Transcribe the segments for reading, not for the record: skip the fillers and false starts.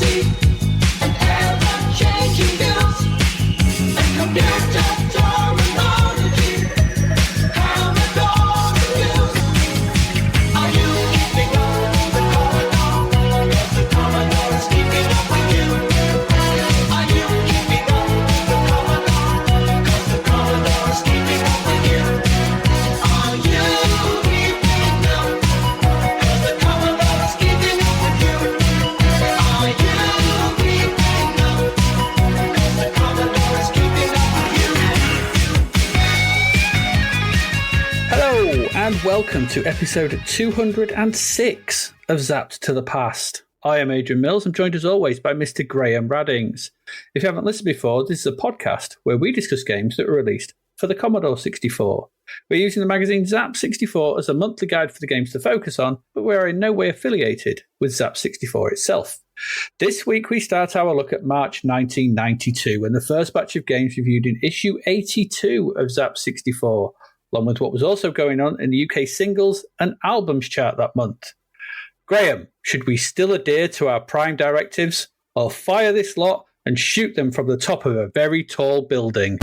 see an ever-changing news and computer terminology. Commodore news. Are you keeping up with the Commodore? Yes, the Commodore is keeping up with you. Are you keeping up with the Commodore? Yes, the Commodore is keeping up with you. Are you keeping up? Yes, the Commodore is keeping up with you. Are you keeping up? Yes, the Commodore is keeping up with you. Hello, and welcome to episode 206 of Zapped to the Past. I am Adrian Mills. I'm joined as always by Mr. Graham Raddings. If you haven't listened before, this is a podcast where we discuss games that were released for the Commodore 64. We're using the magazine Zap 64 as a monthly guide for the games to focus on, but we are in no way affiliated with Zap 64 itself. This week we start our look at March 1992 and the first batch of games reviewed in issue 82 of Zap 64, along with what was also going on in the UK singles and albums chart that month. Graham, should we still adhere to our prime directives or fire this lot and shoot them from the top of a very tall building?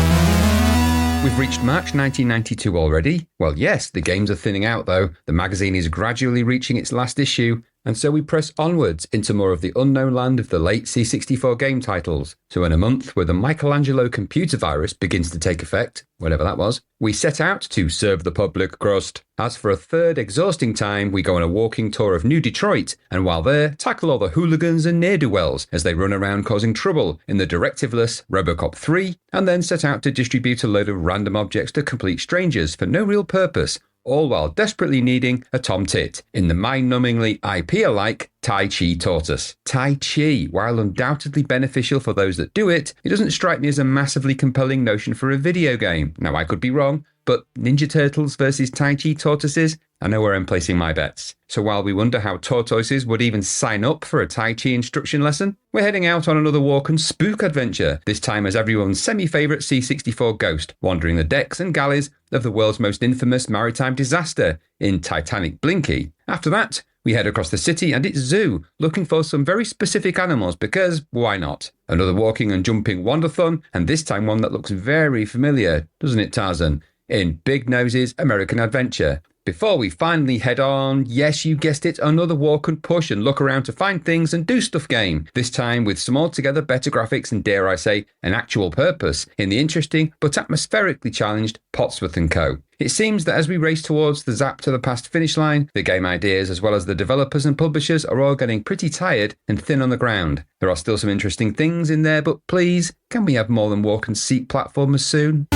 We've reached March 1992 already. Well, yes, the games are thinning out though. The magazine is gradually reaching its last issue, and so we press onwards into more of the unknown land of the late C64 game titles. So in a month where the Michelangelo computer virus begins to take effect, whatever that was, we set out to serve the public crust. As for a third exhausting time, we go on a walking tour of New Detroit, and while there, tackle all the hooligans and ne'er-do-wells as they run around causing trouble in the directiveless Robocop 3, and then set out to distribute a load of random objects to complete strangers for no real purpose, all while desperately needing a tom tit in the mind-numbingly IP-alike Tai Chi Tortoise. Tai Chi, while undoubtedly beneficial for those that do it, it doesn't strike me as a massively compelling notion for a video game. Now, I could be wrong, but Ninja Turtles versus Tai Chi Tortoises? I know where I'm placing my bets. So while we wonder how tortoises would even sign up for a Tai Chi instruction lesson, we're heading out on another walk and spook adventure, this time as everyone's semi-favourite C64 ghost, wandering the decks and galleys of the world's most infamous maritime disaster in Titanic Blinky. After that, we head across the city and its zoo, looking for some very specific animals because why not? Another walking and jumping wandathon, and this time one that looks very familiar, doesn't it, Tarzan? In Big Nose's American Adventure. Before we finally head on, yes, you guessed it, another walk and push and look around to find things and do stuff game, this time with some altogether better graphics and, dare I say, an actual purpose in the interesting but atmospherically challenged Potsworth and Co. It seems that as we race towards the Zap to the Past finish line, the game ideas as well as the developers and publishers are all getting pretty tired and thin on the ground. There are still some interesting things in there, but please, can we have more than walk and seat platformers soon?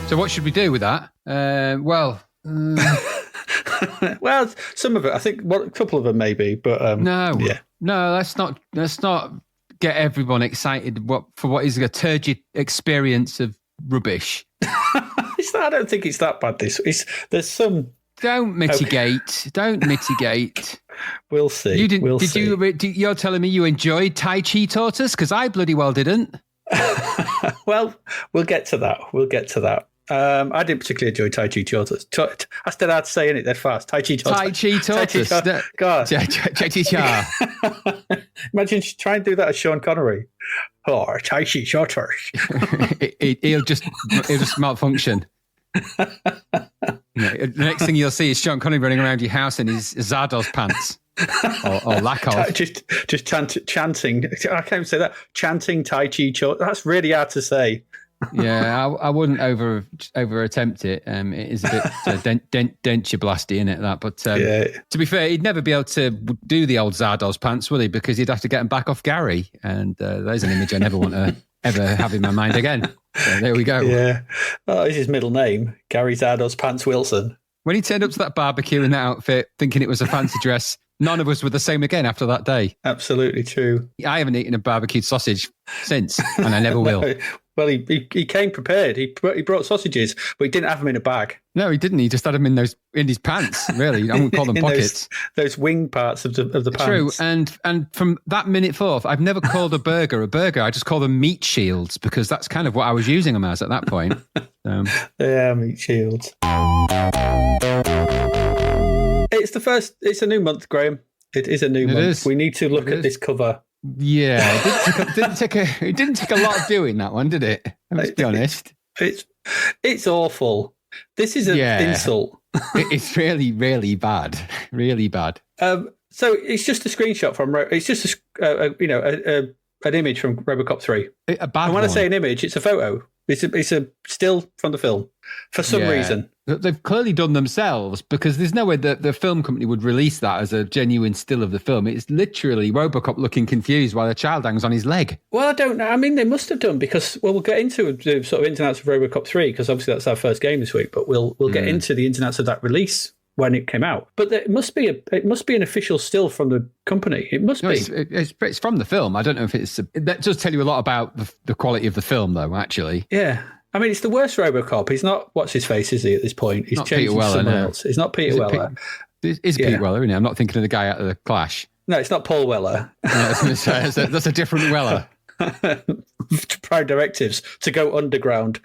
So what should we do with that? Well, some of it. I think a couple of them maybe, but no, yeah. No. Let's not get everyone excited for what is a turgid experience of rubbish. I don't think it's that bad. There's some. Don't mitigate. Don't mitigate. We'll see. You're telling me you enjoyed Tai Chi Tortoise? Because I bloody well didn't. Well, we'll get to that. I didn't particularly enjoy Tai Chi Tortoise. I still had to say it that fast. Tai Chi Tortoise. Tai Chi Tortoise. God. Tai Imagine try and do that as Sean Connery. Oh, Tai Chi Tortoise. He'll just malfunction. The next thing you'll see is Sean Connery running around your house in his Zardoz pants. or lack of. Just chanting. I can't even say that. Chanting Tai Chi Tortoise. That's really hard to say. Yeah, I wouldn't over attempt it. It is a bit denture blasty, isn't it? That, but to be fair, he'd never be able to do the old Zardoz pants, would he? Because he'd have to get them back off Gary, and there's an image I never want to ever have in my mind again. So there we go. Yeah, it's his middle name, Gary Zardoz Pants Wilson. When he turned up to that barbecue in that outfit, thinking it was a fancy dress, none of us were the same again after that day. Absolutely true. I haven't eaten a barbecued sausage since, and I never will. Well, he came prepared. He brought sausages, but he didn't have them in a bag. No, he didn't. He just had them in his pants. Really, I wouldn't call them pockets. Those wing parts of the pants. True, and from that minute forth, I've never called a burger. I just call them meat shields because that's kind of what I was using them as at that point. Yeah, meat shields. It's a new month, Graham. It is a new month. We need to look at this cover. Yeah, it didn't take a lot of doing, that one, did it? Let's be honest. It's awful. This is an insult. It's really, really bad. Really bad. So it's just a screenshot from. It's just an image from Robocop 3. A bad and when one. I say an image, it's a photo. It's a still from the film for some reason. They've clearly done themselves, because there's no way that the film company would release that as a genuine still of the film. It's literally Robocop looking confused while a child hangs on his leg. Well, I don't know. I mean, they must have done, because we'll get into the sort of ins and outs of Robocop 3, because obviously that's our first game this week. But we'll get into the ins and outs of that release when it came out. But it must be an official still from the company. It must be. It's from the film. I don't know if it's. That does tell you a lot about the quality of the film, though. Actually, yeah. I mean, it's the worst Robocop. He's not what's his face, is he? At this point, he's changed to someone else. It's not Peter Weller. It's Pete Weller, isn't it? I'm not thinking of the guy out of the Clash. No, it's not Paul Weller. That's a different Weller. Prime directives to go underground.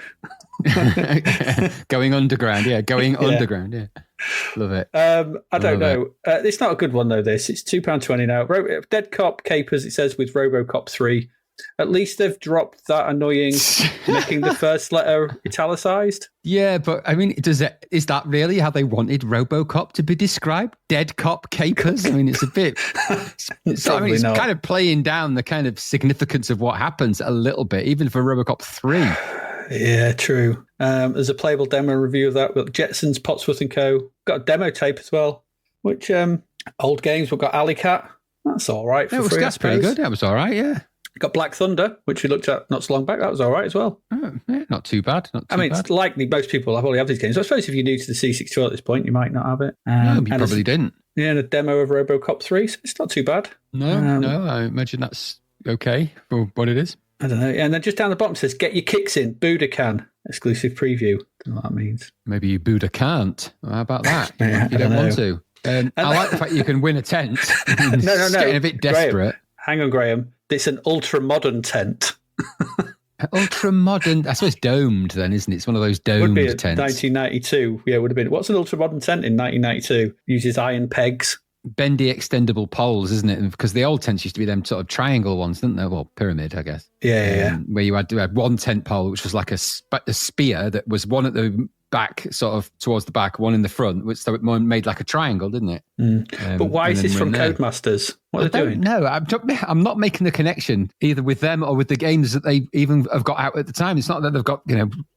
Going underground, yeah. Underground, yeah. Love it. I don't know. It's not a good one though. It's £2.20 now. Dead Cop capers. It says with Robocop 3. At least they've dropped that annoying making the first letter italicized. Yeah, but I mean, is that really how they wanted Robocop to be described? Dead Cop capers? I mean, it's a bit. It's kind of playing down the kind of significance of what happens a little bit, even for Robocop 3. Yeah, true. There's a playable demo review of that. We've got Jetsons, Potsworth and Co. Got a demo tape as well, which old games. We've got Alley Cat. That's all right for free. That's pretty good. That was all right, yeah. Got Black Thunder, which we looked at not so long back. That was all right as well. Oh, yeah, not too bad. It's likely most people probably have these games. I suppose if you're new to the C62 at this point, you might not have it. No, you probably didn't. Yeah, and a demo of Robocop 3, so it's not too bad. No, I imagine that's okay for what it is. I don't know. And then just down the bottom it says, get your kicks in, Budokan, exclusive preview. Don't know what that means. Maybe Buddha can't. How about that? Yeah, you don't want to. I like the fact you can win a tent. No. Getting a bit desperate. Graham, hang on, Graham. It's an ultra-modern tent. Ultra-modern? I suppose domed then, isn't it? It's one of those domed would be tents. 1992. Yeah, it would have been. What's an ultra-modern tent in 1992? Uses iron pegs. Bendy extendable poles, isn't it? Because the old tents used to be them sort of triangle ones, didn't they? Well, pyramid, I guess. Yeah. Where you had one tent pole, which was like a spear that was one at the back, sort of towards the back, one in the front, which so it made like a triangle, didn't it? But why is this from Codemasters? What are they doing? No, I'm not making the connection either with them or with the games that they even have got out at the time. It's not that they've got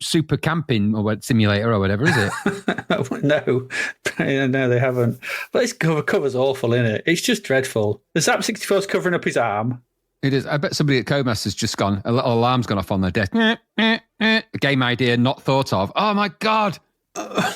super camping or simulator or whatever, is it? No, they haven't. But this cover's awful, isn't it? It's just dreadful. The Zap 64's covering up his arm. It is. I bet somebody at Codemasters just gone, a little alarm's gone off on their desk. A game idea not thought of. Oh my God.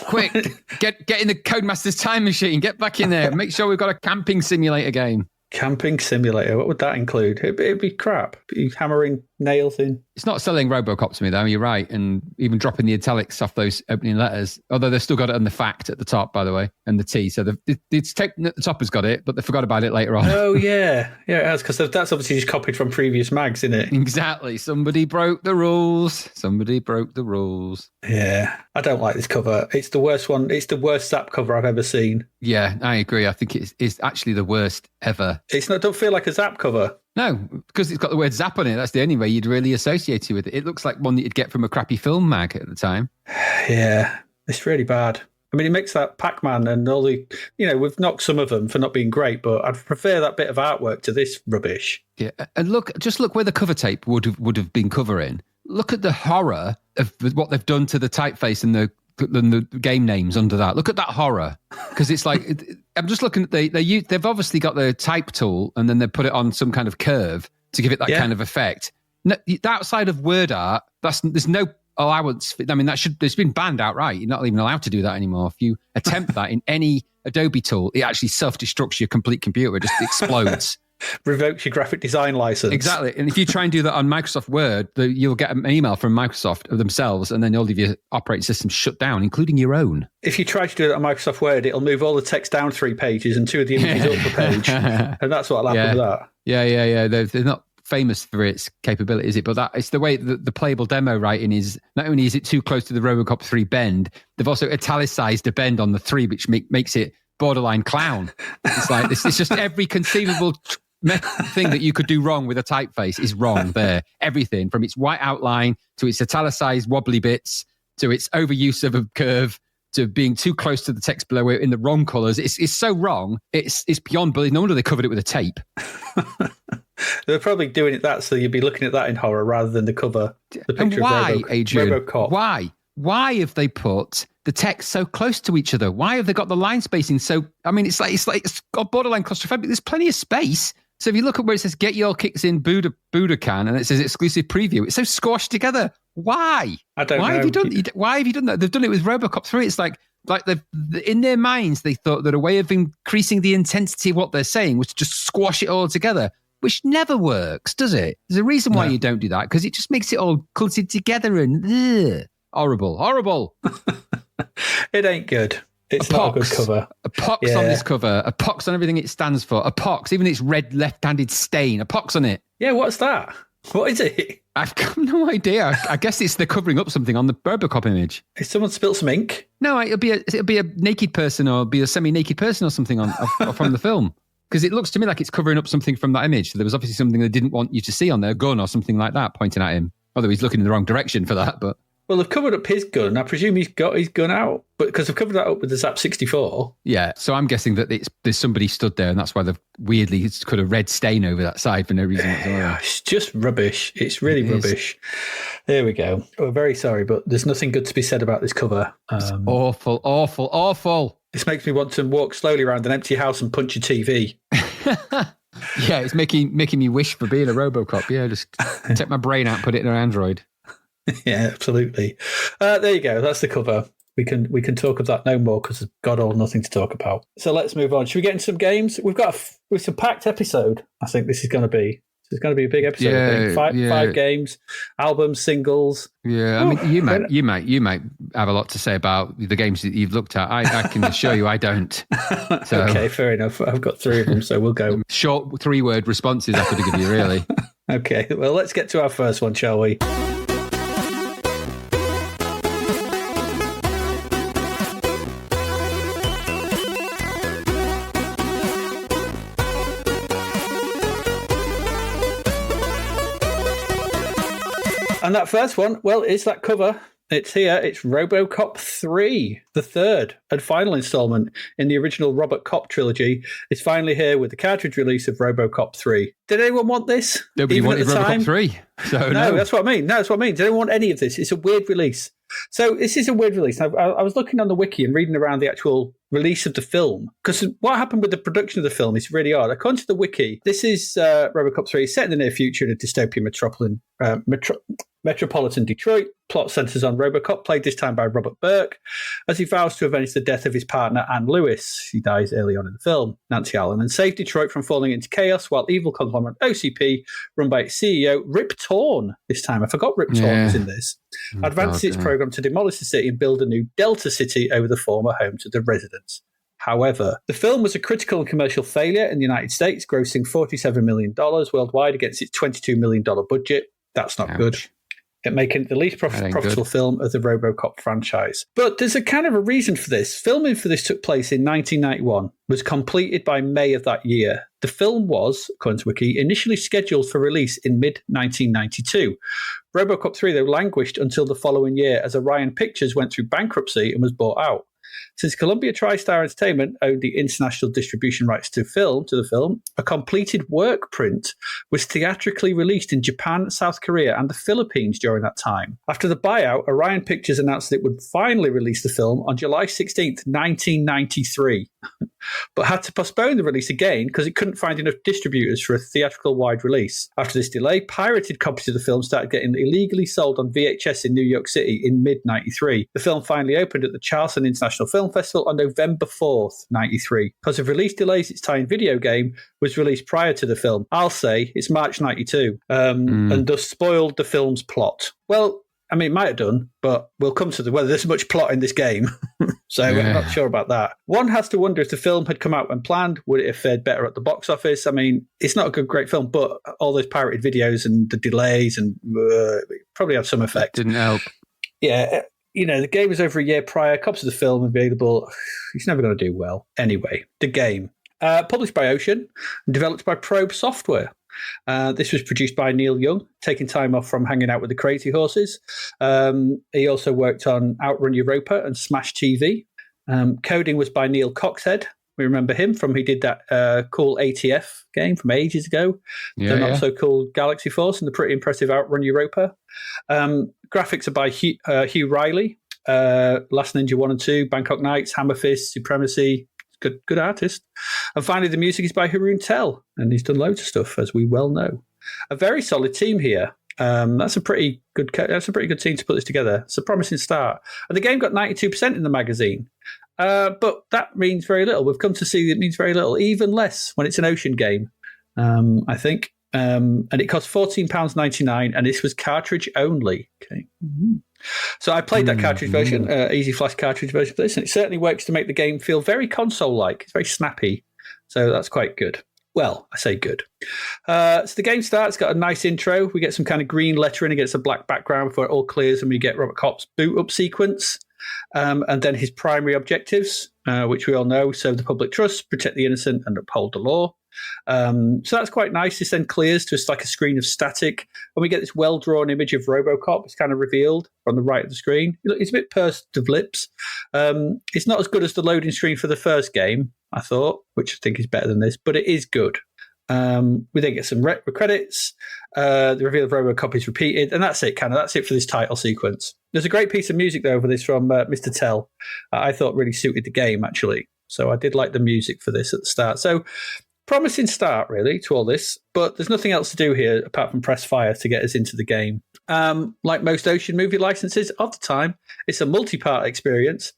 Quick, get in the Codemasters time machine. Get back in there. Make sure we've got a camping simulator game. Camping simulator? What would that include? It'd be crap. Be hammering nails in. It's not selling Robocop to me, though. You're right. And even dropping the italics off those opening letters. Although they've still got it on the fact at the top, by the way, and the T. So it's taken at the top has got it, but they forgot about it later on. Oh, yeah. Yeah, it has, because that's obviously just copied from previous mags, isn't it? Exactly. Somebody broke the rules. Yeah. I don't like this cover. It's the worst one. It's the worst Zap cover I've ever seen. Yeah, I agree. I think it's actually the worst ever. Don't feel like a Zap cover. No, because it's got the word Zap on it. That's the only way you'd really associate it with it. It looks like one that you'd get from a crappy film mag at the time. Yeah, it's really bad. I mean, it makes that Pac-Man and all the, we've knocked some of them for not being great, but I'd prefer that bit of artwork to this rubbish. Yeah, and look where the cover tape would have been covering. Look at the horror of what they've done to the typeface and the game names under that. Look at that horror, because it's like I'm just looking at they've obviously got the type tool and then they put it on some kind of curve to give it that kind of effect. No, outside of word art, there's no allowance. I mean, it's been banned outright. You're not even allowed to do that anymore. If you attempt that in any Adobe tool, it actually self-destructs your complete computer. It just explodes. Revokes your graphic design license. Exactly. And if you try and do that on Microsoft Word, you'll get an email from Microsoft themselves, and then all of your operating systems shut down, including your own. If you try to do it on Microsoft Word, it'll move all the text down 3 pages and 2 of the images up a page. And that's what'll happen with that. Yeah. They're not famous for its capability, is it? But it's the way the playable demo writing is. Not only is it too close to the Robocop 3 bend, they've also italicized the bend on the 3, which makes it borderline clown. It's like this. It's just every conceivable thing that you could do wrong with a typeface is wrong there. Everything from its white outline to its italicized wobbly bits to its overuse of a curve to being too close to the text below it in the wrong colours. It's so wrong. It's beyond belief. No wonder they covered it with a tape. They're probably doing it that so you'd be looking at that in horror rather than the cover. The picture and why, of Adrian? Robocop. Why? Why have they put the text so close to each other? Why have they got the line spacing so? I mean, it's got borderline claustrophobic. There's plenty of space. So if you look at where it says "Get your kicks in Budokan" and it says "exclusive preview," it's so squashed together. Why? I don't know. Why have you done that? They've done it with Robocop 3. It's like they've in their minds they thought that a way of increasing the intensity of what they're saying was to just squash it all together, which never works, does it? There's a reason why you don't do that, because it just makes it all cluttered together and horrible. It ain't good. It's not a good cover. A pox on this cover. A pox on everything it stands for. A pox, even its red left-handed stain. A pox on it. Yeah, what's that? What is it? I've got no idea. I guess they're covering up something on the Robocop image. Has someone spilt some ink? No, it'll be a naked person or be a semi-naked person or something from the film. Because it looks to me like it's covering up something from that image. So there was obviously something they didn't want you to see on their gun or something like that pointing at him. Although he's looking in the wrong direction for that, but... Well, they've covered up his gun. I presume he's got his gun out, but because they've covered that up with the Zapped 64. Yeah, so I'm guessing that there's somebody stood there, and that's why they've weirdly put a red stain over that side for no reason whatsoever. It's just rubbish. It's really rubbish. There we go. We're very sorry, but there's nothing good to be said about this cover. It's awful. This makes me want to walk slowly around an empty house and punch a TV. Yeah, it's making me wish for being a Robocop. Yeah, just take my brain out, put it in an Android. Yeah, absolutely. There you go. That's the cover. We can talk of that no more because there's God all nothing to talk about. So let's move on. Should we get into some games? We've got it's a packed episode. I think this is going to be. It's going to be a big episode. Yeah, I think. Five games, albums, singles. Yeah, I mean, you might have a lot to say about the games that you've looked at. I can assure you, I don't. So, okay, fair enough. I've got 3 of them, so we'll go. Short 3-word responses I could give you, really. Okay, well, let's get to our first one, shall we? And that first one, well, it's that cover. It's here. It's Robocop 3, the third and final installment in the original Robocop trilogy. It's finally here with the cartridge release of Robocop 3. Did anyone want this? Nobody wanted Robocop 3. So no, that's what I mean. No, that's what I mean. Did anyone want any of this? It's a weird release. So this is a weird release. Now, I was looking on the wiki and reading around the actual release of the film, because what happened with the production of the film is really odd. According to the wiki, this is Robocop 3 set in the near future in a dystopian metropolitan Detroit. Plot centers on Robocop, played this time by Robert Burke, as he vows to avenge the death of his partner, Anne Lewis. She dies early on in the film, Nancy Allen, and save Detroit from falling into chaos while evil conglomerate OCP, run by its CEO, Rip Torn, this time. I forgot Rip Torn was in this. Advances its program to demolish the city and build a new Delta City over the former home to the residents. However, the film was a critical and commercial failure in the United States, grossing $47 million worldwide against its $22 million budget. That's not good. It making it the least profitable film of the Robocop franchise. But there's a kind of a reason for this. Filming for this took place in 1991, was completed by May of that year. The film was, according to Wiki, initially scheduled for release in mid-1992. Robocop 3, though, languished until the following year as Orion Pictures went through bankruptcy and was bought out. Since Columbia TriStar Entertainment owned the international distribution rights to the film, a completed work print was theatrically released in Japan, South Korea, and the Philippines during that time. After the buyout, Orion Pictures announced that it would finally release the film on July 16th, 1993, but had to postpone the release again because it couldn't find enough distributors for a theatrical wide release. After this delay, pirated copies of the film started getting illegally sold on VHS in New York City in mid-93. The film finally opened at the Charleston International Film Festival on November 4th, 93. Because of release delays, its tie-in video game was released prior to the film. I'll say it's March 92, and thus spoiled the film's plot. Well, I mean, it might have done, but we'll come to whether there's much plot in this game. So I'm not sure about that. One has to wonder if the film had come out when planned, would it have fared better at the box office? I mean, it's not a great film, but all those pirated videos and the delays and probably had some effect. Didn't help. Yeah. the game was over a year prior. Copies of the film available. He's never going to do well. Anyway, the game. Published by Ocean and developed by Probe Software. This was produced by Neil Young, taking time off from hanging out with the Crazy Horses. He also worked on Outrun Europa and Smash TV. Coding was by Neil Coxhead. We remember him from he did that cool ATF game from ages ago. The not so cool Galaxy Force and the pretty impressive Outrun Europa. Graphics are by Hugh Riley. Last Ninja 1 and 2, Bangkok Nights, Hammer Fist, Supremacy. Good artist. And finally, the music is by Haroon Tell, and he's done loads of stuff, as we well know. A very solid team here. That's a pretty good team to put this together. It's a promising start. And the game got 92% in the magazine. But that means very little. We've come to see it means very little, even less when it's an Ocean game, I think. And it cost £14.99, and this was cartridge only. Okay. Mm-hmm. So I played that cartridge version, Easy Flash cartridge version for this, and it certainly works to make the game feel very console-like. It's very snappy. So that's quite good. Well, I say good. So the game starts, got a nice intro. We get some kind of green lettering against a black background before it all clears, and we get Robocop's boot-up sequence. And then his primary objectives, which we all know: serve the public trust, protect the innocent, and uphold the law. So that's quite nice. This then clears to like a screen of static, and we get this well-drawn image of Robocop. It's kind of revealed on the right of the screen. It's a bit pursed of lips. It's not as good as the loading screen for the first game, I thought, which I think is better than this, but it is good. We then get some credits. The reveal of Robocop is repeated, and that's it. That's it for this title sequence. There's a great piece of music though for this from Mr. Tell. I thought really suited the game actually. So I did like the music for this at the start. So promising start really to all this, but there's nothing else to do here apart from press fire to get us into the game. Like most Ocean movie licenses of the time, it's a multi-part experience.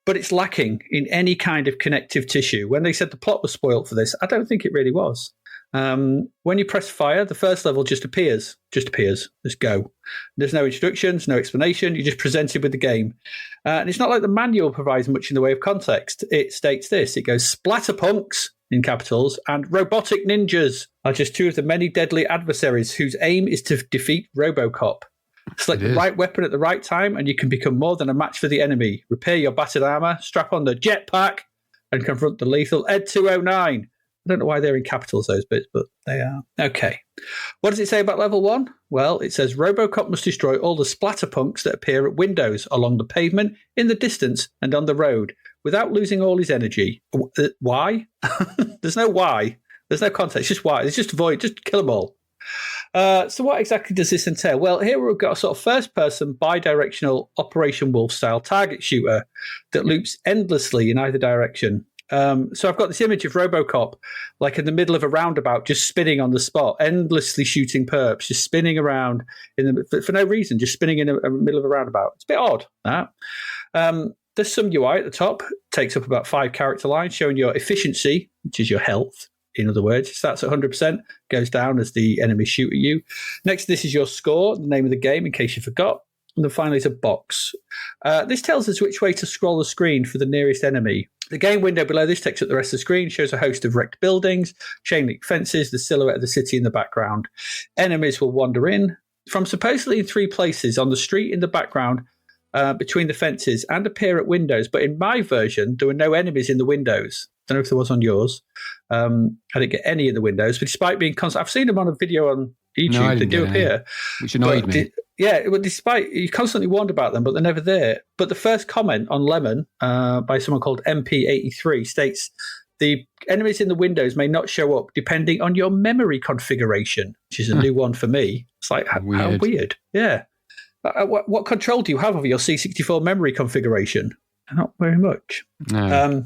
But it's lacking in any kind of connective tissue. When they said the plot was spoiled for this, I don't think it really was. When you press fire, the first level just appears. Just go. There's no instructions, no explanation. You're just presented with the game. And it's not like the manual provides much in the way of context. It states this. It goes, splatterpunks, in capitals, and robotic ninjas are just two of the many deadly adversaries whose aim is to defeat Robocop. Select the right weapon at the right time, and you can become more than a match for the enemy. Repair your battered armor, strap on the jetpack, and confront the lethal Ed 209. I don't know why they're in capitals, those bits, but they are. Okay. What does it say about level 1? Well, it says Robocop must destroy all the splatterpunks that appear at windows, along the pavement, in the distance, and on the road, without losing all his energy. Why? There's no why. There's no context. Just why. It's just avoid. Just kill them all. So what exactly does this entail? Well, here we've got a sort of first-person, bi-directional Operation Wolf-style target shooter that loops endlessly in either direction. So I've got this image of Robocop, like in the middle of a roundabout, just spinning on the spot, endlessly shooting perps, just spinning around for no reason, just spinning in the middle of a roundabout. It's a bit odd, that. There's some UI at the top, takes up about 5 character lines, showing your efficiency, which is your health. In other words, it starts at 100%, goes down as the enemies shoot at you. Next, this is your score, the name of the game, in case you forgot. And then finally, it's a box. This tells us which way to scroll the screen for the nearest enemy. The game window below this takes up the rest of the screen, shows a host of wrecked buildings, chain link fences, the silhouette of the city in the background. Enemies will wander in from supposedly in 3 places: on the street, in the background, between the fences, and appear at windows. But in my version, there were no enemies in the windows. I don't know if there was on yours. I didn't get any in the windows, but despite being constant, I've seen them on a video on YouTube. They do appear, which annoyed me. Despite you constantly warned about them, but they're never there. But the first comment on Lemon by someone called MP83 states the enemies in the windows may not show up depending on your memory configuration, which is a new one for me. It's like how weird. Yeah. What control do you have over your C64 memory configuration? Not very much. No.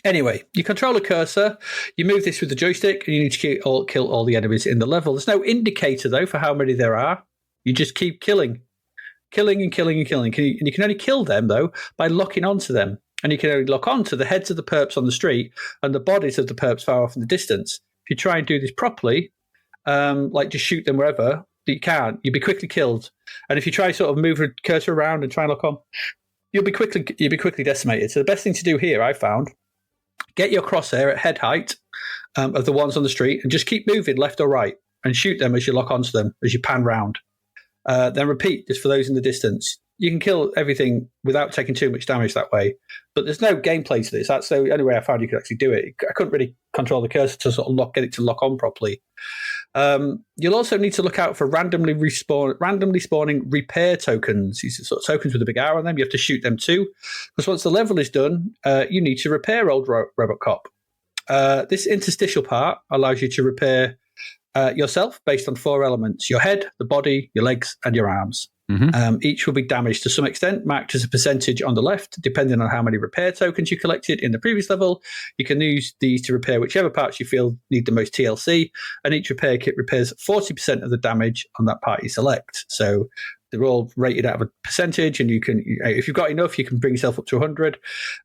Anyway, you control a cursor, you move this with the joystick, and you need to kill all the enemies in the level. There's no indicator, though, for how many there are. You just keep killing and killing. And you can only kill them, though, by locking onto them. And you can only lock onto the heads of the perps on the street and the bodies of the perps far off in the distance. If you try and do this properly, like just shoot them wherever, you can't. You'll be quickly killed. And if you try sort of move the cursor around and try and lock on, you'll be quickly decimated. So the best thing to do here, I found, get your crosshair at head height of the ones on the street and just keep moving left or right and shoot them as you lock onto them, as you pan round. Then repeat just for those in the distance. you can kill everything without taking too much damage that way. But there's no gameplay to this. That's the only way I found you could actually do it. I couldn't really control the cursor to sort of get it to lock on properly. You'll also need to look out for randomly spawning repair tokens. These are sort of tokens with a big arrow on them. You have to shoot them too, because once the level is done, you need to repair old Robocop. This interstitial part allows you to repair yourself based on 4 elements: your head, the body, your legs, and your arms. Each will be damaged to some extent, marked as a percentage on the left, depending on how many repair tokens you collected in the previous level. You can use these to repair whichever parts you feel need the most TLC, and each repair kit repairs 40% of the damage on that part you select. So they're all rated out of a percentage, and you can, if you've got enough, you can bring yourself up to 100.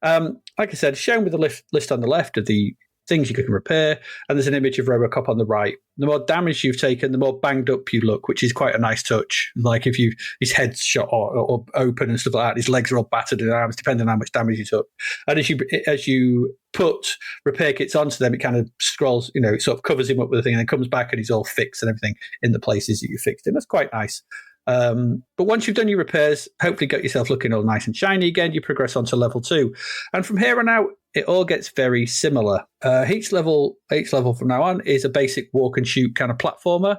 Like I said, shown with the list on the left of the things you can repair, and there's an image of Robocop on the right. The more damage you've taken, the more banged up you look, which is quite a nice touch. Like if his head's shot or open and stuff like that, his legs are all battered in arms, depending on how much damage you took. And as you put repair kits onto them, it kind of scrolls, it sort of covers him up with the thing, and then comes back and he's all fixed and everything in the places that you fixed him. That's quite nice. But once you've done your repairs, hopefully got yourself looking all nice and shiny again, you progress on to level 2. And from here on out, it all gets very similar. Each level from now on is a basic walk and shoot kind of platformer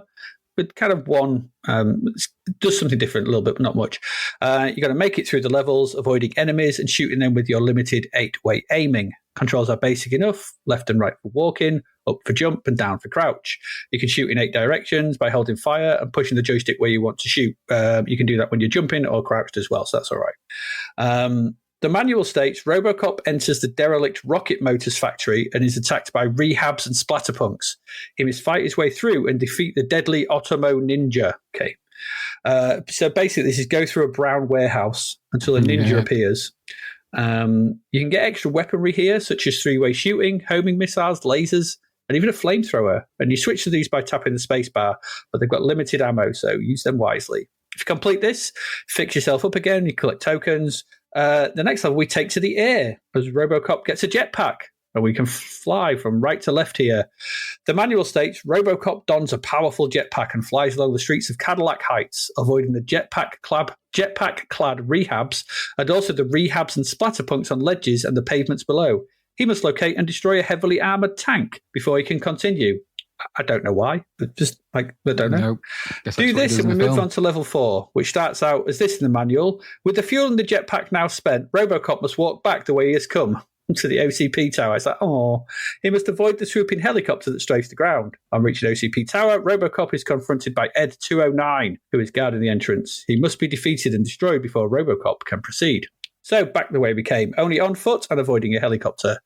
with kind of one, does something different a little bit, but not much. You're going to make it through the levels, avoiding enemies and shooting them with your limited 8-way aiming. Controls are basic enough: left and right for walking, up for jump, and down for crouch. You can shoot in 8 directions by holding fire and pushing the joystick where you want to shoot. You can do that when you're jumping or crouched as well, so that's all right. The manual states Robocop enters the derelict Rocket Motors factory and is attacked by rehabs and splatterpunks. He must fight his way through and defeat the deadly Otomo ninja. Okay. So basically, this is go through a brown warehouse until a ninja appears. You can get extra weaponry here, such as 3-way shooting, homing missiles, lasers, and even a flamethrower. And you switch to these by tapping the space bar, but they've got limited ammo, so use them wisely. If you complete this, fix yourself up again, you collect tokens. The next level we take to the air, as Robocop gets a jetpack, and we can fly from right to left here. The manual states Robocop dons a powerful jetpack and flies along the streets of Cadillac Heights, avoiding the jetpack-clad rehabs, and also the rehabs and splatterpunks on ledges and the pavements below. He must locate and destroy a heavily armored tank before he can continue. I don't know why, but just I don't know. Nope. Do this and we move on to level 4, which starts out as this in the manual. With the fuel in the jetpack now spent, Robocop must walk back the way he has come to the OCP tower. It's like, he must avoid the swooping helicopter that strafes the ground. On reaching OCP tower, Robocop is confronted by Ed 209, who is guarding the entrance. He must be defeated and destroyed before Robocop can proceed. So back the way we came, only on foot and avoiding a helicopter.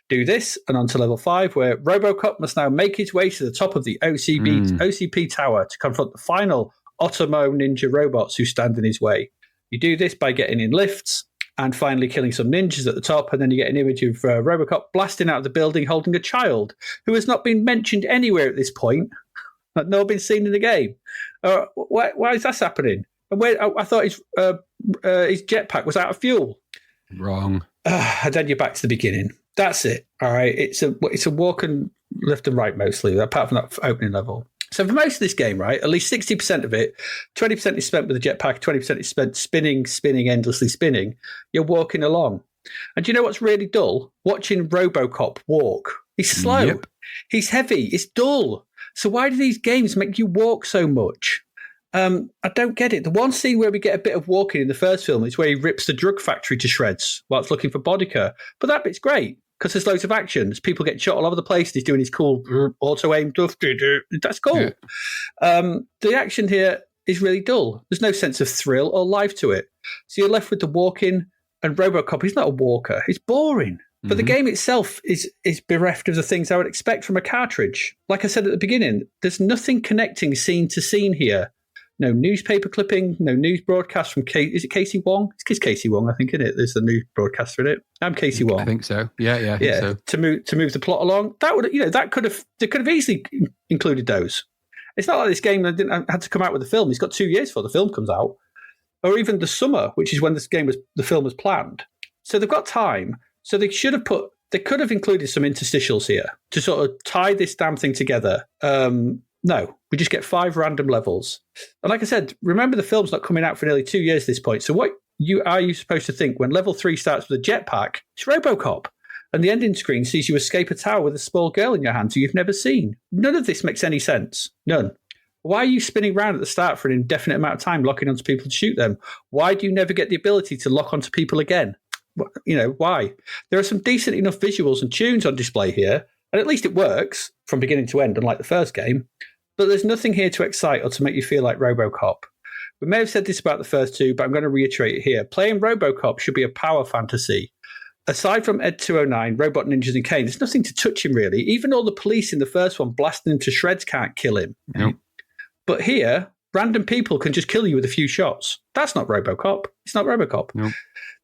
Do this and on to level 5, where Robocop must now make his way to the top of the OCP tower to confront the final Otomo ninja robots who stand in his way. You do this by getting in lifts and finally killing some ninjas at the top, and then you get an image of Robocop blasting out of the building holding a child who has not been mentioned anywhere at this point, nor been seen in the game. Why is that happening? And I thought his jetpack was out of fuel. Wrong. And then you're back to the beginning. That's it. All right. It's a walk and left and right mostly, apart from that opening level. So for most of this game, right, at least 60% of it, 20% is spent with the jetpack, 20% is spent spinning, endlessly spinning. You're walking along. And do you know what's really dull? Watching Robocop walk. He's slow. Yep. He's heavy. It's dull. So why do these games make you walk so much? I don't get it. The one scene where we get a bit of walking in the first film is where he rips the drug factory to shreds whilst looking for Bodica. But that bit's great because there's loads of action. There's people getting shot all over the place. He's doing his cool auto-aim stuff. That's cool. Yeah. The action here is really dull. There's no sense of thrill or life to it. So you're left with the walking, and Robocop, he's not a walker. He's boring. But the game itself is bereft of the things I would expect from a cartridge. Like I said at the beginning, there's nothing connecting scene to scene here. No newspaper clipping, no news broadcast from is it Casey Wong? It's Casey Wong, I think, isn't it? There's the news broadcaster in it. I'm Casey Wong. I think so. Yeah. I think so. To move the plot along, they could have easily included those. It's not like this game had to come out with the film. It's got 2 years before the film comes out, or even the summer, which is when the film was planned. So they've got time. So they could have included some interstitials here to sort of tie this damn thing together. No, we just get 5 random levels. And like I said, remember the film's not coming out for nearly 2 years at this point. So are you supposed to think when level 3 starts with a jetpack, it's Robocop? And the ending screen sees you escape a tower with a small girl in your hands who you've never seen. None of this makes any sense. None. Why are you spinning around at the start for an indefinite amount of time, locking onto people to shoot them? Why do you never get the ability to lock onto people again? Why? There are some decent enough visuals and tunes on display here, and at least it works from beginning to end, unlike the first game. But there's nothing here to excite or to make you feel like Robocop. We may have said this about the first two, but I'm going to reiterate it here. Playing Robocop should be a power fantasy. Aside from Ed 209, Robot Ninjas and Kane, there's nothing to touch him, really. Even all the police in the first one blasting him to shreds can't kill him. Nope. But here, random people can just kill you with a few shots. That's not Robocop. It's not Robocop. Nope.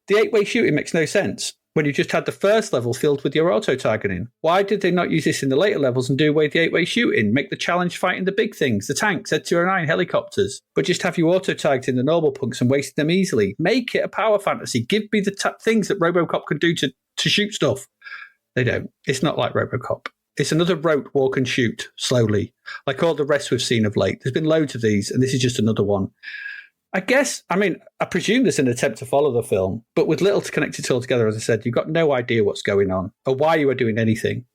The 8-way shooting makes no sense when you just had the first level filled with your auto-targeting. Why did they not use this in the later levels and do away with the 8-way shooting? Make the challenge fighting the big things, the tanks, Ed 209, helicopters, but just have you auto-targeting the normal punks and wasting them easily. Make it a power fantasy. Give me the things that Robocop can do to shoot stuff. They don't. It's not like Robocop. It's another rote walk and shoot slowly, like all the rest we've seen of late. There's been loads of these, and this is just another one. I presume there's an attempt to follow the film, but with little to connect it all together, as I said, you've got no idea what's going on or why you are doing anything.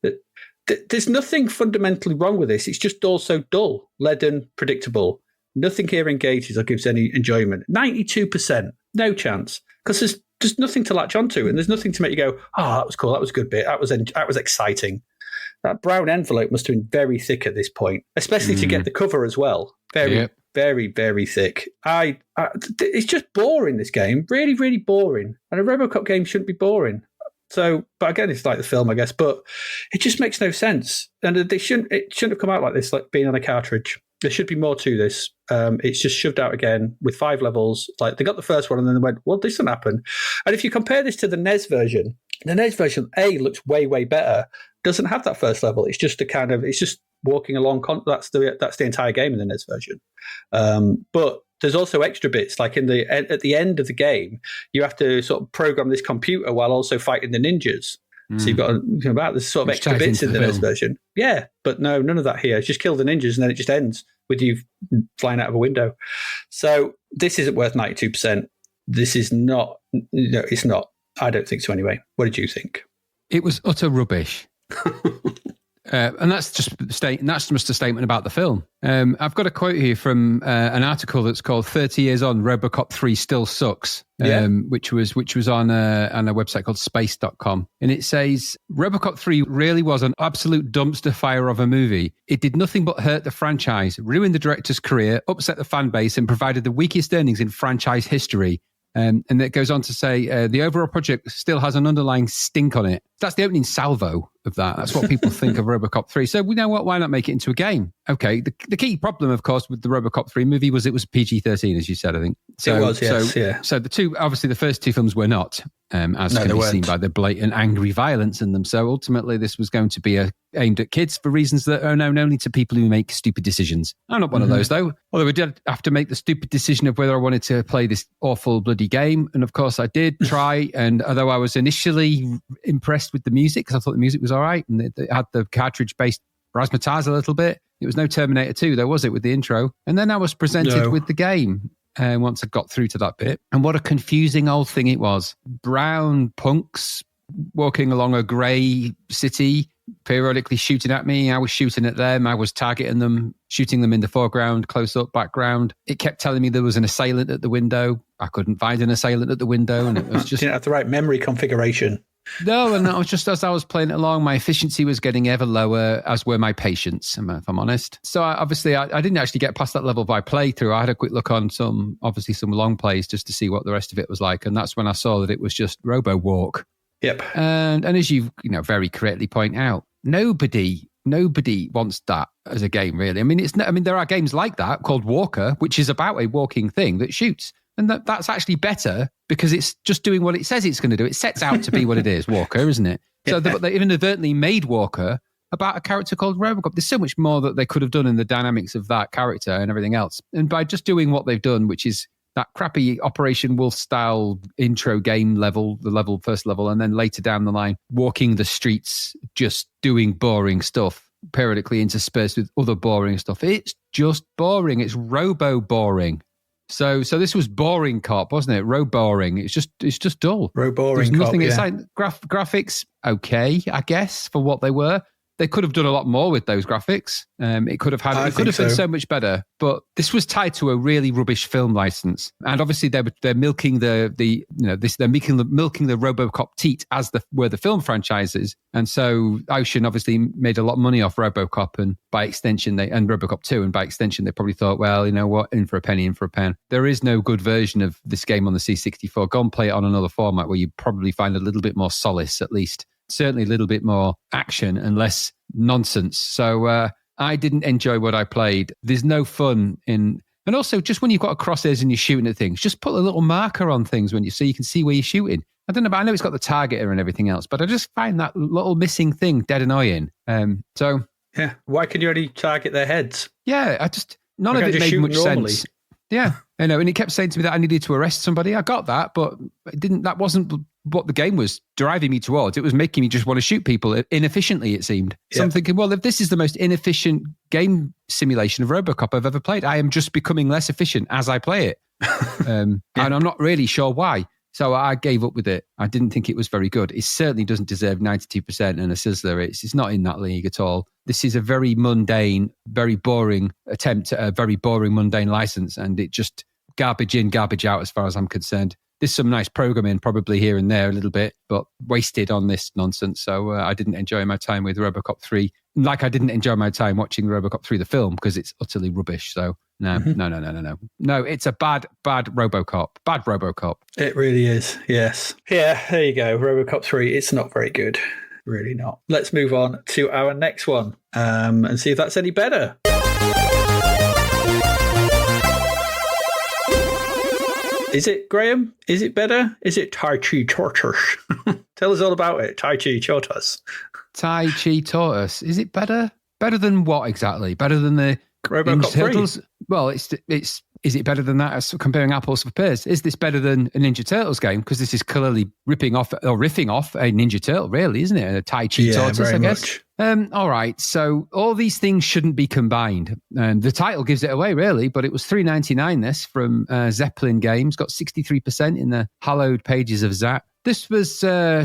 There's nothing fundamentally wrong with this. It's just all so dull, leaden, predictable. Nothing here engages or gives any enjoyment. 92%, no chance, because there's just nothing to latch onto, and there's nothing to make you go, oh, that was cool, that was a good bit, that was exciting. That brown envelope must have been very thick at this point, especially to get the cover as well. Very, very thick. It's just boring, this game. Really, really boring. And a Robocop game shouldn't be boring. So, but again, it's like the film, I guess, but it just makes no sense. And it shouldn't have come out like this, like being on a cartridge. There should be more to this. It's just shoved out again with 5 levels. Like they got the first one and then they went, well, this didn't happen. And if you compare this to the NES version, A looks way, way better. Doesn't have that first level. It's just it's just walking along. That's the entire game in the NES version. But there's also extra bits, like at the end of the game, you have to sort of program this computer while also fighting the ninjas. So you've got there's sort of extra bits in the NES version. Yeah, but no, none of that here. It's just kill the ninjas and then it just ends with you flying out of a window. So this isn't worth 92%. This is not. No, it's not. I don't think so anyway. What did you think? It was utter rubbish. And that's just a statement about the film. I've got a quote here from an article that's called 30 Years On, Robocop 3 Still Sucks, which was on a website called space.com. And it says, Robocop 3 really was an absolute dumpster fire of a movie. It did nothing but hurt the franchise, ruined the director's career, upset the fan base, and provided the weakest earnings in franchise history. And it goes on to say, the overall project still has an underlying stink on it. That's the opening salvo of that. That's what people think of Robocop 3. So we know what, why not make it into a game? Okay, the key problem, of course, with the Robocop 3 movie was it was PG-13, as you said, I think. So, it was, yes, yeah. So the first two films were not, as can be seen by the blatant angry violence in them. So ultimately, this was going to be aimed at kids for reasons that are known only to people who make stupid decisions. I'm not one of those, though. Although I did have to make the stupid decision of whether I wanted to play this awful bloody game. And of course, I did try. And although I was initially impressed with the music, because I thought the music was all right, and it had the cartridge-based razzmatazz a little bit. It was no Terminator 2, though, was it, with the intro? And then I was presented with the game once I got through to that bit. And what a confusing old thing it was. Brown punks walking along a grey city, periodically shooting at me. I was shooting at them. I was targeting them, shooting them in the foreground, close-up, background. It kept telling me there was an assailant at the window. I couldn't find an assailant at the window, and it was just... You didn't have the right memory configuration. No, and that was just as I was playing it along, my efficiency was getting ever lower, as were my patience, if I'm honest. So I didn't actually get past that level by playthrough. I had a quick look on some long plays just to see what the rest of it was like. And that's when I saw that it was just Robo-Walk. Yep. And as you very correctly point out, nobody wants that as a game, really. I mean, there are games like that called Walker, which is about a walking thing that shoots. And that's actually better because it's just doing what it says it's going to do. It sets out to be what it is, Walker, isn't it? So they inadvertently made Walker about a character called Robocop. There's so much more that they could have done in the dynamics of that character and everything else. And by just doing what they've done, which is that crappy Operation Wolf style intro game level, first level, and then later down the line, walking the streets, just doing boring stuff, periodically interspersed with other boring stuff. It's just boring. It's robo-boring. So this was boring cop, wasn't it? Boring. It's just dull. Boring There's cop, nothing yeah. exciting. Graphics, okay, I guess, for what they were. They could have done a lot more with those graphics. It could have been so much better. But this was tied to a really rubbish film license, and obviously they're milking they're milking the RoboCop teat as were the film franchises, and so Ocean obviously made a lot of money off RoboCop, and by extension and RoboCop 2, and by extension they probably thought, well, you know what, in for a penny, in for a pen. There is no good version of this game on the C64. Go and play it on another format where you probably find a little bit more solace, at least. Certainly a little bit more action and less nonsense. So I didn't enjoy what I played. There's no fun in... And also, just when you've got a crosshairs and you're shooting at things, just put a little marker on things so you can see where you're shooting. I don't know, but I know it's got the targeter and everything else, but I just find that little missing thing dead annoying. Yeah, why can you only target their heads? Yeah, none of it made much sense. Yeah, I know, and it kept saying to me that I needed to arrest somebody. I got that, but it didn't. That wasn't what the game was driving me towards. It was making me just want to shoot people inefficiently, it seemed. So I'm thinking, well, if this is the most inefficient game simulation of RoboCop I've ever played, I am just becoming less efficient as I play it. And I'm not really sure why. So I gave up with it. I didn't think it was very good. It certainly doesn't deserve 92% and a sizzler. It's not in that league at all. This is a very mundane, very boring attempt at a very boring, mundane license, and it just garbage in, garbage out as far as I'm concerned. There's some nice programming probably here and there a little bit, but wasted on this nonsense. So I didn't enjoy my time with RoboCop 3. Like I didn't enjoy my time watching RoboCop 3, the film, because it's utterly rubbish. So no. No, it's a bad RoboCop. Bad RoboCop. It really is, yes. Yeah, there you go. RoboCop 3, it's not very good. Really not. Let's move on to our next one and see if that's any better. Is it, Graham? Is it better? Is it Tai Chi Tortoise? Tell us all about it. Tai Chi Tortoise. Tai Chi Tortoise. Is it better? Better than what exactly? Better than the RoboCop 3? Turtles? Well, is it better than that as comparing apples for pears? Is this better than a Ninja Turtles game? Because this is clearly riffing off a Ninja Turtle, really, isn't it? A Tai Chi Tortoise, I guess. Much. All right, so all these things shouldn't be combined. The title gives it away, really, but it was $3.99. This from Zeppelin Games, got 63% in the hallowed pages of Zapped. This was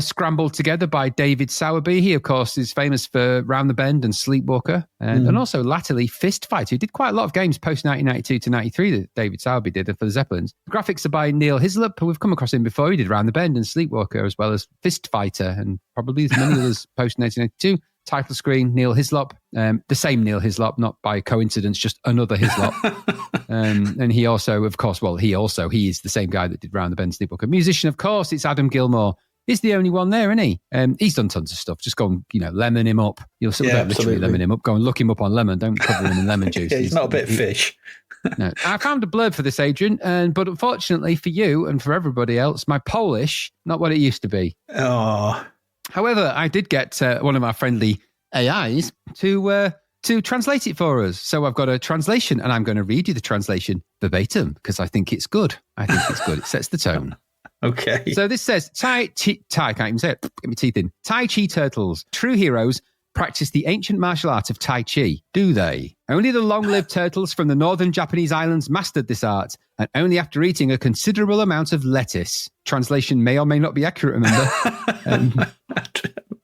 scrambled together by David Sowerby. He, of course, is famous for Round the Bend and Sleepwalker, and also latterly Fist Fight, who did quite a lot of games post 1992 to 93 that David Sowerby did for the Zeppelins. The graphics are by Neil Hislop, who we've come across him before. He did Round the Bend and Sleepwalker, as well as Fist Fighter, and probably as many others post 1992. Title screen, Neil Hislop. The same Neil Hislop, not by coincidence, just another Hislop. And he also, of course, he is the same guy that did Round the Bend, Sleepwalker. Musician, of course, it's Adam Gilmour. He's the only one there, isn't he? He's done tons of stuff. Just go and, lemon him up. You'll sort of literally lemon him up. Go and look him up on Lemon. Don't cover him in lemon juice. He's not a bit fish. No. I found a blurb for this, Adrian, but unfortunately for you and for everybody else, my Polish, not what it used to be. Oh. However, I did get one of our friendly AIs to translate it for us. So I've got a translation, and I'm going to read you the translation verbatim because I think it's good. It sets the tone. Okay. So this says, I can't even say it. Get my teeth in. Tai Chi Turtles, true heroes, practice the ancient martial art of Tai Chi. Do they? Only the long-lived turtles from the northern Japanese islands mastered this art, and only after eating a considerable amount of lettuce. Translation may or may not be accurate, remember.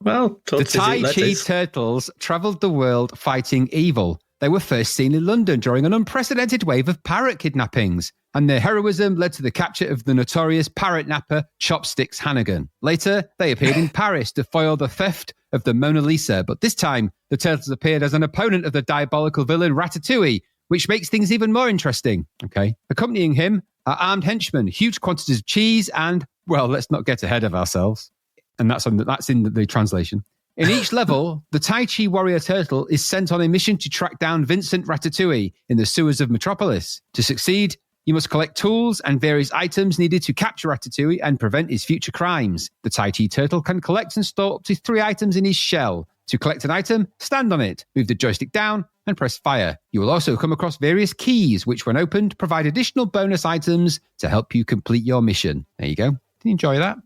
Well, the Tai Chi Turtles travelled the world fighting evil. They were first seen in London during an unprecedented wave of parrot kidnappings, and their heroism led to the capture of the notorious parrot napper Chopsticks Hannigan. Later, they appeared in Paris to foil the theft of the Mona Lisa, but this time, the Turtles appeared as an opponent of the diabolical villain Ratatouille, which makes things even more interesting. Okay. Accompanying him are armed henchmen, huge quantities of cheese, and, well, let's not get ahead of ourselves. And that's in the translation. In each level, the Tai Chi warrior turtle is sent on a mission to track down Vincent Ratatouille in the sewers of Metropolis. To succeed, you must collect tools and various items needed to capture Ratatouille and prevent his future crimes. The Tai Chi turtle can collect and store up to 3 items in his shell. To collect an item, stand on it, move the joystick down, and press fire. You will also come across various keys, which when opened, provide additional bonus items to help you complete your mission. There you go. Did you enjoy that?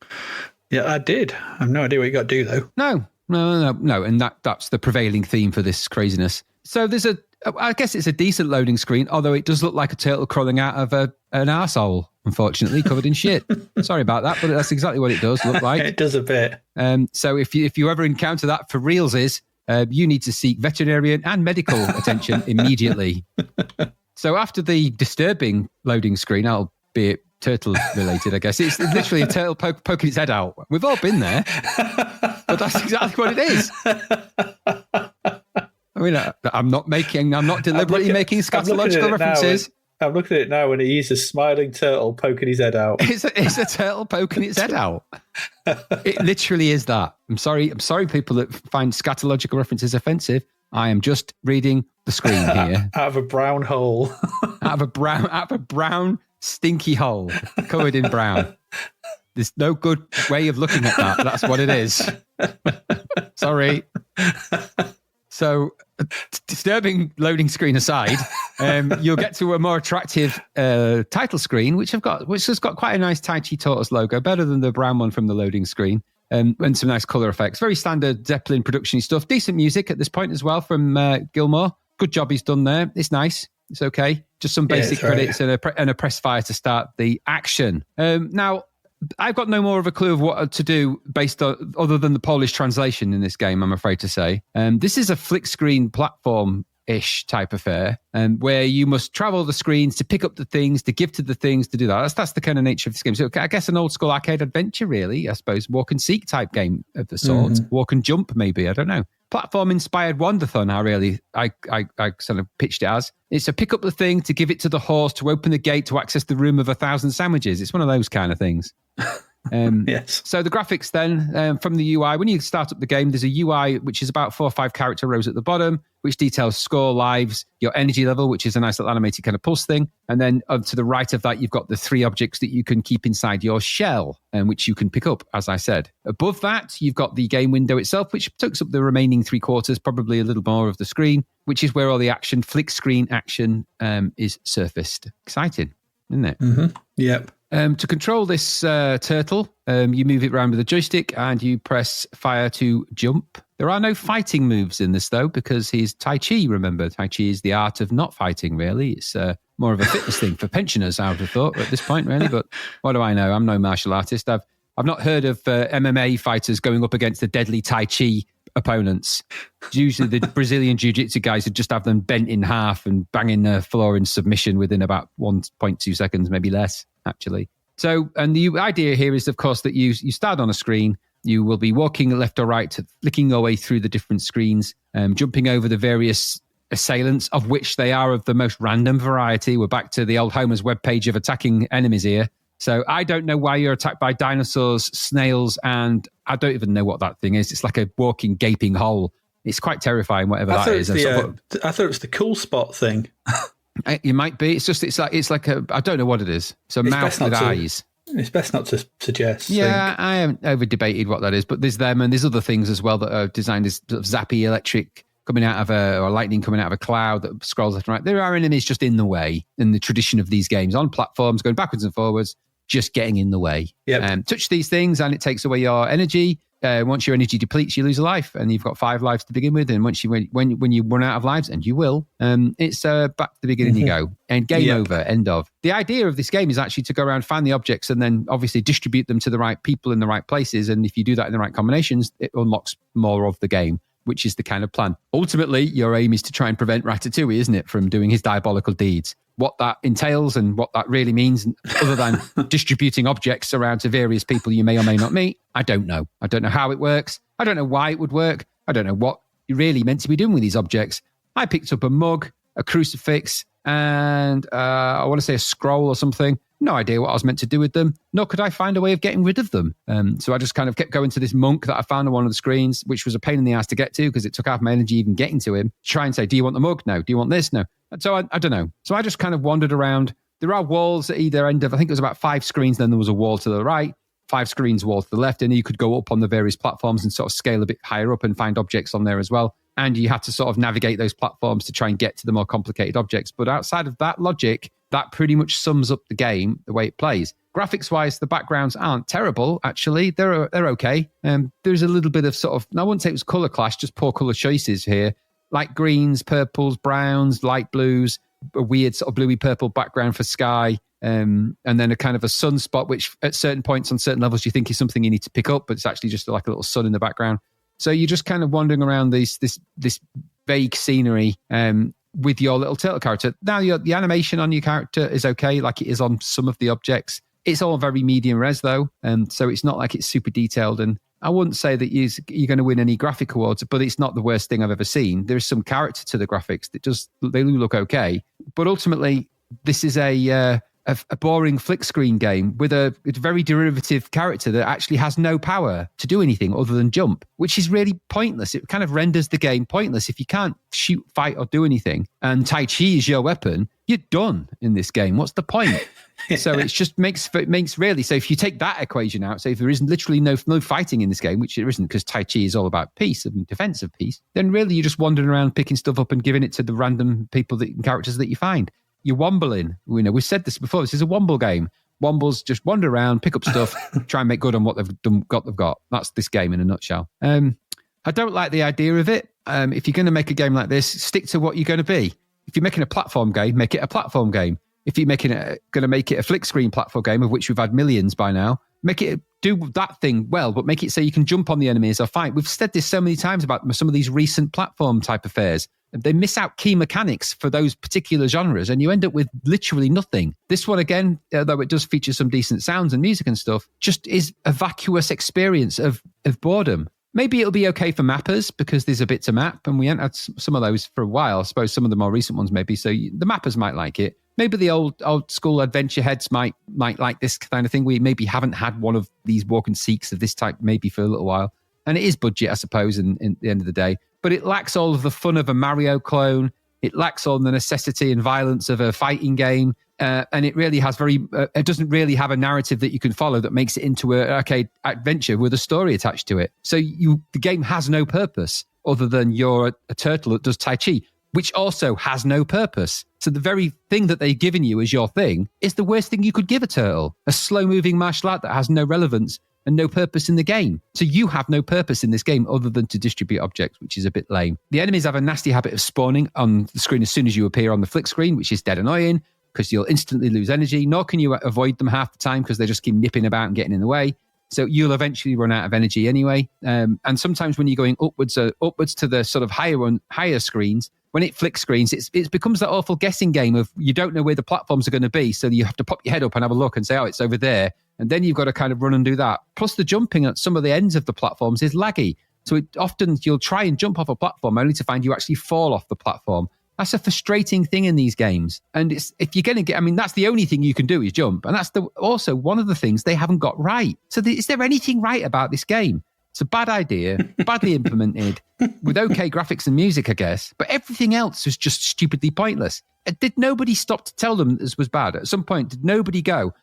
Yeah, I did. I have no idea what you got to do, though. No. And that's the prevailing theme for this craziness. So I guess it's a decent loading screen, although it does look like a turtle crawling out of an arsehole, unfortunately, covered in shit. Sorry about that, but that's exactly what it does look like. It does a bit. So if you ever encounter that for realsies, you need to seek veterinarian and medical attention immediately. So after the disturbing loading screen, albeit turtle related, I guess, it's literally a turtle poking its head out. We've all been there, but that's exactly what it is. I mean, I'm not deliberately making scatological references. I'm looking at it now when he's a smiling turtle poking his head out. It's a turtle poking its head out. It literally is that. I'm sorry, people that find scatological references offensive. I am just reading the screen here. Out of a brown hole. out of a brown, stinky hole covered in brown. There's no good way of looking at that. That's what it is. Sorry. So, disturbing loading screen aside, you'll get to a more attractive title screen, which has got quite a nice Tai Chi Tortoise logo, better than the brown one from the loading screen, and some nice color effects. Very standard Zeppelin production stuff. Decent music at this point as well from Gilmour. Good job he's done there. It's nice. It's okay. Just some basic credits and a press fire to start the action. Now, I've got no more of a clue of what to do based on other than the Polish translation in this game, I'm afraid to say. This is a flick screen platform-ish type affair, where you must travel the screens to pick up the things, to give to the things, to do that. That's the kind of nature of this game. So I guess an old school arcade adventure, really, I suppose. Walk and seek type game of the sort. Mm-hmm. Walk and jump, maybe. I don't know. Platform-inspired Wandathon, I sort of pitched it as. It's a pick up the thing, to give it to the horse, to open the gate, to access the room of 1,000 sandwiches. It's one of those kind of things. Yes. So the graphics then, from the UI, when you start up the game, there's a UI which is about 4 or 5 character rows at the bottom, which details score, lives, your energy level, which is a nice little animated kind of pulse thing. And then to the right of that, you've got the 3 objects that you can keep inside your shell, which you can pick up, as I said. Above that, you've got the game window itself, which takes up the remaining 3/4, probably a little more of the screen, which is where all the action, flick screen action, is surfaced. Exciting, isn't it? Mm-hmm. Yep. To control this turtle, you move it around with a joystick and you press fire to jump. There are no fighting moves in this, though, because he's Tai Chi, remember. Tai Chi is the art of not fighting, really. It's more of a fitness thing for pensioners, I would have thought, at this point, really. But what do I know? I'm no martial artist. I've not heard of MMA fighters going up against the deadly Tai Chi opponents. Usually the Brazilian jiu-jitsu guys would just have them bent in half and banging the floor in submission within about 1.2 seconds, maybe less, actually. So, and the idea here is, of course, that you start on a screen. You will be walking left or right, flicking your way through the different screens, jumping over the various assailants, of which they are of the most random variety. We're back to the old Homer's webpage of attacking enemies here. So I don't know why you're attacked by dinosaurs, snails, and I don't even know what that thing is. It's like a walking, gaping hole. It's quite terrifying, whatever that is. I thought it was the cool spot thing. It might be. It's like a, I don't know what it is. It's a mouth with eyes. It's best not to suggest. Yeah, I haven't over debated what that is, but there's them and there's other things as well that are designed as sort of zappy electric coming out of or lightning coming out of a cloud that scrolls left and right. There are enemies just in the way in the tradition of these games on platforms, going backwards and forwards, just getting in the way. Yep. Touch these things and it takes away your energy. Once your energy depletes, you lose a life, and you've got 5 lives to begin with. And once when you run out of lives, and you will, it's back to the beginning you go, and game over, end of. The idea of this game is actually to go around, find the objects, and then obviously distribute them to the right people in the right places. And if you do that in the right combinations, it unlocks more of the game, which is the kind of plan. Ultimately, your aim is to try and prevent Ratatouille, isn't it, from doing his diabolical deeds. What that entails and what that really means, other than distributing objects around to various people you may or may not meet, I don't know. I don't know how it works. I don't know why it would work. I don't know what you're really meant to be doing with these objects. I picked up a mug, a crucifix, and I want to say a scroll or something. No idea what I was meant to do with them, nor could I find a way of getting rid of them. So I just kind of kept going to this monk that I found on one of the screens, which was a pain in the ass to get to because it took half my energy even getting to him. Try and say, do you want the mug? No. Do you want this? No. So I don't know. So I just kind of wandered around. There are walls at either end of, I think it was about 5 screens. Then there was a wall to the right, 5 screens, wall to the left. And you could go up on the various platforms and sort of scale a bit higher up and find objects on there as well. And you had to sort of navigate those platforms to try and get to the more complicated objects. But outside of that logic, that pretty much sums up the game, the way it plays. Graphics-wise, the backgrounds aren't terrible, actually. They're okay. There's a little bit of sort of, I wouldn't say it was colour clash, just poor colour choices here. light greens, purples, browns, light blues, a weird sort of bluey purple background for sky, and then a kind of a sunspot, which at certain points on certain levels you think is something you need to pick up, but it's actually just like a little sun in the background. So you're just kind of wandering around this vague scenery with your little turtle character. Now the animation on your character is okay, like it is on some of the objects. It's all very medium res though, so it's not like it's super detailed. And I wouldn't say that you're going to win any graphic awards, but it's not the worst thing I've ever seen. There's some character to the graphics that they do look okay. But ultimately, this is a boring flick screen game with a very derivative character that actually has no power to do anything other than jump, which is really pointless. It kind of renders the game pointless. If you can't shoot, fight, or do anything, and Tai Chi is your weapon, you're done in this game. What's the point? So it just makes really. So if you take that equation out, so if there is literally no fighting in this game, which there isn't, because Tai Chi is all about peace and defense of peace, then really you're just wandering around picking stuff up and giving it to the random people and characters that you find. You're wombling. We've said this before. This is a womble game. Wombles just wander around, pick up stuff, try and make good on what they've got. That's this game in a nutshell. I don't like the idea of it. If you're going to make a game like this, stick to what you're going to be. If you're making a platform game, make it a platform game. If you're going to make it a flick screen platform game, of which we've had millions by now, do that thing well, but make it so you can jump on the enemies or fight. We've said this so many times about some of these recent platform type affairs. They miss out key mechanics for those particular genres, and you end up with literally nothing. This one, again, though it does feature some decent sounds and music and stuff, just is a vacuous experience of boredom. Maybe it'll be okay for mappers because there's a bit to map, and we haven't had some of those for a while. I suppose some of the more recent ones maybe, so the mappers might like it. Maybe the old school adventure heads might like this kind of thing. We maybe haven't had one of these walk and seeks of this type maybe for a little while. And it is budget, I suppose, in the end of the day. But it lacks all of the fun of a Mario clone. It lacks all the necessity and violence of a fighting game. And it really has it doesn't really have a narrative that you can follow that makes it into an arcade adventure with a story attached to it. So the game has no purpose other than you're a turtle that does Tai Chi, which also has no purpose. So the very thing that they've given you as your thing is the worst thing you could give a turtle. A slow-moving martial art that has no relevance and no purpose in the game. So you have no purpose in this game other than to distribute objects, which is a bit lame. The enemies have a nasty habit of spawning on the screen as soon as you appear on the flick screen, which is dead annoying because you'll instantly lose energy, nor can you avoid them half the time because they just keep nipping about and getting in the way. So you'll eventually run out of energy anyway. And sometimes when you're going upwards to the sort of higher screens, when it flick screens, it becomes that awful guessing game of you don't know where the platforms are going to be. So you have to pop your head up and have a look and say, oh, it's over there. And then you've got to kind of run and do that. Plus the jumping at some of the ends of the platforms is laggy. So often you'll try and jump off a platform only to find you actually fall off the platform. That's a frustrating thing in these games. And if you're going to that's the only thing you can do is jump. And that's also one of the things they haven't got right. So is there anything right about this game? It's a bad idea, badly implemented, with okay graphics and music, I guess. But everything else was just stupidly pointless. Did nobody stop to tell them this was bad? At some point, did nobody go,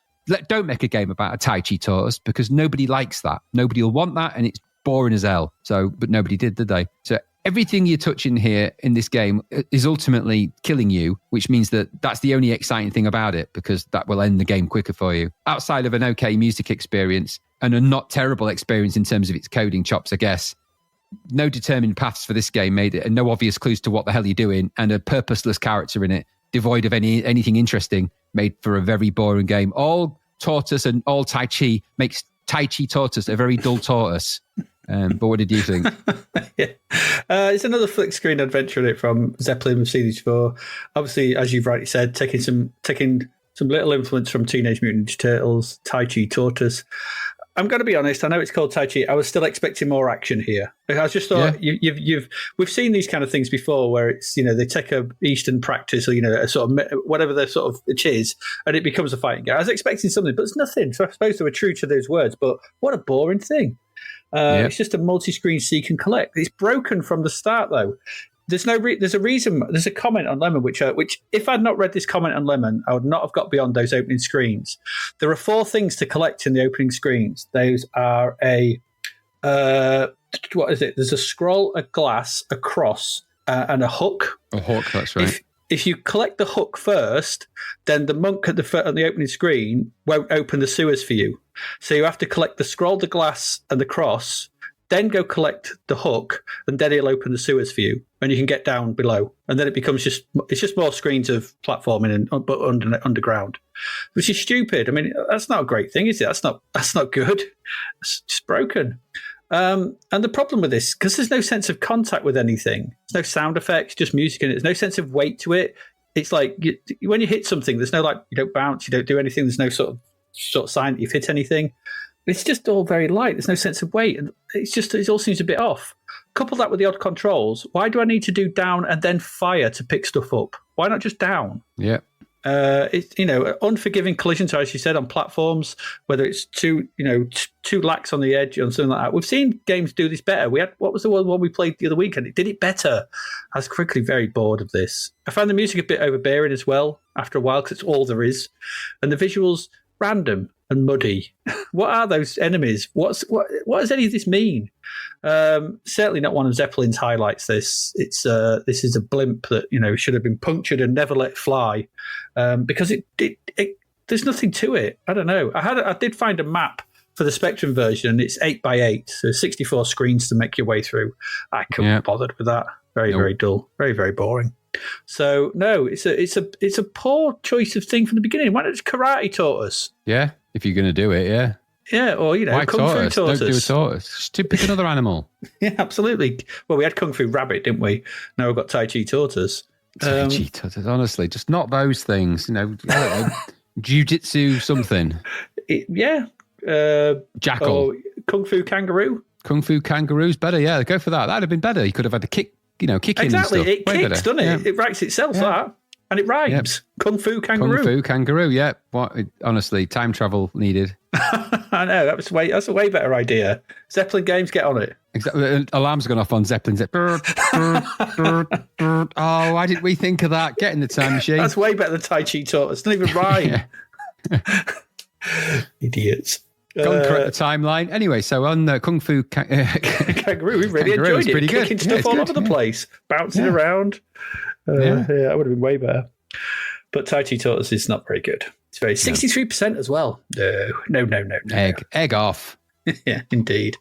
don't make a game about a Tai Chi Tortoise because nobody likes that. Nobody will want that and it's boring as hell. But nobody did they? So everything you touch in here in this game is ultimately killing you, which means that's the only exciting thing about it because that will end the game quicker for you. Outside of an okay music experience and a not terrible experience in terms of its coding chops, I guess, no determined paths for this game made it and no obvious clues to what the hell you're doing and a purposeless character in it, devoid of anything interesting, made for a very boring game. All tortoise and all Tai Chi makes Tai Chi Tortoise a very dull tortoise. But what did you think? Yeah. It's another flick screen adventure in it from Zeppelin. We've seen these before. Obviously, as you've rightly said, taking some little influence from Teenage Mutant Ninja Turtles, Tai Chi Tortoise. I'm going to be honest. I know it's called Tai Chi. I was still expecting more action here. I just thought we've seen these kind of things before, where it's they take a Eastern practice or a sort of whatever their sort of it is, and it becomes a fighting game. I was expecting something, but it's nothing. So I suppose they were true to those words. But what a boring thing! It's just a multi-screen seek and collect. It's broken from the start, though. There's a reason. There's a comment on Lemon, which if I'd not read this comment on Lemon, I would not have got beyond those opening screens. There are 4 things to collect in the opening screens. Those are what is it? There's a scroll, a glass, a cross, and a hook. A hook, that's right. If you collect the hook first, then the monk on the opening screen won't open the sewers for you. So you have to collect the scroll, the glass, and the cross then go collect the hook, and then it'll open the sewers for you, and you can get down below. And then it becomes just more screens of platforming but underground, which is stupid. I mean, that's not a great thing, is it? That's not good. It's just broken. And the problem with this, because there's no sense of contact with anything, there's no sound effects, just music in it. There's no sense of weight to it. It's like when you hit something, there's no you don't bounce, you don't do anything. There's no sort of sign that you've hit anything. It's just all very light. There's no sense of weight. And it all seems a bit off. Couple that with the odd controls. Why do I need to do down and then fire to pick stuff up? Why not just down? Yeah. It's unforgiving collisions, as you said, on platforms, whether it's too lax on the edge or something like that. We've seen games do this better. What was the one we played the other weekend? It did it better. I was quickly very bored of this. I found the music a bit overbearing as well after a while, because it's all there is, and the visuals random and muddy. What are those enemies? What does any of this mean? Certainly not one of Zeppelin's highlights. This is a blimp that should have been punctured and never let fly, because it there's nothing to it. I don't know. I did find a map for the Spectrum version, and it's 8x8, so 64 screens to make your way through. I couldn't be bothered with that. Very dull. Very, very boring. So no, it's a poor choice of thing from the beginning. Why not just Karate Tortoise? Yeah, if you're going to do it, yeah. Yeah, or Kung Fu Tortoise. Don't do a tortoise. Just pick another animal. Yeah, absolutely. Well, we had Kung Fu Rabbit, didn't we? Now we've got Tai Chi Tortoise. Tai Chi Tortoise, honestly, just not those things. Jiu-Jitsu something. Jackal. Or Kung Fu Kangaroo. Kung Fu Kangaroo's better. Yeah, go for that. That'd have been better. You could have had a kick. Kicking exactly. And stuff. It kicks, doesn't it? Yeah. It writes itself, that. And it rhymes. Yep. Kung Fu Kangaroo. Kung Fu Kangaroo, yeah. Honestly, time travel needed. I know. That's a way better idea. Zeppelin games, get on it. Exactly. Alarm's gone off on Zeppelin. Oh, why didn't we think of that? Get in the time machine. That's way better than Tai Chi Tortoise. It doesn't even rhyme. Idiots. Go and correct the timeline. Anyway, so on Kung Fu Kangaroo, we really enjoyed it. Pretty good. Kicking stuff all over the place, bouncing around. That would have been way better. But Tai Chi Tortoise is not very good. It's very 63% as well. No. Egg off. Yeah, indeed.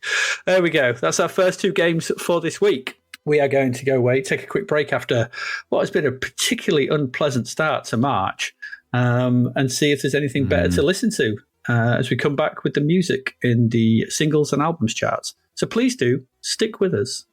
There we go. That's our first two games for this week. We are going to go away, take a quick break after what has been a particularly unpleasant start to March, and see if there's anything better to listen to as we come back with the music in the singles and albums charts. So please do stick with us.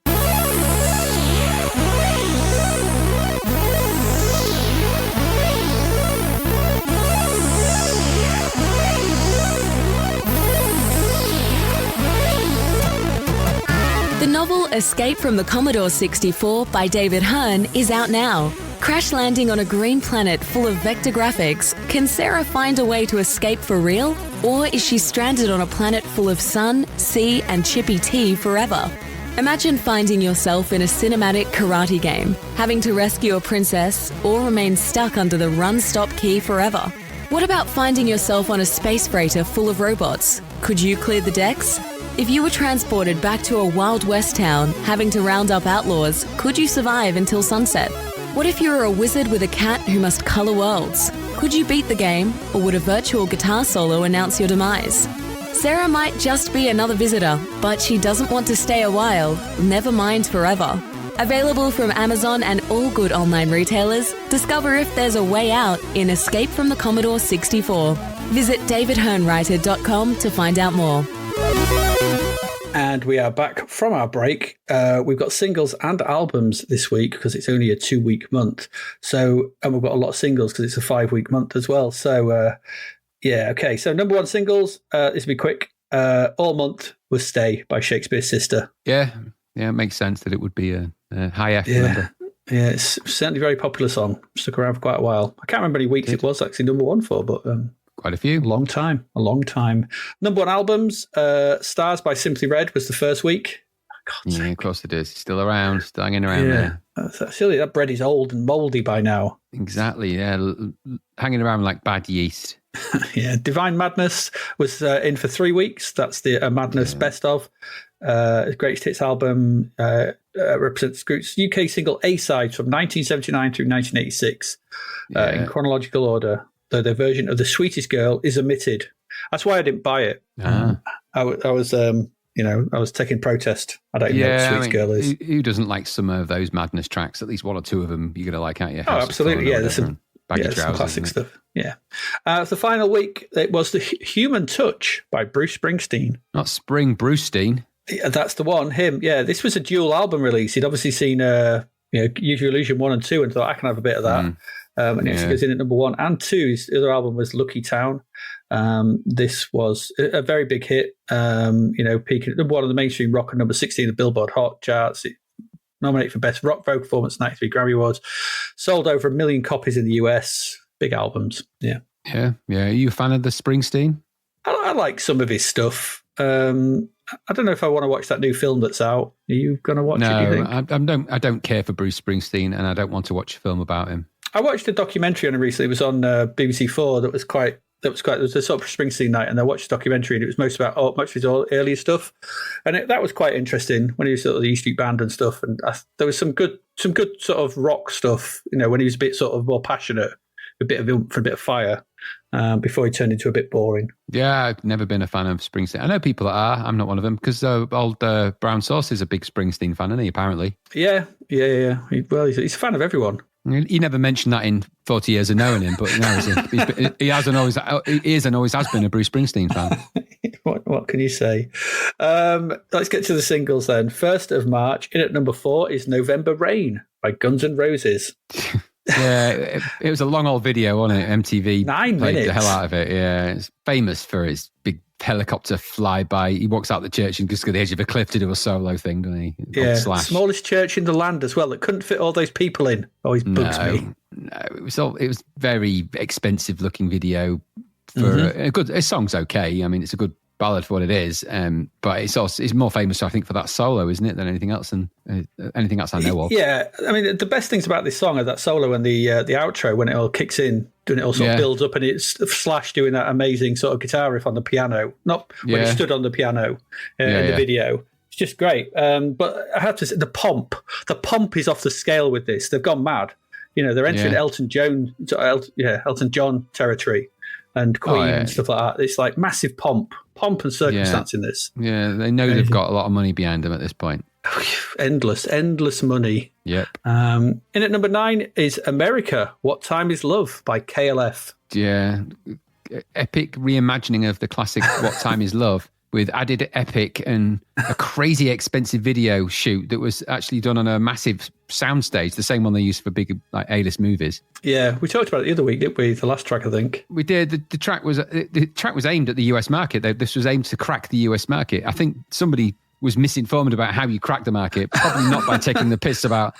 The novel Escape from the Commodore 64 by David Hearn is out now. Crash landing on a green planet full of vector graphics, can Sarah find a way to escape for real? Or is she stranded on a planet full of sun, sea, and chippy tea forever? Imagine finding yourself in a cinematic karate game, having to rescue a princess, or remain stuck under the run-stop key forever. What about finding yourself on a space freighter full of robots? Could you clear the decks? If you were transported back to a Wild West town, having to round up outlaws, could you survive until sunset? What if you were a wizard with a cat who must colour worlds? Could you beat the game, or would a virtual guitar solo announce your demise? Sarah might just be another visitor, but she doesn't want to stay a while, never mind forever. Available from Amazon and all good online retailers, discover if there's a way out in Escape from the Commodore 64. Visit davidhearnwriter.com to find out more. And we are back from our break. We've got singles and albums this week because it's only a 2-week month. And we've got a lot of singles because it's a 5-week month as well. So, okay. So number one singles, this will be quick. All Month was Stay by Shakespeare's Sister. Yeah, it makes sense that it would be a high F number. Yeah, it's certainly a very popular song. Stuck around for quite a while. I can't remember any weeks it was actually number one for, but... quite a few. A long time. Number one albums, Stars by Simply Red was the first week. Yeah, of course it is. It's still around, still hanging around there. Silly, that bread is old and mouldy by now. Exactly, yeah. Hanging around like bad yeast. Yeah, Divine Madness was in for 3 weeks. That's the Madness best of. Greatest Hits album represents Groot's UK single A-sides from 1979 through 1986 in chronological order. Though their version of The Sweetest Girl is omitted. That's why I didn't buy it. I was I was taking protest. I don't even know what Sweets Girl is. Who doesn't like some of those madness tracks? At least one or two of them you're going to like, aren't you? Oh, absolutely. Yeah, there's some classic stuff. Yeah. The final week, it was The Human Touch by Bruce Springsteen. Not Spring Brucestein. Yeah, that's the one, him. Yeah, this was a dual album release. He'd obviously seen Use Your Illusion 1 and 2 and thought, I can have a bit of that. And it goes in at number 1 and 2. His other album was Lucky Town. This was a very big hit, peaking at number 1 on the mainstream rock and number 16 the Billboard Hot charts. It nominated for Best Rock Vocal Performance, 93 Grammy Awards. Sold over 1 million copies in the US. Big albums. Yeah. Yeah. Are you a fan of the Springsteen? I like some of his stuff. I don't know if I want to watch that new film that's out. Are you going to watch it, do you think? I don't care for Bruce Springsteen, and I don't want to watch a film about him. I watched a documentary on him recently. It was on BBC 4 that was quite. It was a sort of Springsteen night, and I watched the documentary, and it was most about much of his earlier stuff, and that was quite interesting when he was sort of the E Street Band and stuff. And there was some good sort of rock stuff, when he was a bit sort of more passionate, a bit of oomph, a bit of fire, before he turned into a bit boring. Yeah, I've never been a fan of Springsteen. I know people that are. I'm not one of them because old Brown Sauce is a big Springsteen fan, isn't he? Apparently. Yeah. He's a fan of everyone. He never mentioned that in 40 years of knowing him, but he is and always has been a Bruce Springsteen fan. What can you say? Let's get to the singles then. 1st of March, in at number 4 is November Rain by Guns N' Roses. Yeah, it was a long old video, wasn't it? MTV 9 played minutes. The hell out of it. Yeah, it's famous for his big helicopter flyby. He walks out the church and just go to the edge of a cliff to do a solo thing, doesn't he? Yeah, smallest church in the land as well that couldn't fit all those people in. Always bugs me. No, it was very expensive looking video for a good. His song's okay. I mean, it's a good ballad for what it is, but it's more famous, I think, for that solo, isn't it, than anything else, and anything else I know of. Yeah, I mean, the best things about this song are that solo and the outro when it all kicks in, and it all sort of builds up, and it's Slash doing that amazing sort of guitar riff on the piano, not when he stood on the piano in the video. It's just great. But I have to say, the pomp is off the scale with this. They've gone mad. They're entering Elton John territory. And Queen and stuff like that. It's like massive pomp and circumstance in this. Yeah, they know they've got a lot of money behind them at this point. Endless money. Yep. In at number 9 is America, What Time Is Love by KLF. Yeah, epic reimagining of the classic What Time Is Love with added epic and a crazy expensive video shoot that was actually done on a massive soundstage, the same one they use for big A-list movies. Yeah, we talked about it the other week, didn't we? The last track, I think. We did. The track was aimed at the US market. This was aimed to crack the US market. I think somebody was misinformed about how you crack the market, probably not by taking the piss about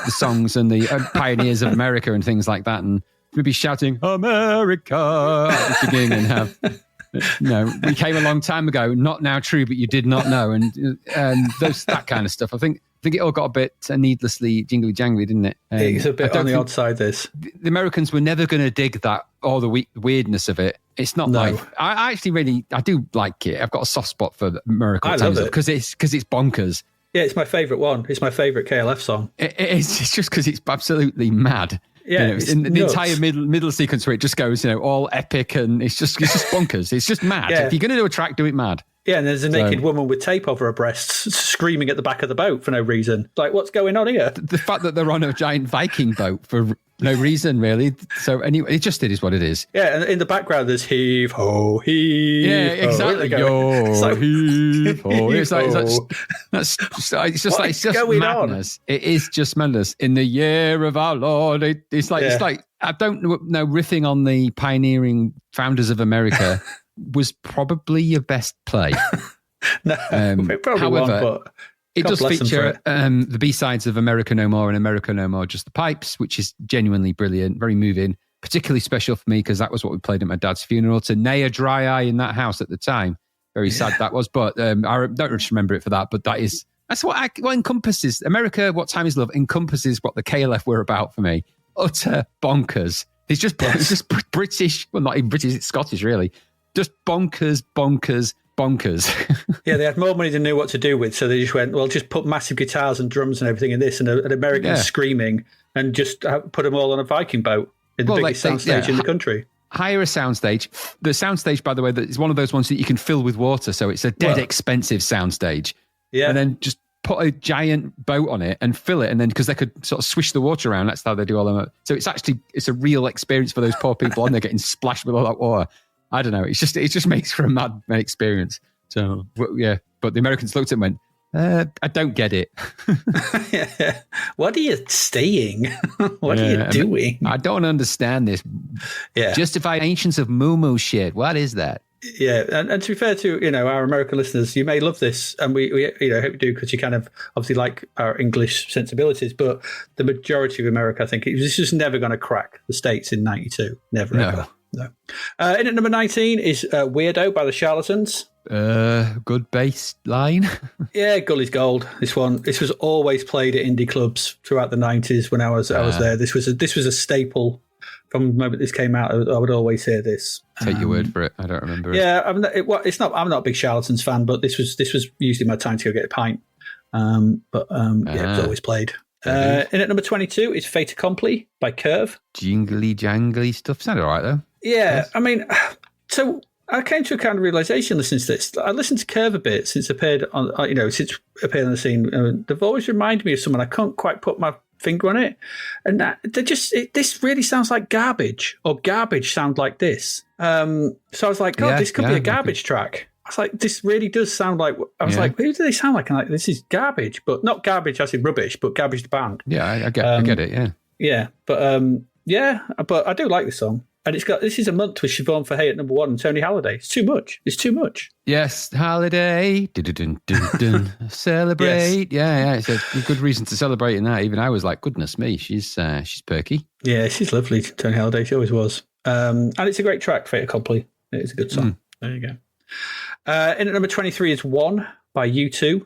the songs and the pioneers of America and things like that, and maybe shouting "America" at the beginning and have. No, we came a long time ago. Not now true, but you did not know, and that kind of stuff. I think it all got a bit needlessly jingly jangly, didn't it? It's a bit on the odd side. This the Americans were never going to dig that or the weirdness of it. It's not like I actually I do like it. I've got a soft spot for America. I love it because it's bonkers. Yeah, it's my favourite one. It's my favourite KLF song. It's just because it's absolutely mad. Yeah, the entire middle sequence where it just goes, all epic, and it's just bonkers. It's just mad. Yeah. If you're going to do a track, do it mad. Yeah, and there's a naked woman with tape over her breasts screaming at the back of the boat for no reason. Like, what's going on here? The fact that they're on a giant Viking boat for no reason, really. So anyway, it is what it is. Yeah, and in the background there's heave ho heave. Yeah, exactly. Heave ho. It's just madness. It is just madness. In the year of our Lord, it's like I don't know. Riffing on the pioneering founders of America was probably your best play. No, probably however, but it God does bless them feature for it. the B-sides of America No More and America No More Just the Pipes, which is genuinely brilliant, very moving, particularly special for me because that was what we played at my dad's funeral to neigh a dry eye in that house at the time. Very sad that was, but I don't just remember it for that, but that's what encompasses America, What Time Is Love encompasses what the KLF were about for me. Utter bonkers. It's just British, well, not even British, it's Scottish, really. Just bonkers. Yeah, they had more money than they knew what to do with, so they just went, well, just put massive guitars and drums and everything in this, and an American screaming, and just put them all on a Viking boat in the biggest soundstage in the country. hire a soundstage. The soundstage, by the way, is one of those ones that you can fill with water. So it's a dead expensive soundstage. Yeah. And then just put a giant boat on it and fill it. And then because they could sort of swish the water around, that's how they do all them. So it's a real experience for those poor people on there getting splashed with all that water. I don't know. It just makes for a mad experience. So, yeah. But the Americans looked at it and went, I don't get it. What are you saying? What are you doing? I don't understand this. Yeah. Justify ancients of moo shit. What is that? Yeah, and to be fair to our American listeners, you may love this, and we hope you do, because you kind of obviously like our English sensibilities. But the majority of America, I think, this is never going to crack the States in '92. Never, ever. No. In at number 19 is Weirdo by the Charlatans. Good bass line. Yeah, Gully's gold. This was always played at indie clubs throughout the '90s when I was there. This was a staple. From the moment this came out, I would always hear this. Take your word for it. I don't remember it. Yeah, I'm not a big Charlatans fan, but this was usually my time to go get a pint. It was always played. In at number 22 is Fait Accompli by Curve. Jingly jangly stuff. Sounded all right though. Yeah, yes. I mean, so I came to a kind of realization listening to this. I listened to Curve a bit since appeared on the scene. They've always reminded me of someone. I can't quite put my finger on it, and this really sounds like garbage, or garbage sound like this. So I was like, God, this could be a garbage track. I was like, this really does sound like. I was like, who do they sound like? And like, this is garbage, but not garbage as in rubbish, but garbage the band. Yeah, I get it. Yeah, yeah, but I do like this song. And this is a month with Siobhan Fahey at number 1 and Tony Halliday. It's too much. Yes, Halliday. Celebrate. Yes. Yeah. It's a good reason to celebrate in that. Even I was like, goodness me, she's perky. Yeah, she's lovely, Tony Halliday. She always was. And it's a great track, Fait Accompli. It is a good song. There you go. In at number 23 is One by U2.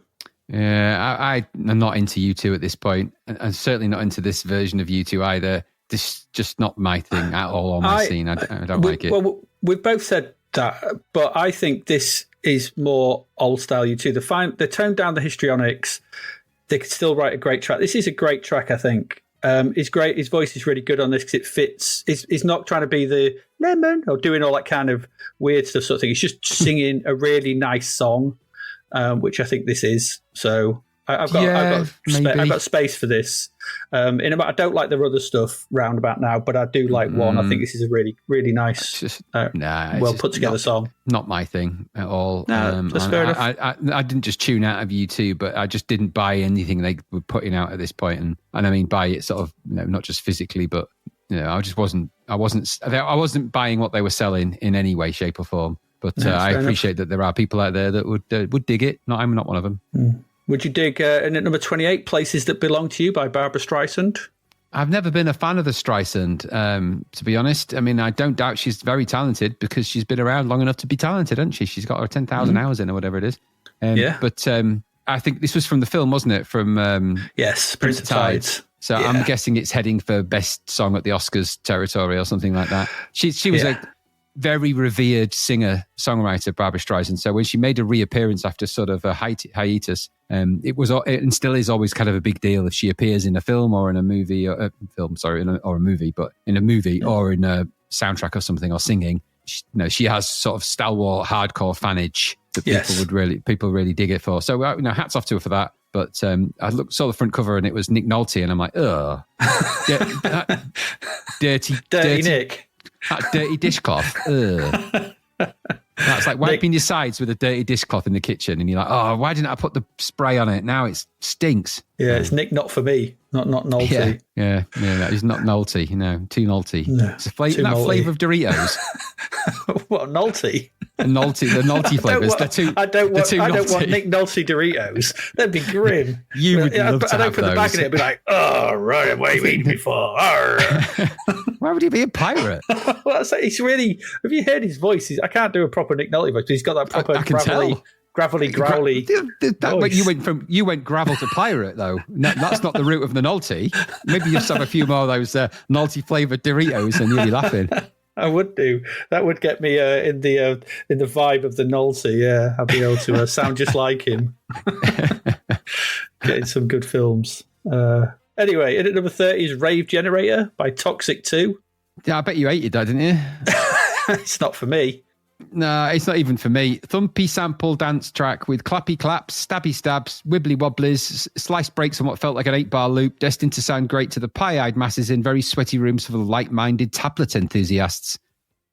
Yeah, I'm not into U2 at this point. I'm certainly not into this version of U2 either. This is just not my thing at all on my scene. I don't like it. Well, we've both said that, but I think this is more old style U2. They toned down the histrionics. They could still write a great track. This is a great track, I think. It's great. His voice is really good on this because it fits. He's not trying to be the lemon or doing all that kind of weird stuff sort of thing. He's just singing a really nice song, which I think this is. So I've got space for this. I don't like the other stuff roundabout now, but I do like One. I think this is a really, really nice, well put together song. Not my thing at all. No, that's fair enough. I didn't just tune out of U2, but I just didn't buy anything they were putting out at this point. And I mean, buy it sort of, not just physically, but I just wasn't buying what they were selling in any way, shape, or form. But I appreciate that there are people out there that would dig it. I'm not one of them. Would you dig in at number 28, Places That Belong to You by Barbra Streisand? I've never been a fan of the Streisand, to be honest. I mean, I don't doubt she's very talented because she's been around long enough to be talented, hasn't she? She's got her 10,000 hours in or whatever it is. But I think this was from the film, wasn't it? From yes, Prince of Tides. So I'm guessing it's heading for best song at the Oscars territory or something like that. She was a very revered singer-songwriter, Barbra Streisand. So when she made a reappearance after sort of a hiatus, it was and still is always kind of a big deal if she appears in a film or in a movie or a movie, but in a movie or in a soundtrack or something or singing. She has sort of stalwart hardcore fanage that people really dig it for. So hats off to her for that. But I saw the front cover and it was Nick Nolte, and I'm like, ugh, dirty Nick. That dirty dishcloth. That's like wiping your sides with a dirty dishcloth in the kitchen, and you're like, oh, why didn't I put the spray on it? Now it stinks. Yeah, it's Nick, not for me, not Nolte. Yeah, he's not Nolte. Too Nolte. No, it's a flavour of Doritos. What, Nolte? The Nolte flavours. I don't want Nick Nolte Doritos. That'd be grim. You would love to have those. I'd open the bag and it'd be like, oh, right, what have you eaten before? Why would he be a pirate? Well, it's really. Have you heard his voice? I can't do a proper Nick Nolte voice, but he's got that proper gravelly, growly. You went gravel to pirate though. No, that's not the route of the Nolte. Maybe you just have a few more of those Nolte flavored Doritos, and you'll be laughing. I would do. That would get me in the vibe of the Nolte. Yeah, I'd be able to sound just like him. Getting some good films. Anyway, in at number 30 is Rave Generator by Toxic 2. Yeah, I bet you hated that, didn't you? It's not for me. No, it's not even for me. Thumpy sample dance track with clappy claps, stabby stabs, wibbly wobblies, slice breaks on what felt like an 8-bar loop, destined to sound great to the pie-eyed masses in very sweaty rooms full of like-minded tablet enthusiasts.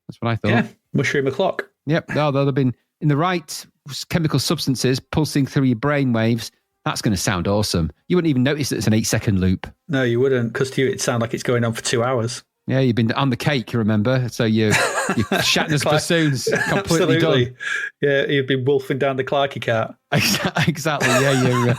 That's what I thought. Yeah, mushroom o'clock. Yep, they'll have been in the right chemical substances pulsing through your brain waves. That's going to sound awesome. You wouldn't even notice that it's an 8-second loop. No, you wouldn't, because to you it'd sound like it's going on for 2 hours. Yeah, you've been on the cake, you remember? So your Shatner's bassoons completely Absolutely. done. Yeah, you've been wolfing down the Clarky cat. Exactly. Yeah,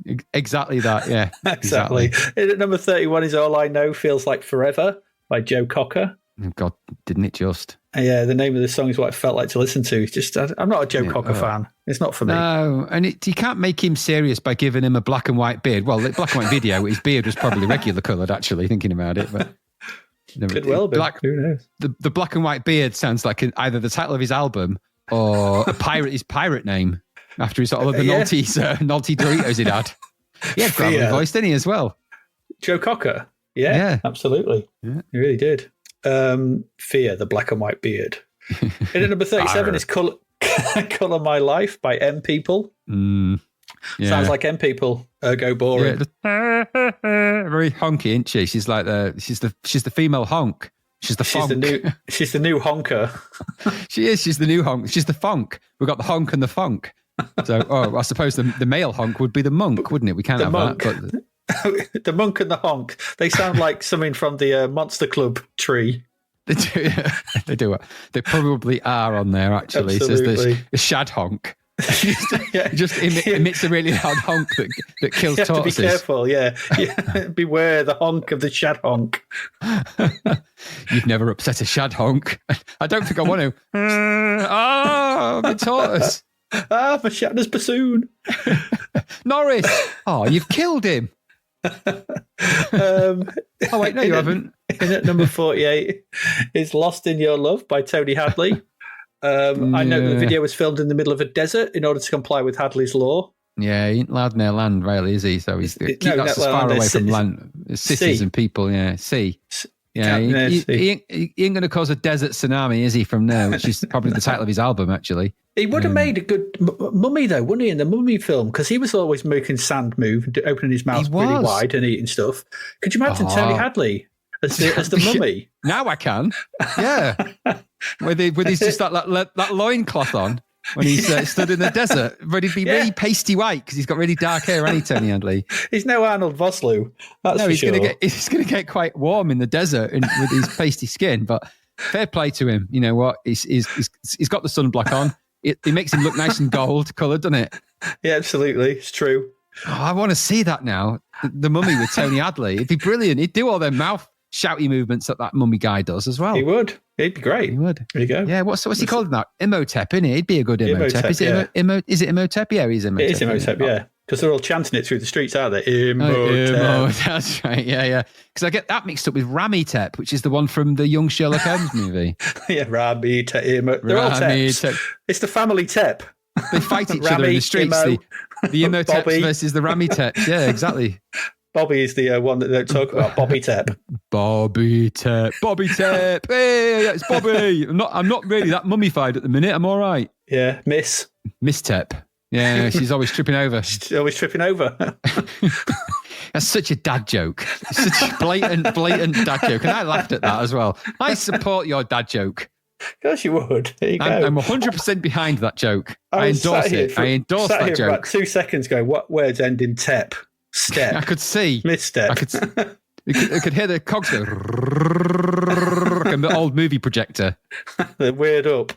you're exactly that. Yeah, Exactly. And at number 31 is All I Know Feels Like Forever by Joe Cocker. Oh, God, didn't it just? Yeah, the name of the song is what it felt like to listen to. It's just, I'm not a Joe Cocker fan. It's not for me. No, and you can't make him serious by giving him a black and white beard. Well, the black and white video, his beard was probably regular coloured, actually, thinking about it. But could well be. Who knows? The black and white beard sounds like either the title of his album or his pirate name after his all of the naughty Doritos he'd had. He had gravelly voice, didn't he, as well? Joe Cocker. Yeah. Absolutely. Yeah. He really did. Fear, the black and white beard. And at number 37 is Colour My Life by M People. Sounds like M People, ergo boring. Yeah, very honky, isn't she? She's like she's the female honk. She's the funk. She's the new honker. She is. She's the new honk. She's the funk. We've got the honk and the funk. So, I suppose the male honk would be the monk, wouldn't it? We can't have monk. that. But the monk and the honk. They sound like something from the Monster Club tree. They do. They do. They probably are on there, actually. Absolutely. Says the shad honk. It just emits a really loud honk that kills you have tortoises. to be careful, yeah. Beware the honk of the shad honk. You've never upset a shad honk. I don't think I want to. I'm a tortoise. My Shatner's bassoon. Norris. Oh, you've killed him. Oh, wait, no, you haven't. In at number 48 is Lost in Your Love by Tony Hadley. I know the video was filmed in the middle of a desert in order to comply with Hadley's law. Yeah, he ain't allowed near land, really, is he? So he's that's as far away from land, cities and people. Yeah, sea. Yeah, he ain't going to cause a desert tsunami, is he? From there, which is probably the title of his album, actually. He would have made a good mummy, though, wouldn't he? In the Mummy film, because he was always making sand move, opening his mouth really wide and eating stuff. Could you imagine Tony Hadley as the mummy? Now I can. Yeah, with his just that loincloth on when he's stood in the desert, ready to be really pasty white because he's got really dark hair, ain't he, Tony Hadley? He's no Arnold Vosloo. He's going to get quite warm in the desert with his pasty skin. But fair play to him. You know what? He's got the sunblock on. It makes him look nice and gold coloured, doesn't it? Yeah, absolutely. It's true. Oh, I want to see that now. The mummy with Tony Hadley. It'd be brilliant. He'd do all their mouth shouty movements that mummy guy does as well. He would. He'd be great. He would. There you go. Yeah. What's he called now? Imhotep, isn't he? He'd be a good Imhotep. Is it Imhotep? Yeah, he's Imhotep. It is Imhotep, yeah. Because they're all chanting it through the streets, aren't they? Imhotep. That's right. Yeah. Because I get that mixed up with Ramitep, which is the one from the Young Sherlock Holmes movie. Yeah, Ramitep. They're all Teps. It's the family Tep. They fight each other in the streets. The Imhoteps versus the Ramiteps. Yeah, exactly. Bobby is the one that they don't talk about. Bobby Tep. Bobby Tep. Hey, it's Bobby. I'm not really that mummified at the minute. I'm all right. Yeah, Miss Tep. Yeah, she's always tripping over. She's always tripping over. That's such a dad joke. Such a blatant dad joke. And I laughed at that as well. I support your dad joke. Of course you would. There you go. I'm 100% behind that joke. I endorse it. I endorse that joke. About 2 seconds ago, what words end in Tep? Step. I could see. Misstep. I could hear the cogs go and the old movie projector. The weird up.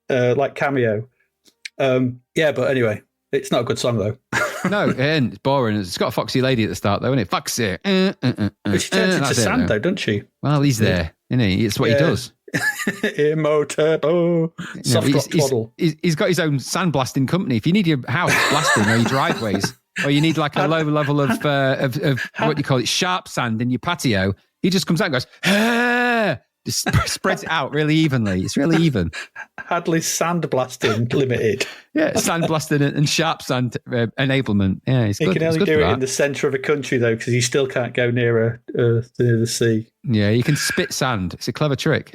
Like Cameo. Yeah, but anyway, it's not a good song though. No, and it's boring. It's got a foxy lady at the start though, isn't it? Foxy. But she turns into sand though, doesn't she? Well, he's there, isn't he? It's what he does. Imhotep. Soft rock twaddle. He's got his own sandblasting company. If you need your house blasting or your driveways, or you need like a low level of what do you call it, sharp sand in your patio, he just comes out and goes, Just spreads it out really evenly. It's really even. Hadley's Sandblasting Limited. Yeah, sandblasting and sharp sand enablement. Yeah, it's He good. can only do it in the centre of a country, though, because he still can't go near the sea. Yeah, you can spit sand. It's a clever trick.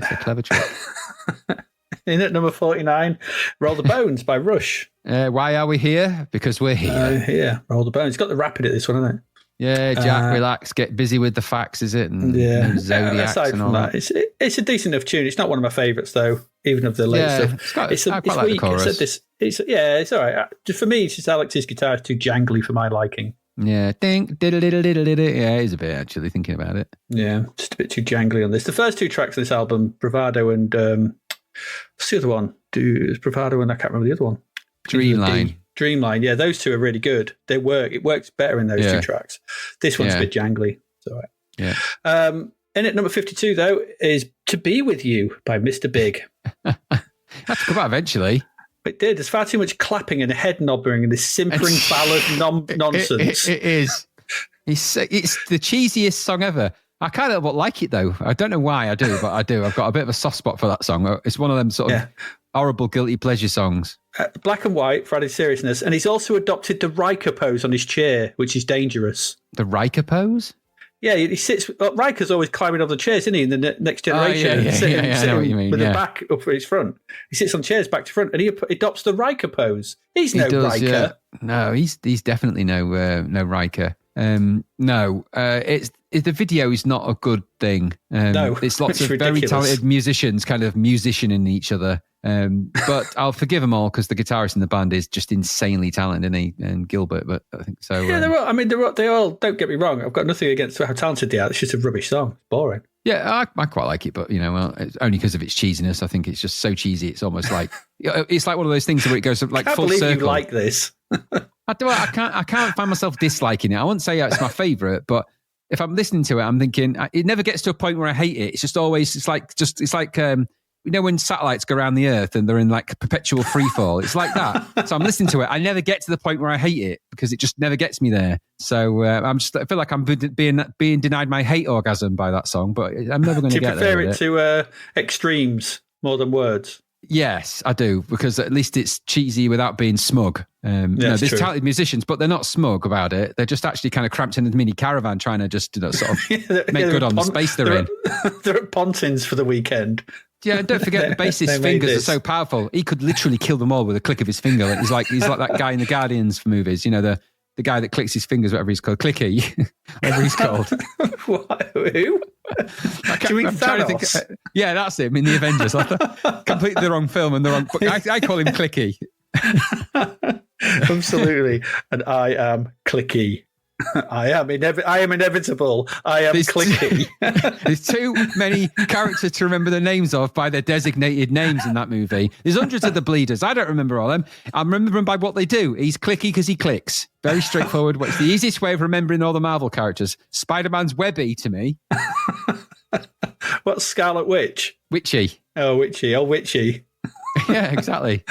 In at number 49, Roll the Bones by Rush. Why are we here? Because we're here. Roll the Bones. It's got the rapid at this one, hasn't it? Yeah, Jack, relax, get busy with the facts, is it? And Zodiacs aside and all from that, it's a decent enough tune. It's not one of my favourites, though, even of the late stuff. It's quite like weak. the chorus. It's all right. For me, it's just Alex's guitar is too jangly for my liking. Yeah, ding, yeah, he's a bit actually thinking about it. Yeah, just a bit too jangly on this. The first two tracks on this album, Bravado and what's the other one? Bravado and I can't remember the other one. Dreamline, yeah, those two are really good. It works better in those two tracks. This one's a bit jangly. It's all right. Yeah. In at number 52, though, is To Be With You by Mr. Big. Had to come out eventually. It did. There's far too much clapping and head nobbing and this simpering ballad nonsense. It is. It's the cheesiest song ever. I kind of like it, though. I don't know why I do, but I do. I've got a bit of a soft spot for that song. It's one of them sort of horrible, guilty pleasure songs. Black and white for added seriousness. And he's also adopted the Riker pose on his chair, which is dangerous. The Riker pose? Yeah, he sits. Riker's always climbing on the chairs, isn't he? In the Next Generation, sitting I know what you mean. with the back up for his front. He sits on chairs back to front, and he adopts the Riker pose. He's no Riker. Yeah. No, he's definitely no Riker. The video is not a good thing. No, it's lots of ridiculous. very talented musicians kind of musicianing each other. But I'll forgive them all because the guitarist in the band is just insanely talented, isn't he? And Gilbert, but I think so. Yeah, they all. Don't get me wrong. I've got nothing against how talented they are. It's just a rubbish song. It's boring. Yeah, I quite like it, but it's only because of its cheesiness. I think it's just so cheesy. It's almost like it's like one of those things where it goes like full circle. I can't believe you like this. I can't find myself disliking it. I wouldn't say it's my favourite, but if I'm listening to it, I'm thinking it never gets to a point where I hate it. It's just always it's like when satellites go around the Earth and they're in like perpetual free fall. It's like that. So I'm listening to it. I never get to the point where I hate it because it just never gets me there. So I feel like I'm being denied my hate orgasm by that song, but I'm never going to get there. Do you prefer it to extremes more than words? Yes, I do, because at least it's cheesy without being smug. There's talented musicians, but they're not smug about it. They're just actually kind of cramped in a mini caravan trying to just sort of make good on the space they're in. They're at Pontins for the weekend. Yeah, and don't forget the bassist's fingers are so powerful. He could literally kill them all with a click of his finger. He's like that guy in the Guardians movies, the guy that clicks his fingers, whatever he's called, Clicky, whatever he's called. What? Who? Do you mean Thanos? Yeah, that's him in the Avengers. Completely the wrong film and the wrong book. I call him Clicky. Absolutely. And I am Clicky. I am inevitable. I am Clicky. There's too many characters to remember the names of by their designated names in that movie. There's hundreds of the bleeders. I don't remember all them. I remember them by what they do. He's Clicky because he clicks. Very straightforward. What's the easiest way of remembering all the Marvel characters? Spider-Man's Webby to me. What's Scarlet Witch? Witchy. Oh, Witchy. Oh, Witchy. Yeah, exactly.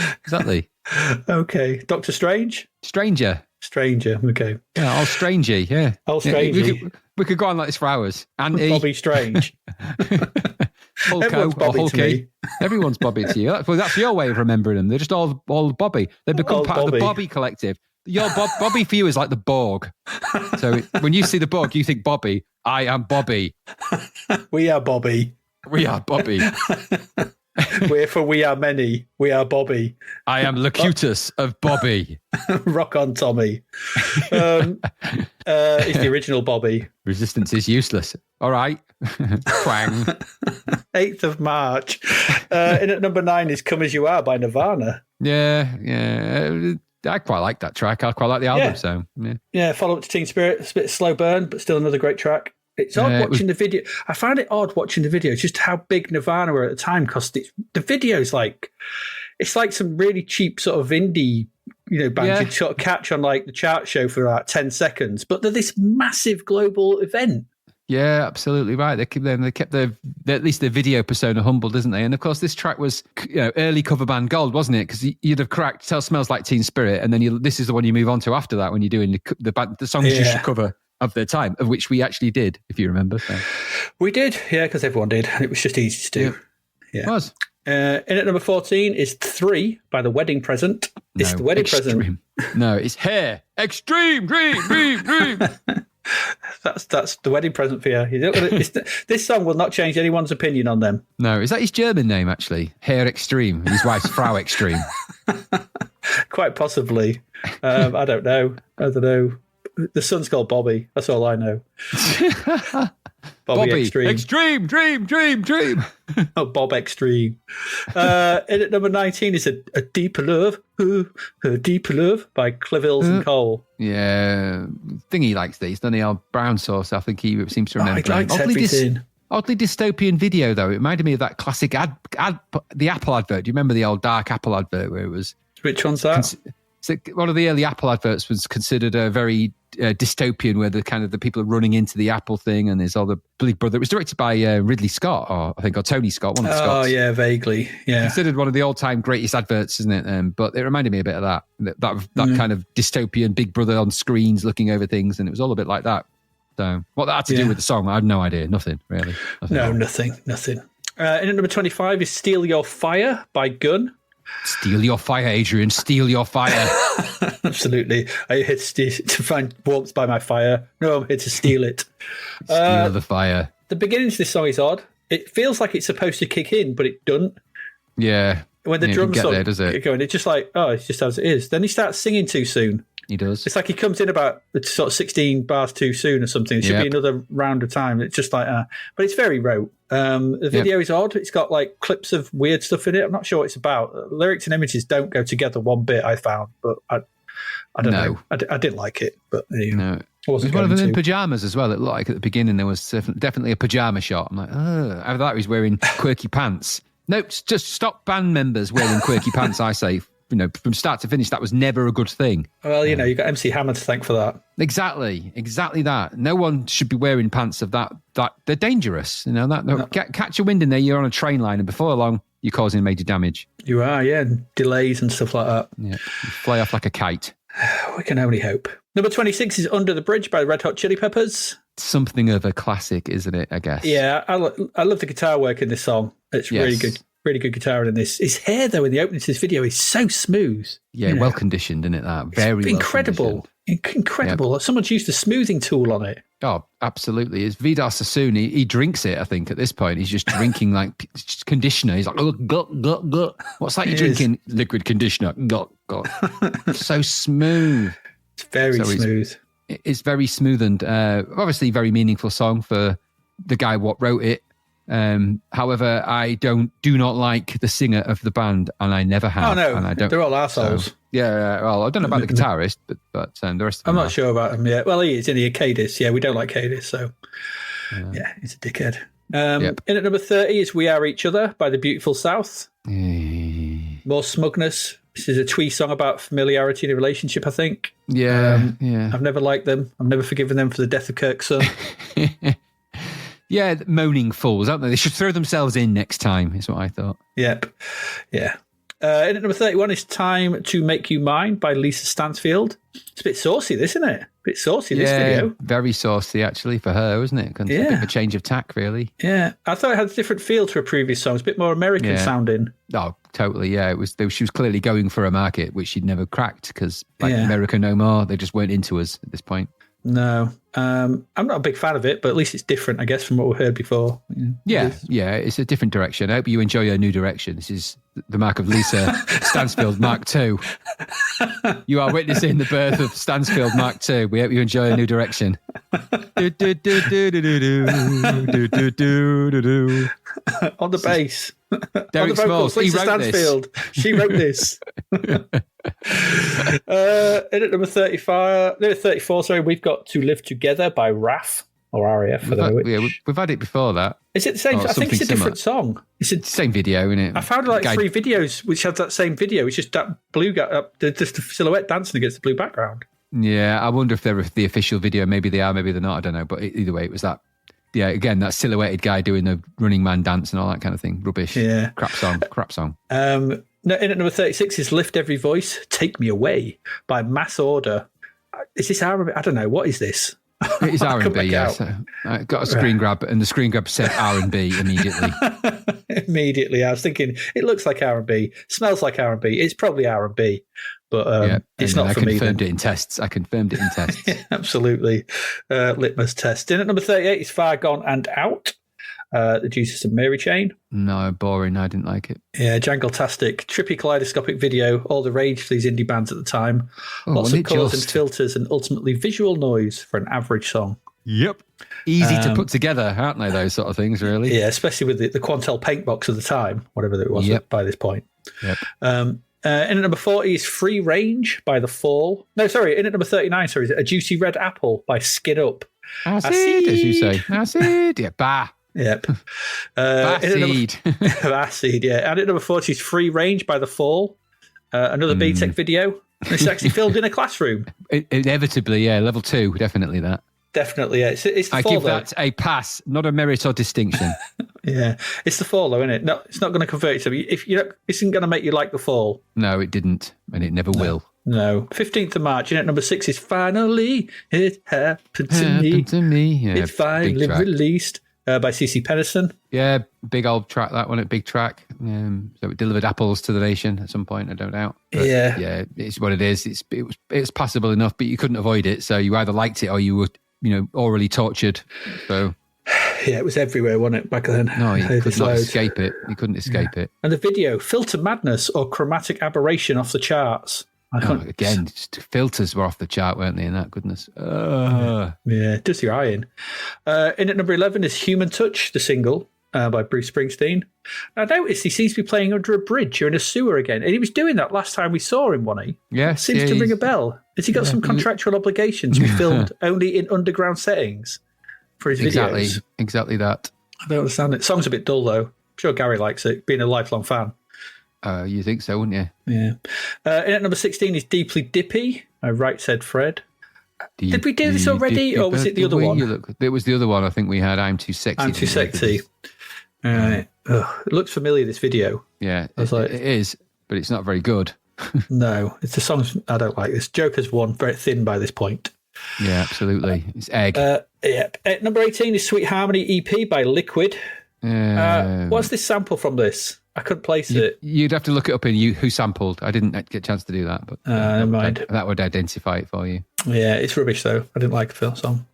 Okay. Doctor Strange? Stranger. Okay. Yeah, all strangey. Yeah. All strangey. Yeah, we could go on like this for hours. Andy. Bobby Strange. Hulko or Hulky. Everyone's Bobby to you. That's your way of remembering them. They're just all Bobby. They become part of the Bobby collective. Your Bobby for you is like the Borg. So when you see the Borg, you think Bobby. I am Bobby. We are Bobby. We are Bobby. We are many. We are Bobby. I am Locutus of Bobby. Rock on, Tommy. He's the original Bobby. Resistance is useless. All right. Twang. 8th of March. In at number 9 is Come As You Are by Nirvana. Yeah. I quite like that track. I quite like the album. So yeah. Follow up to Teen Spirit. It's a bit slow burn, but still another great track. It's odd watching the video. I find it odd watching the video, just how big Nirvana were at the time, because the video's it's like some really cheap sort of indie, band you'd sort of catch on like the chart show for like 10 seconds, but they're this massive global event. Yeah, absolutely right. They kept at least their video persona humble, didn't they? And of course, this track was early cover band gold, wasn't it? Because you'd have cracked "Tell Smells Like Teen Spirit," and then this is the one you move on to after that when you're doing the songs you should cover of their time, of which we actually did, if you remember. So. We did, yeah, because everyone did. It was just easy to do. Yeah. It was. In at number 14 is 3 by The Wedding Present. It's The Wedding Present. No, it's Hair. Extreme, dream. That's The Wedding Present for you. This song will not change anyone's opinion on them. No, is that his German name, actually? Hair Extreme. And his wife's Frau Extreme. Quite possibly. I don't know. The son's called Bobby. That's all I know. Bobby Extreme. Dream. Oh, Bob Extreme. In at number 19 is a Deeper Love. A Deeper Love by Clevilles and Cole. Yeah. I think he likes these, doesn't he? Our brown sauce, I think he seems to remember. He likes everything. Oddly dystopian video, though. It reminded me of that classic the Apple advert. Do you remember the old dark Apple advert where it was... Which one's that? One of the early Apple adverts was considered a very dystopian, where the people are running into the Apple thing, and there's all the Big Brother. It was directed by Ridley Scott, or Tony Scott, one of the Scotts. Oh yeah, vaguely. Yeah, considered one of the all-time greatest adverts, isn't it? But it reminded me a bit of that kind of dystopian Big Brother on screens looking over things, and it was all a bit like that. So what that had to do with the song, I have no idea. Nothing really. Nothing. In at number 25 is "Steal Your Fire" by Gun. Steal your fire, Adrian. Steal your fire. Absolutely. I hit to find warmth by my fire. No, I'm here to steal it. Steal the fire. The beginning to this song is odd. It feels like it's supposed to kick in, but it doesn't. Yeah. When the drums get there, does it? Going, it's just like, it's just as it is. Then he starts singing too soon. He does. It's like he comes in about sort of 16 bars too soon or something. It should be another round of time. It's just like, but it's very rote. The video is odd. It's got like clips of weird stuff in it. I'm not sure what it's about. Lyrics and images don't go together one bit, I found, but I don't know. I didn't like it, but no. It was one of them in pajamas as well. It looked like at the beginning there was definitely a pajama shot. I'm like, after that he was wearing quirky pants. No, just stop band members wearing quirky pants, I say. From start to finish, that was never a good thing. Well, you've got MC Hammer to thank for that. Exactly that. No one should be wearing pants of that. They're dangerous. Catch a wind in there. You're on a train line, and before long, you're causing major damage. You are, and delays and stuff like that. Yeah, you fly off like a kite. We can only hope. Number 26 is "Under the Bridge" by Red Hot Chili Peppers. Something of a classic, isn't it? I guess. Yeah, I love the guitar work in this song. It's really good. Really good guitar in this. His hair, though, in the opening to this video is so smooth. Yeah, well conditioned, isn't it? That very incredible. Incredible. Yep. Someone's used a smoothing tool on it. Oh, absolutely. It's Vidar Sassoon. He drinks it, I think, at this point. He's just drinking like conditioner. He's like, gut. What's that you're drinking? Liquid conditioner. Gut. So smooth. It's very smooth. It's very smooth and obviously very meaningful song for the guy what wrote it. However, I do not like the singer of the band, and I never have. Oh no, and I don't, they're all assholes. So, well, I don't know about the guitarist, but the rest of them. I'm not sure about him yet. Well, he is in the Cadis. Yeah, we don't like Cadis, so he's a dickhead. In at number 30 is "We Are Each Other" by The Beautiful South. More smugness. This is a twee song about familiarity in a relationship, I think. Yeah. I've never liked them. I've never forgiven them for the death of Kirk's son. Yeah, moaning fools, aren't they? They should throw themselves in next time, is what I thought. Yep. Yeah. In at number 31 is "Time to Make You Mine" by Lisa Stansfield. It's a bit saucy, this, isn't it? A bit saucy, this video. Very saucy, actually, for her, isn't it? A bit of a change of tack, really. Yeah. I thought it had a different feel to her previous songs, a bit more American sounding. Oh, totally, yeah. She was clearly going for a market, which she'd never cracked, because America No More, they just weren't into us at this point. No. I'm not a big fan of it, but at least it's different, I guess, from what we've heard before. Yeah, it's a different direction. I hope you enjoy your new direction. This is the mark of Lisa Stansfield Mark II. You are witnessing the birth of Stansfield Mark II. We hope you enjoy a new direction. On the bass. Derek Smalls, Lisa he wrote Stansfield. This. She wrote this. In at number 34, we've got "To Live Together" by RAF, or RAF. We've had it before that. Is it the same? I think it's a different song. It's the same video, isn't it? I found like 3 videos which had that same video. It's just that blue guy, just the silhouette dancing against the blue background. Yeah, I wonder if they're the official video. Maybe they are, maybe they're not. I don't know. But either way, it was that. Yeah, again, that silhouetted guy doing the Running Man dance and all that kind of thing. Rubbish. Yeah. Crap song. In at number 36 is "Lift Every Voice, Take Me Away" by Mass Order. Is this our? I don't know. What is this? It's I couldn't R&B, make it yeah. out. So I got a screen grab, and the screen grab said R&B immediately. Immediately, I was thinking it looks like R&B, smells like R&B. It's probably R&B, but it's not for me. I confirmed it in tests. Yeah, absolutely. Litmus test. In at number 38 is Far Gone and Out. The Jesus of Mary Chain. No, boring. I didn't like it. Yeah, jangle-tastic, trippy kaleidoscopic video, all the rage for these indie bands at the time. Lots wasn't of it colours just? and filters and ultimately visual noise for an average song. Yep. Easy to put together, aren't they, those sort of things, really? Yeah, especially with the Quantel paint box of the time, whatever it was Yep. by this point. Yep. In at number 40 is Free Range by The Fall. No, sorry, in at number 39, sorry, is A Juicy Red Apple by Skin Up. Acid, as you say. Acid. Yeah, bah. Yep. Acid. Acid, yeah. And at number 40 is Free Range by The Fall. Another B-Tech video. It's actually filmed in a classroom. Inevitably, yeah. Level 2, definitely that. Definitely, yeah. It's The I Fall, give though. that a pass, not a merit or distinction. Yeah. It's The Fall, though, isn't it? No, it's not going to convert you. So if you isn't going to make you like The Fall. No, it didn't, and it never will. No. 15th of March, in at number 6 is Finally It Happened to Me. Yeah, It's finally big track. released by CC Pennison. Yeah, big old track, that one, a big track. So it delivered apples to the nation at some point, I don't doubt. But Yeah. it's what it is. It's passable enough, but you couldn't avoid it. So you either liked it or you were, orally tortured. So Yeah, it was everywhere, wasn't it, back then? no, you Played could this not loads. escape it. You couldn't escape it. And the video, Filter Madness or Chromatic Aberration off the charts. Again, just filters were off the chart, weren't they? In that goodness. Yeah, it does your eye in. In at number 11 is Human Touch, the single by Bruce Springsteen. I noticed he seems to be playing under a bridge or in a sewer again. And he was doing that last time we saw him, wasn't he? Yes, Seems yeah, to ring he's- a bell. Has he got some contractual obligations to be filmed only in underground settings for his videos? Exactly that. I don't understand it. Song's a bit dull, though. I'm sure Gary likes it, being a lifelong fan. You think so, wouldn't you? Yeah. In at number 16 is Deeply Dippy, Right Said Fred. Did we do this already, or was it the other one? It was the other one. I think we had I'm Too Sexy. I'm Too Sexy. Right. Ugh, it looks familiar, this video. Yeah, was like- it is, but it's not very good. No, it's the songs I don't like. This Joker's one, very thin by this point. Yeah, absolutely. It's egg. Yeah. At number 18 is Sweet Harmony EP by Liquid. What's this sample from this? I couldn't place it. You'd have to look it up in who sampled. I didn't get a chance to do that, but Never mind. that would identify it for you. Yeah, it's rubbish, though. I didn't like the film song.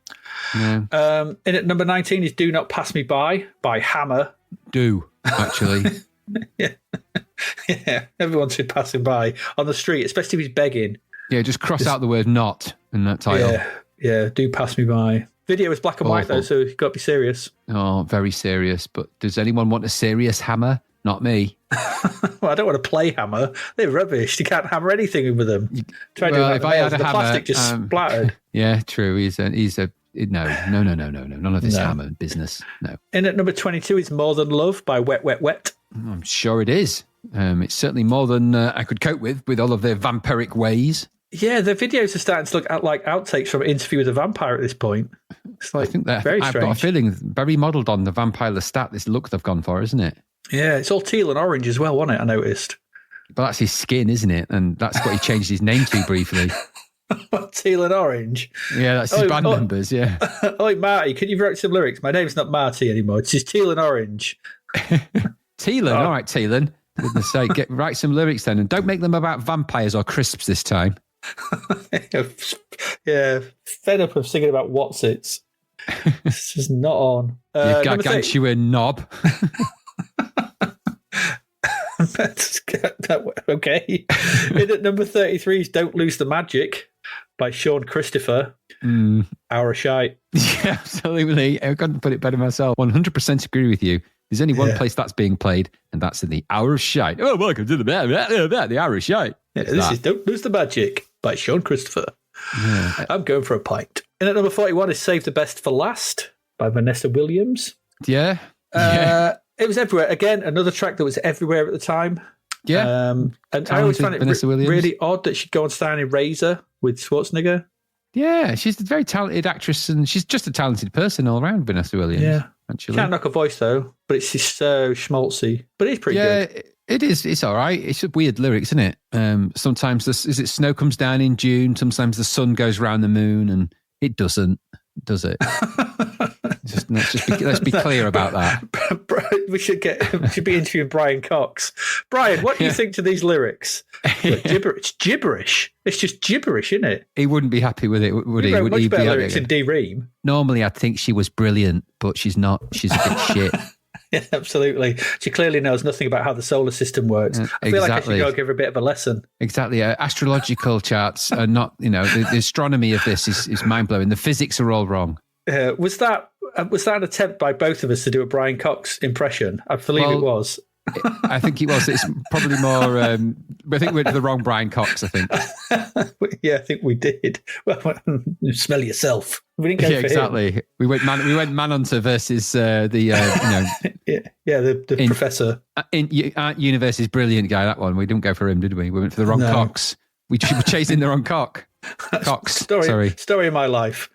No. In at number 19 is Do Not Pass Me By Hammer. Do, actually. Yeah, everyone should pass him by on the street, especially if he's begging. Yeah, just cross out the word not in that title. Yeah, do pass me by. Video is black and white, though, Awful. so you've got to be serious. Oh, very serious. But does anyone want a serious hammer? Not me. Well, I don't want to play hammer. They're rubbish. You can't hammer anything with them. Try to do that if with I nails, had a the hammer, plastic just splattered. Yeah, true. He's a no. None of this No. hammer business. No. In at number 22 is More Than Love by Wet Wet Wet. I'm sure it is. It's certainly more than I could cope with all of their vampiric ways. Yeah, the videos are starting to look at like outtakes from Interview with a Vampire at this point. It's like I think that very I've strange. got a feeling very modelled on the Vampire Lestat, this look they've gone for, isn't it? Yeah, it's all teal and orange as well, wasn't it? I noticed. But that's his skin, isn't it? And that's what he changed his name to briefly. Teal and orange. Yeah, that's his band members, yeah. Oi, Marty, can you write some lyrics? My name's not Marty anymore. It's just teal and orange. Teelan, all right, Teelan. For goodness sake, write some lyrics then, and don't make them about vampires or crisps this time. Yeah, fed up of singing about Whatsits. It's just not on. You Number gargantuan knob. Okay. In at number 33 is Don't Lose the Magic by Sean Christopher. Our shite. Yeah, absolutely. I couldn't put it better myself. 100% agree with you. There's only one place that's being played, and that's in the Hour of Shite. Oh, welcome to the Hour of Shite. Yeah, this is Don't Lose the Magic by Sean Christopher. Yeah. I'm going for a pint. In at number 41 is Save the Best for Last by Vanessa Williams. Yeah. It was everywhere. Again, another track that was everywhere at the time. Yeah. And I always Talented found it Vanessa Williams. really odd that she'd go on starring in Razor with Schwarzenegger. Yeah, she's a very talented actress, and she's just a talented person all around, Vanessa Williams. Yeah. Actually. Can't knock her voice, though, but it's just so schmaltzy. But it's pretty good. It is. It's all right. It's just weird lyrics, isn't it? Sometimes snow comes down in June. Sometimes the sun goes round the moon, and it doesn't. does it? Let's be clear about that. We should be interviewing Brian Cox. Brian, what do you think to these lyrics? It's gibberish. It's just gibberish, isn't it? He wouldn't be happy with it, would he? He wrote Would much he better be lyrics in D-Ream. Normally, I'd think she was brilliant, but she's not. She's a bit shit. Yeah, absolutely. She clearly knows nothing about how the solar system works. I feel like I should go give her a bit of a lesson. Exactly. Astrological charts are not, the astronomy of this is mind-blowing. The physics are all wrong. Was that an attempt by both of us to do a Brian Cox impression? I believe it was. I think it was. It's probably more. I think we went to the wrong Brian Cox. I think. Yeah, I think we did. Well, smell yourself. We didn't go for exactly. him. We went Manhunter versus the the professor. Art Universe's brilliant guy. That one. We didn't go for him, did we? We went for the wrong Cox. We were chasing the wrong cock. Cox. Story of my life.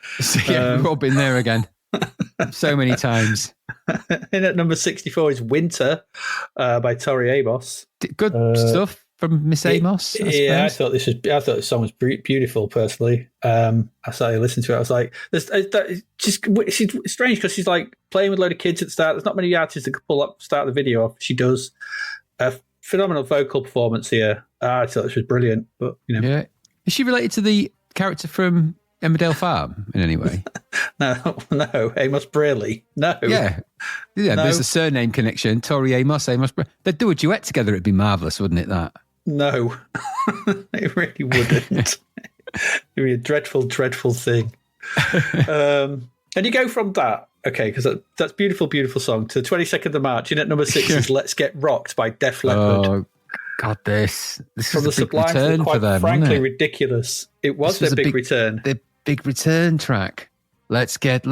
Yeah, we've all been there again. So many times. And at number 64 is Winter by Tori Amos. Good stuff from Miss Amos. I thought this song was beautiful. Personally, I started listening to it. I was like, she's strange because she's like playing with a load of kids at the start. There's not many artists that could pull up start the video off. She does a phenomenal vocal performance here. I thought this was brilliant. But yeah, is she related to the character from Emmerdale Farm in any way? No, Amos Braley. No. Yeah, no. There's a surname connection. Tori Amos. They'd do a duet together. It'd be marvellous, wouldn't it, that? No, it really wouldn't. It'd be a dreadful, dreadful thing. And you go from that, okay, because that's beautiful, beautiful song, to the 22nd of March. In at number 6 is Let's Get Rocked by Def Leppard. Oh, God, this from is the a big Sublime return quite for them, frankly ridiculous. It was their big return. Their big return track. Let's get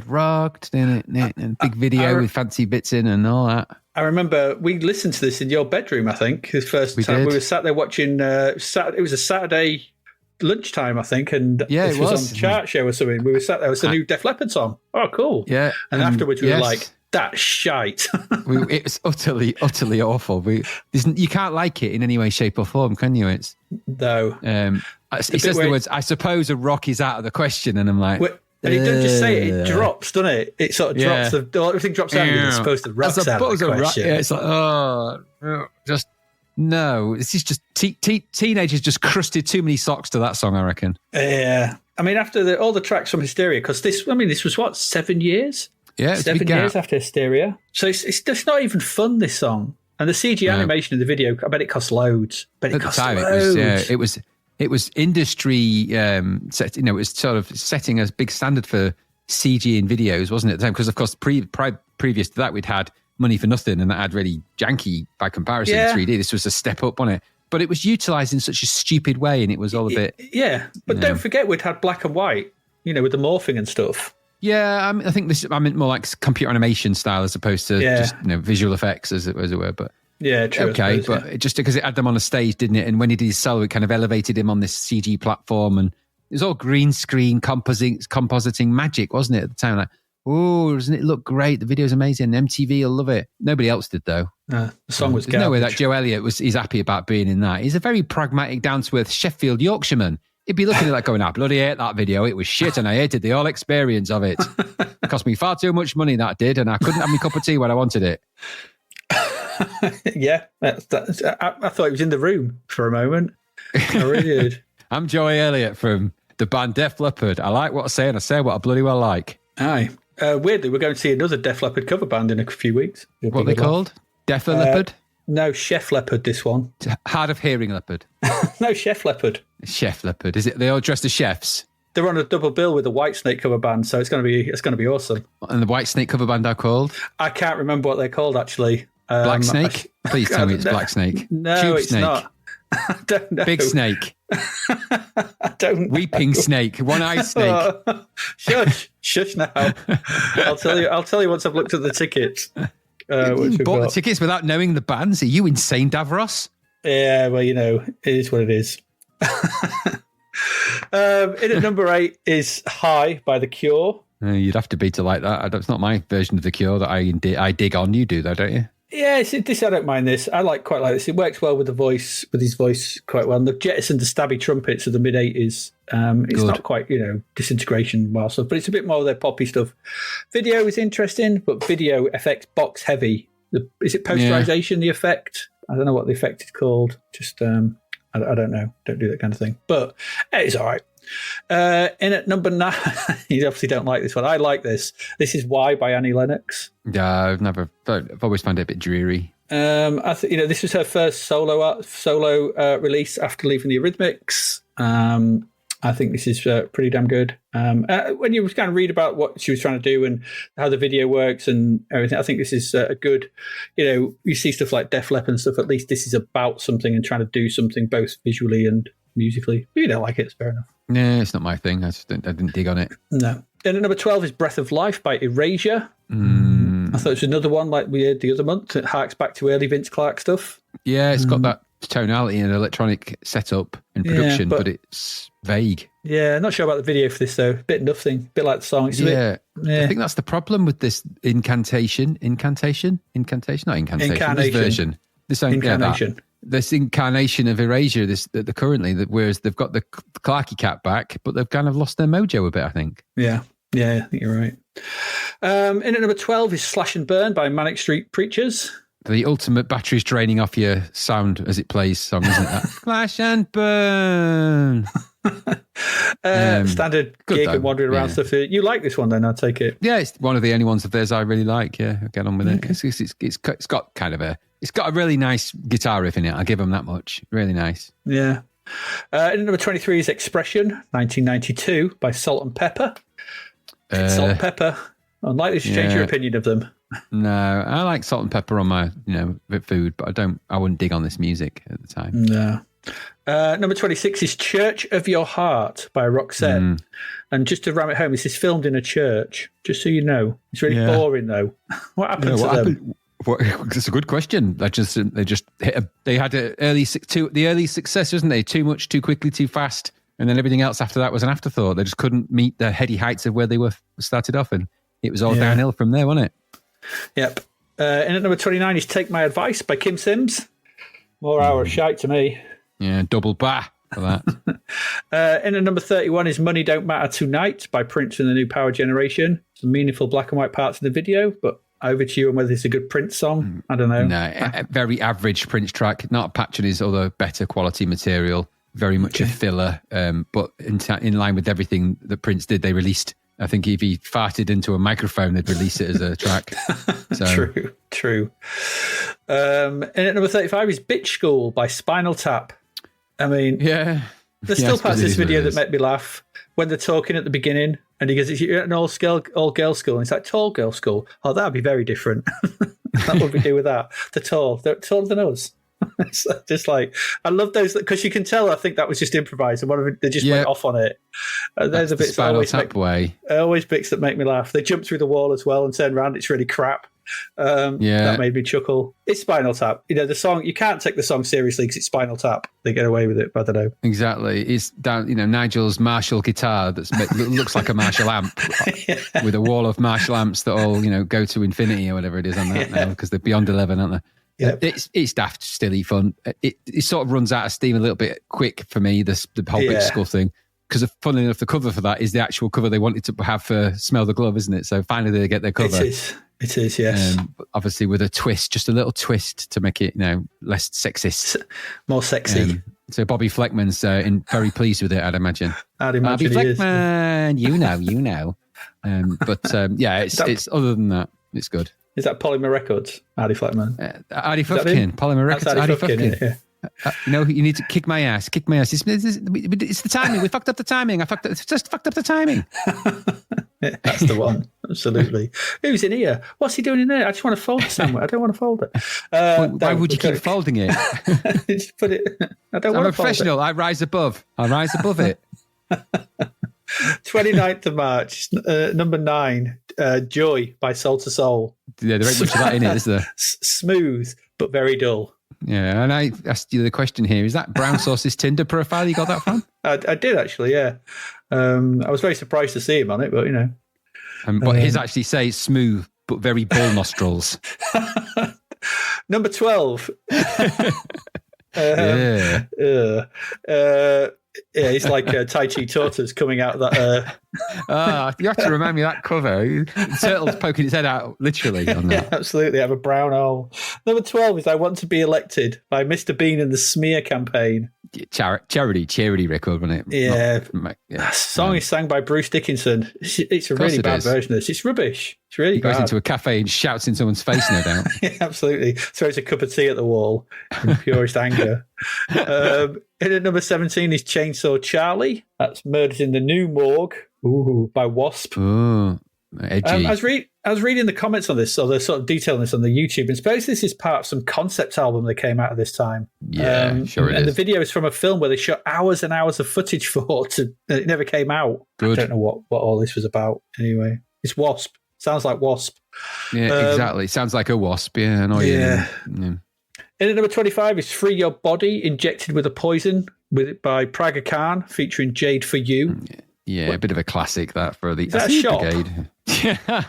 rocked. And big video with fancy bits in and all that. I remember we listened to this in your bedroom, I think, the first time. We were sat there watching, it was a Saturday lunchtime, I think, and this was on Chart Show or something. We were sat there, it was a new Def Leppard song. Oh, cool. Yeah. And afterwards we were like, that's shite. It was utterly awful. You can't like it in any way, shape or form, can you? No. He says the words, I suppose a rock is out of the question, and I'm like... And he doesn't just say it drops, doesn't it? It sort of drops, everything drops out and it's supposed to rock out of the question. It's like, just... No, this is just... teenagers just crusted too many socks to that song, I reckon. Yeah. I mean, after all the tracks from Hysteria, because this was what, 7 years? Yeah, 7 years after Hysteria. So it's just not even fun, this song. And the CG animation in the video, I bet it cost loads. At the time, it was industry set. It was sort of setting a big standard for CG in videos, wasn't it? At the time, because of course, previous to that, we'd had Money for Nothing, and that had really janky by comparison to 3D. This was a step up on it, but it was utilised in such a stupid way, and it was all a bit. Yeah, but don't forget, we'd had black and white. With the morphing and stuff. Yeah, I think I meant more like computer animation style as opposed to just visual effects, as it were. But yeah, true. Okay, but just because it had them on a stage, didn't it? And when he did his solo, it kind of elevated him on this CG platform, and it was all green screen compositing magic, wasn't it? At the time, like, oh, doesn't it look great? The video's amazing. MTV will love it. Nobody else did though. The song was. There's no way that Joe Elliott he's happy about being in that. He's a very pragmatic, down-to-earth Sheffield Yorkshireman. He'd be looking at that going, I bloody hate that video. It was shit and I hated the whole experience of it. It cost me far too much money, that did, and I couldn't have my cup of tea when I wanted it. Yeah, I thought he was in the room for a moment. I really did. I'm Joey Elliott from the band Def Leppard. I like what I say and I say what I bloody well like. Aye. Weirdly, we're going to see another Def Leppard cover band in a few weeks. What are they called? Def Leppard? No, Chef Leopard, this one. Hard of hearing leopard. No, Chef Leopard. Chef Leopard. Is it? They all dressed as chefs. They're on a double bill with the Whitesnake cover band, so it's going to be awesome. And the Whitesnake cover band are called? I can't remember what they're called actually. Black Snake. Please tell me it's Black Snake. No, Tube it's snake. not. I don't know. Big snake. I don't know. Weeping snake. One-eyed snake. Shush now. I'll tell you once I've looked at the tickets. You bought the tickets without knowing the bands? Are you insane, Davros? Yeah, well, it is what it is. In at number 8 is High by The Cure. You'd have to be to like that. It's not my version of The Cure that I dig on. You do though, don't you? Yeah, this I don't mind this. I quite like this. It works well with his voice quite well. And the Jetson, the stabby trumpets of the mid '80s. It's not quite, disintegration well stuff, but it's a bit more of their poppy stuff. Video is interesting, but video effects box heavy. Is it posterization? The effect? I don't know what the effect is called. Just I don't know. Don't do that kind of thing. But it's all right. In at number 9, you obviously don't like this one. I like this. This is Why by Annie Lennox. Yeah, I've always found it a bit dreary. This was her first solo release after leaving the Eurythmics. I think this is pretty damn good. When you kind of read about what she was trying to do and how the video works and everything, I think this is a good, you see stuff like Def Leppard and stuff. At least this is about something and trying to do something both visually and musically. If you don't like it, it's fair enough. Yeah, it's not my thing. I didn't dig on it. No. Then at number 12 is Breath of Life by Erasure. I thought it was another one like we had the other month. It harks back to early Vince Clarke stuff. Yeah, it's got that tonality and electronic setup and production, but it's vague. Yeah, not sure about the video for this though. Bit nothing, bit like the song. It's I think that's the problem with this incantation. This version. This incarnation of Erasure, whereas they've got the Clarky Cat back, but they've kind of lost their mojo a bit, I think. Yeah, I think you're right. In at number 12 is Slash and Burn by Manic Street Preachers. The ultimate batteries draining off your sound as it plays song, isn't it? Slash and Burn. Standard gig and wandering around stuff. You like this one then, I take it? Yeah, it's one of the only ones of theirs I really like. Yeah, I'll get on with it. It's got kind of it's got a really nice guitar riff in it. I'll give them that much. Really nice. Yeah. In number 23 is Expression, 1992 by Salt and Pepper. Salt and Pepper. Unlikely to change your opinion of them. No, I like Salt and Pepper on my food, but I wouldn't dig on this music at the time. No. Number 26 is Church of Your Heart by Roxette. And just to ram it home, this is filmed in a church, just so you know. It's really boring though. What happened to them? It's a good question. They had the early success, wasn't they? Too much, too quickly, too fast, and then everything else after that was an afterthought. They just couldn't meet the heady heights of where they were started off, and it was all downhill from there, wasn't it? Yep. And at number 29 is Take My Advice by Kim Sims. More hour of shite to me. Yeah, double bah for that. And at number 31 is Money Don't Matter Tonight by Prince and the New Power Generation. Some meaningful black and white parts in the video, but over to you on whether it's a good Prince song. I don't know. No, a very average Prince track, not patching his other better quality material. Very much a filler, but in line with everything that Prince did, they released. I think if he farted into a microphone, they'd release it as a track. So. True. And at number 35 is Bitch School by Spinal Tap. I mean, there's still parts of this video that make me laugh when they're talking at the beginning and he goes, "You're at an all-girl school," and it's like, "Tall girl school." Oh, that'd be very different. What would we do with that? They're taller than us. It's just like, I love those because you can tell. I think that was just improvised, and one of them, they just went off on it. There's a bit always bits that make me laugh. They jump through the wall as well and turn around. It's really crap. That made me chuckle. It's Spinal Tap. The song, you can't take the song seriously because it's Spinal Tap. They get away with it, but I don't know. Exactly. It's down, Nigel's Marshall guitar that looks like a Marshall amp with a wall of Marshall amps that all, go to infinity or whatever it is on that now because they're beyond 11, aren't they? Yep. It's daft, stilly fun. It sort of runs out of steam a little bit quick for me, the whole Bitch School thing. Because funnily enough, the cover for that is the actual cover they wanted to have for Smell the Glove, isn't it? So finally they get their cover. It is, yes. Obviously with a twist, just a little twist to make it, less sexist. More sexy. So Bobby Fleckman's very pleased with it, I'd imagine. I'd imagine Bobby Fleckman, you know. It's other than that, it's good. Is that Polymer Records, Ardy Fleckman? Ardy Fufkin, Polymer Records, Ardy Fufkin. You need to kick my ass. It's the timing. We fucked up the timing. Just fucked up the timing. That's the one. Absolutely. Who's in here? What's he doing in there? I just want to fold it somewhere. I don't want to fold it. Why would you keep folding it? Just put it. I'm a professional. I rise above it. 29th of March, number 9, Joy by Soul to Soul. Yeah, there ain't much of that in it, is there? Smooth, but very dull. Yeah, and I asked you the question here. Is that Brown Sauce's Tinder profile you got that from? I did, actually, yeah. I was very surprised to see him on it, but, But his actually says smooth, but very bull nostrils. Number 12. Yeah. Yeah, it's like Tai Chi Tortoise coming out of that. You have to remind me of that cover. Turtle's poking its head out, literally. On that. Yeah, absolutely. I have a brown hole. Number 12 is I Want to Be Elected by Mr. Bean and the Smear Campaign. Charity record, wasn't it? Yeah. That song is sang by Bruce Dickinson. It's a really bad version of this. It's rubbish. It's really He goes bad. into a cafe and shouts in someone's face, no doubt. Yeah, absolutely. Throws a cup of tea at the wall in purest anger. And at number 17 is Chainsaw Charlie. That's Murders in the New Morgue by Wasp. Ooh, edgy. I was reading the comments on this, or the sort of detailing this on the YouTube, and suppose this is part of some concept album that came out of this time. Yeah, sure it is. And the video is from a film where they shot hours and hours of footage for it never came out. Good. I don't know what all this was about anyway. It's Wasp. Sounds like Wasp. Yeah, exactly. Sounds like a wasp. Yeah, annoying. Yeah. Yeah. And at number 25 is Free Your Body, Injected with a Poison by Praga Khan, featuring Jade for You. Yeah, a bit of a classic that for the that a shop? Brigade. Yeah.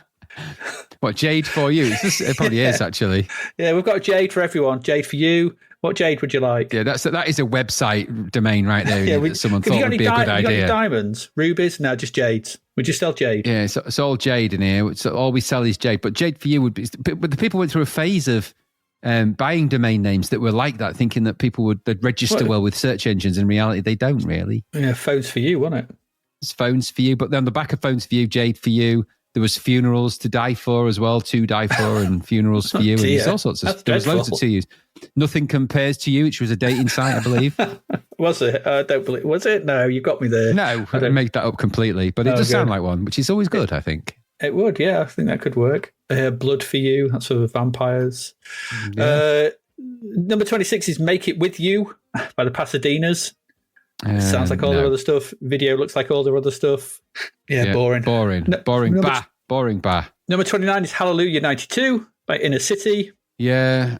What, Jade for You? It probably is, actually. Yeah, we've got Jade for everyone. Jade for You. What Jade would you like? Yeah, that is a website domain right there that someone thought would be a good idea. You got any diamonds? Rubies? No, just jades. We just sell jade. Yeah, it's all jade in here. So all we sell is jade. But Jade for You would be... But the people went through a phase of buying domain names that were like that, thinking that people they'd register well with search engines. In reality, they don't really. Yeah, Phones for You, wasn't it? It's Phones for You. But then the back of Phones for You, Jade for You. There was Funerals to Die For as well, To Die For, and Funerals for You, and there's all sorts of. There was loads of to yous. Nothing Compares to You, which was a dating site, I believe. Was it? I don't believe. Was it? No, you got me there. No, I didn't make that up completely, but it does sound like one, which is always good, I think. It would, yeah. I think that could work. Blood for You. That's for vampires. Yeah. Number 26 is Make It With You by the Pasadenas. Sounds like all their other stuff. Video looks like all their other stuff. Yeah, boring. Boring. Boring. Number 29 is Hallelujah 92 by Inner City. Yeah.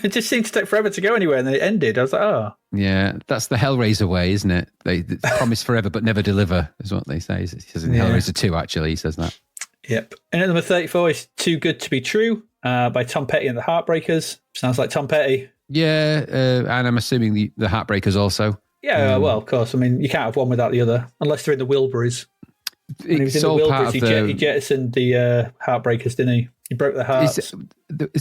It just seemed to take forever to go anywhere, and then it ended. I was like, oh. Yeah, that's the Hellraiser way, isn't it? They promise forever but never deliver, is what they say. He says in Hellraiser 2, actually, he says that. Yep. And at number 34 is Too Good to Be True by Tom Petty and the Heartbreakers. Sounds like Tom Petty. Yeah, and I'm assuming the Heartbreakers also. Yeah, well, of course. I mean, you can't have one without the other, unless they're in the Wilburys. When he was in the Wilburys, he jettisoned the Heartbreakers, didn't he? He broke their hearts. Is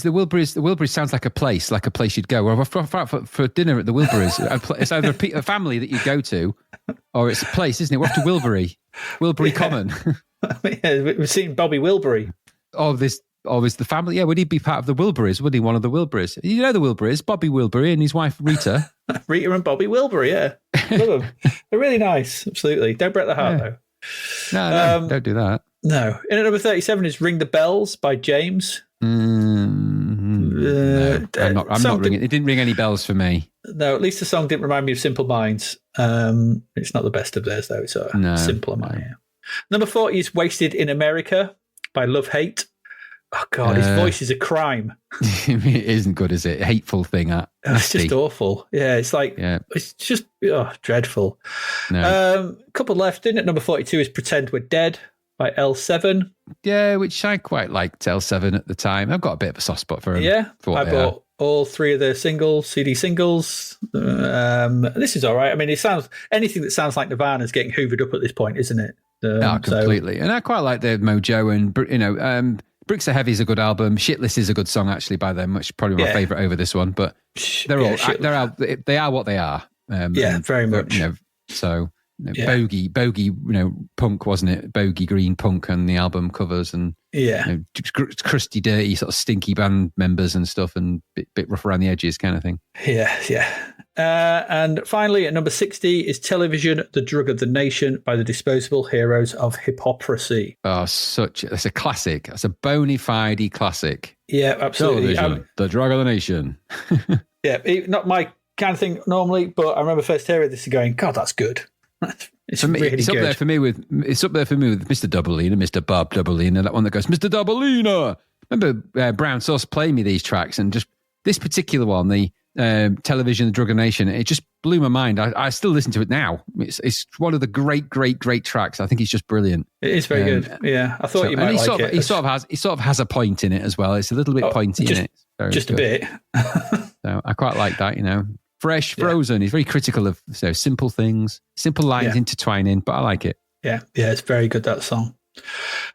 the Wilburys? The Wilburys sounds like a place you'd go. Or for dinner at the Wilburys, it's either a family that you go to, or it's a place, isn't it? We're off to Wilbury Common. Yeah, we've seen Bobby Wilbury. Is the family? Yeah, would he be part of the Wilburys? Would he one of the Wilburys? You know the Wilburys, Bobby Wilbury and his wife Rita. Rita and Bobby Wilbury, yeah. Love them. They're really nice, absolutely. Don't break the heart, though. No, don't do that. No. And at number 37 is Ring the Bells by James. No, I'm not ringing. It didn't ring any bells for me. No, at least the song didn't remind me of Simple Minds. It's not the best of theirs, though. It's a simpler mind. Yeah. Number 40 is Wasted in America by Love Hate. Oh, God, his voice is a crime. It isn't good, is it? A hateful thing. It's just awful. Yeah, it's like, it's just dreadful. No. A couple left in at number 42 is Pretend We're Dead by L7. Yeah, which I quite liked L7 at the time. I've got a bit of a soft spot for him. Yeah, I bought all three of their CD singles. This is all right. I mean, anything that sounds like Nirvana's getting hoovered up at this point, isn't it? Completely. And I quite like their mojo and, Bricks Are Heavy is a good album. Shitless is a good song actually by them, which is probably my favourite over this one. But they are what they are. Very much. Bogey, punk, wasn't it? Bogey green punk and the album covers and crusty, dirty, sort of stinky band members and stuff, and bit rough around the edges kind of thing. Yeah. And finally, at number 60 is Television, The Drug of the Nation by the Disposable Heroes of Hypocrisy. Oh, it's a classic. It's a bona fide classic. Yeah, absolutely. Television, The Drug of the Nation. Yeah, not my kind of thing normally, but I remember first hearing this and going, God, that's good. It's really good. It's up there for me with Mr. Doubleina, Mr. Bob Doubleina, that one that goes, Mr. Doubleina. Remember Brown Sauce playing me these tracks, and just this particular one, the Television, The Drug of Nation, it just blew my mind. I still listen to it now. It's one of the great tracks. I think he's just brilliant. It is very good. Yeah, I thought you might like it. He sort of has a point in it as well. It's a little bit pointy in it. Just a bit. So I quite like that, Fresh, frozen. He's very critical of simple things, simple lines intertwining, but I like it. Yeah, it's very good, that song.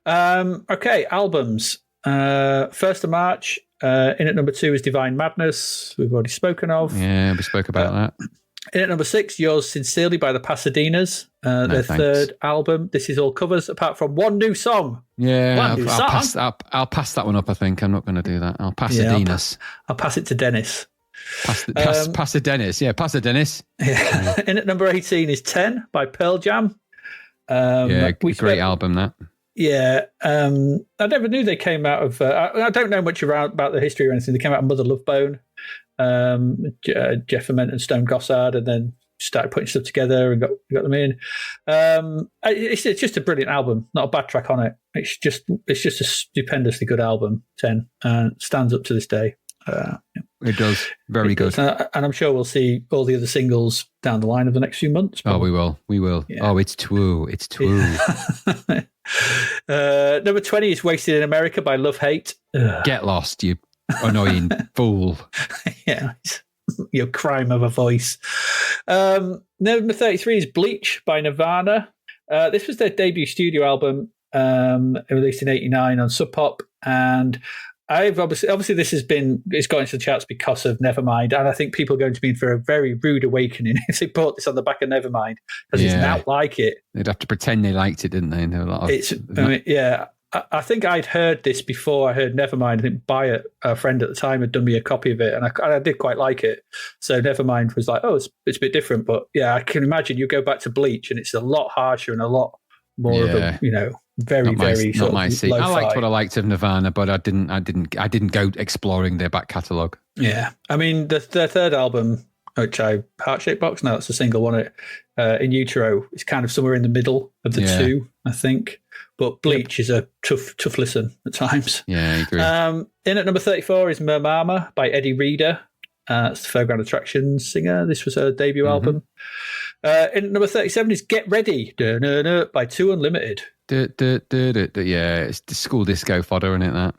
Okay, albums. 1st of March, in at number 2 is Divine Madness, we've already spoken of. Yeah, we spoke about that. In at number 6, Yours Sincerely by the Pasadenas, their third album. This is all covers, apart from one new song. Yeah, I'll pass that one up, I think. I'm not going to do that. I'll pass I'll pass it to Dennis. Pass it Dennis. Yeah, pass it Dennis. Yeah. In at number 18 is 10 by Pearl Jam. Great album, that. Yeah, I never knew they came out of. I don't know much about the history or anything. They came out of Mother Love Bone, Jeff Ament and Stone Gossard, and then started putting stuff together and got them in. It's just a brilliant album. Not a bad track on it. It's just a stupendously good album. 10 stands up to this day. It does. Very good. And I'm sure we'll see all the other singles down the line of the next few months. Probably. Oh, we will. Yeah. Oh, it's true. Yeah. Number 20 is Wasted in America by Love Hate. Get lost, you annoying fool. Yeah, your crime of a voice. Number 33 is Bleach by Nirvana. This was their debut studio album, released in 89 on Sub Pop, and I've obviously it's got into the charts because of Nevermind, and I think people are going to be in for a very rude awakening if they bought this on the back of Nevermind, because it's not like it. They'd have to pretend they liked it, didn't they? And there were a lot of, I think I'd heard this before I heard Nevermind. I think by a friend at the time had done me a copy of it, and I did quite like it. So Nevermind was like, it's a bit different, but yeah, I can imagine you go back to Bleach and it's a lot harsher and a lot more of a very not my seat. I liked what I liked of Nirvana, but I didn't go exploring their back catalogue. Yeah, I mean their third album, which Heart Shaped Box, now it's a single, wasn't it? In Utero, it's kind of somewhere in the middle of the two, I think. But Bleach is a tough listen at times. Yeah, I agree. In at number 34 is Mermama by Eddie Reader. It's the Fairground Attractions singer. This was her debut album. In at number 37 is Get Ready by Two Unlimited. Yeah, it's school disco fodder, isn't it, that?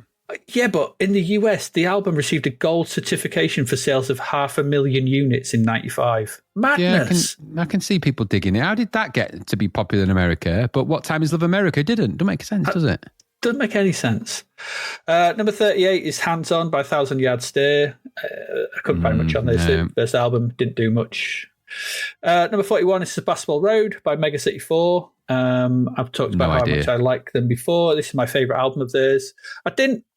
Yeah, but in the US, the album received a gold certification for sales of 500,000 units in 95. Madness. Yeah, I can see people digging it. How did that get to be popular in America? But What Time Is Love America didn't. Doesn't make sense, does it? Doesn't make any sense. Number 38 is Hands On by 1,000 Yard Stare. I couldn't find much on this. No. The first album didn't do much. Number 41 is Sebastopol Road by Mega City 4. I've talked about how much I like them before. This is my favourite album of theirs.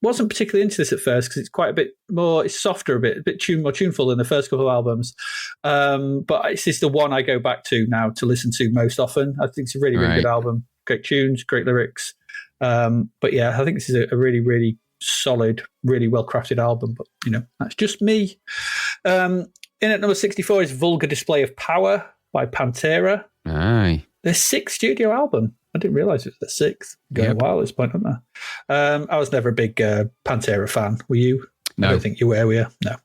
Wasn't particularly into this at first because it's quite a bit more, it's softer a bit more tuneful than the first couple of albums. But it's just the one I go back to now to listen to most often. I think it's a really, really good album. Great tunes, great lyrics. But yeah, I think this is a really, really solid, really well-crafted album. But, that's just me. In at number 64 is Vulgar Display of Power by Pantera. Aye. Their 6th studio album. I didn't realise it was their 6th. Going a while at this point, wasn't there? I was never a big Pantera fan. Were you? No. I don't think you were you? No.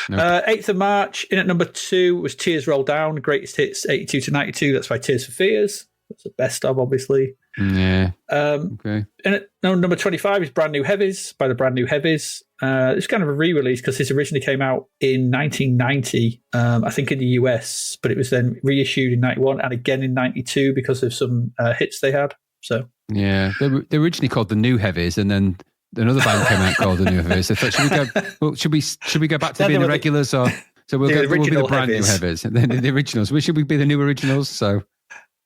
Nope. 8th of March, in at number 2 was Tears Roll Down, Greatest Hits 82 to 92. That's by Tears for Fears. That's the best of, obviously. Yeah. Okay. And at number 25 is Brand New Heavies by the Brand New Heavies. It's kind of a re-release because this originally came out in 1990, I think in the US, but it was then reissued in 91 and again in 92 because of some hits they had. So yeah, they were originally called the New Heavies, and then another band came out called the New Heavies. So should we go back to being the regulars, or so we'll be the Brand New Heavies, and then the originals. Should we be the New Originals? So.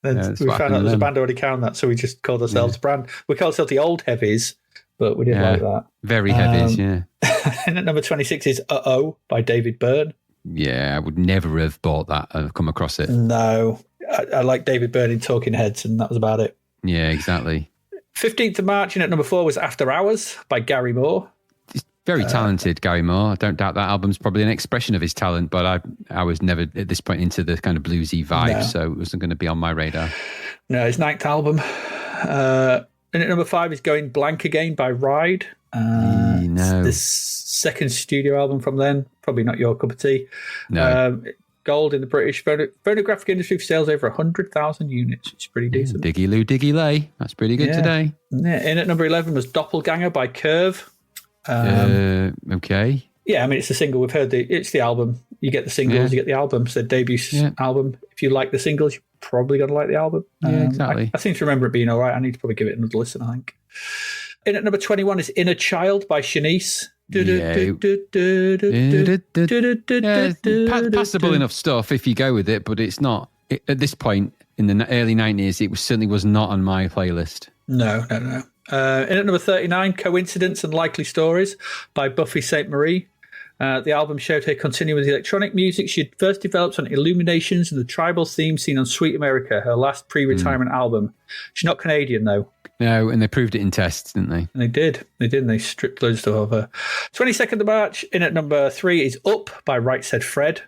Then we found out there's a band already counting that, so we just called ourselves brand. We called ourselves the Old Heavies, but we didn't like that. Very heavies, yeah. And at number 26 is Uh-Oh by David Byrne. Yeah, I would never have bought that and come across it. No, I like David Byrne in Talking Heads, and that was about it. Yeah, exactly. 15th of March, and at number 4 was After Hours by Gary Moore. Very talented, Gary Moore. I don't doubt that album's probably an expression of his talent, but I was never at this point into the kind of bluesy vibe, so it wasn't going to be on my radar. No, his 9th album. And at number 5 is Going Blank Again by Ride. No. This second studio album from then, probably not your cup of tea. No. Gold in the British phonographic industry for sales over 100,000 units, which is pretty decent. Diggy Loo, Diggy Lay. That's pretty good today. Yeah. In at number 11 was Doppelganger by Curve. Okay. Yeah, I mean, it's a single. We've heard it's the album. You get the singles, you get the album. It's their debut album. If you like the singles, you're probably going to like the album. Yeah, exactly. I seem to remember it being all right. I need to probably give it another listen, I think. In at number 21 is Inner Child by Shanice. Passable enough stuff if you go with it, but it's not. At this point in the early 90s, it certainly was not on my playlist. No. In at number 39, Coincidence and Likely Stories by Buffy St. Marie. The album showed her continue with electronic music she had first developed on Illuminations and the tribal theme seen on Sweet America, her last pre-retirement album. She's not Canadian, though. No, and they proved it in tests, didn't they? And they did. They stripped loads of stuff of her. 22nd of March, in at number 3 is Up by Right Said Fred.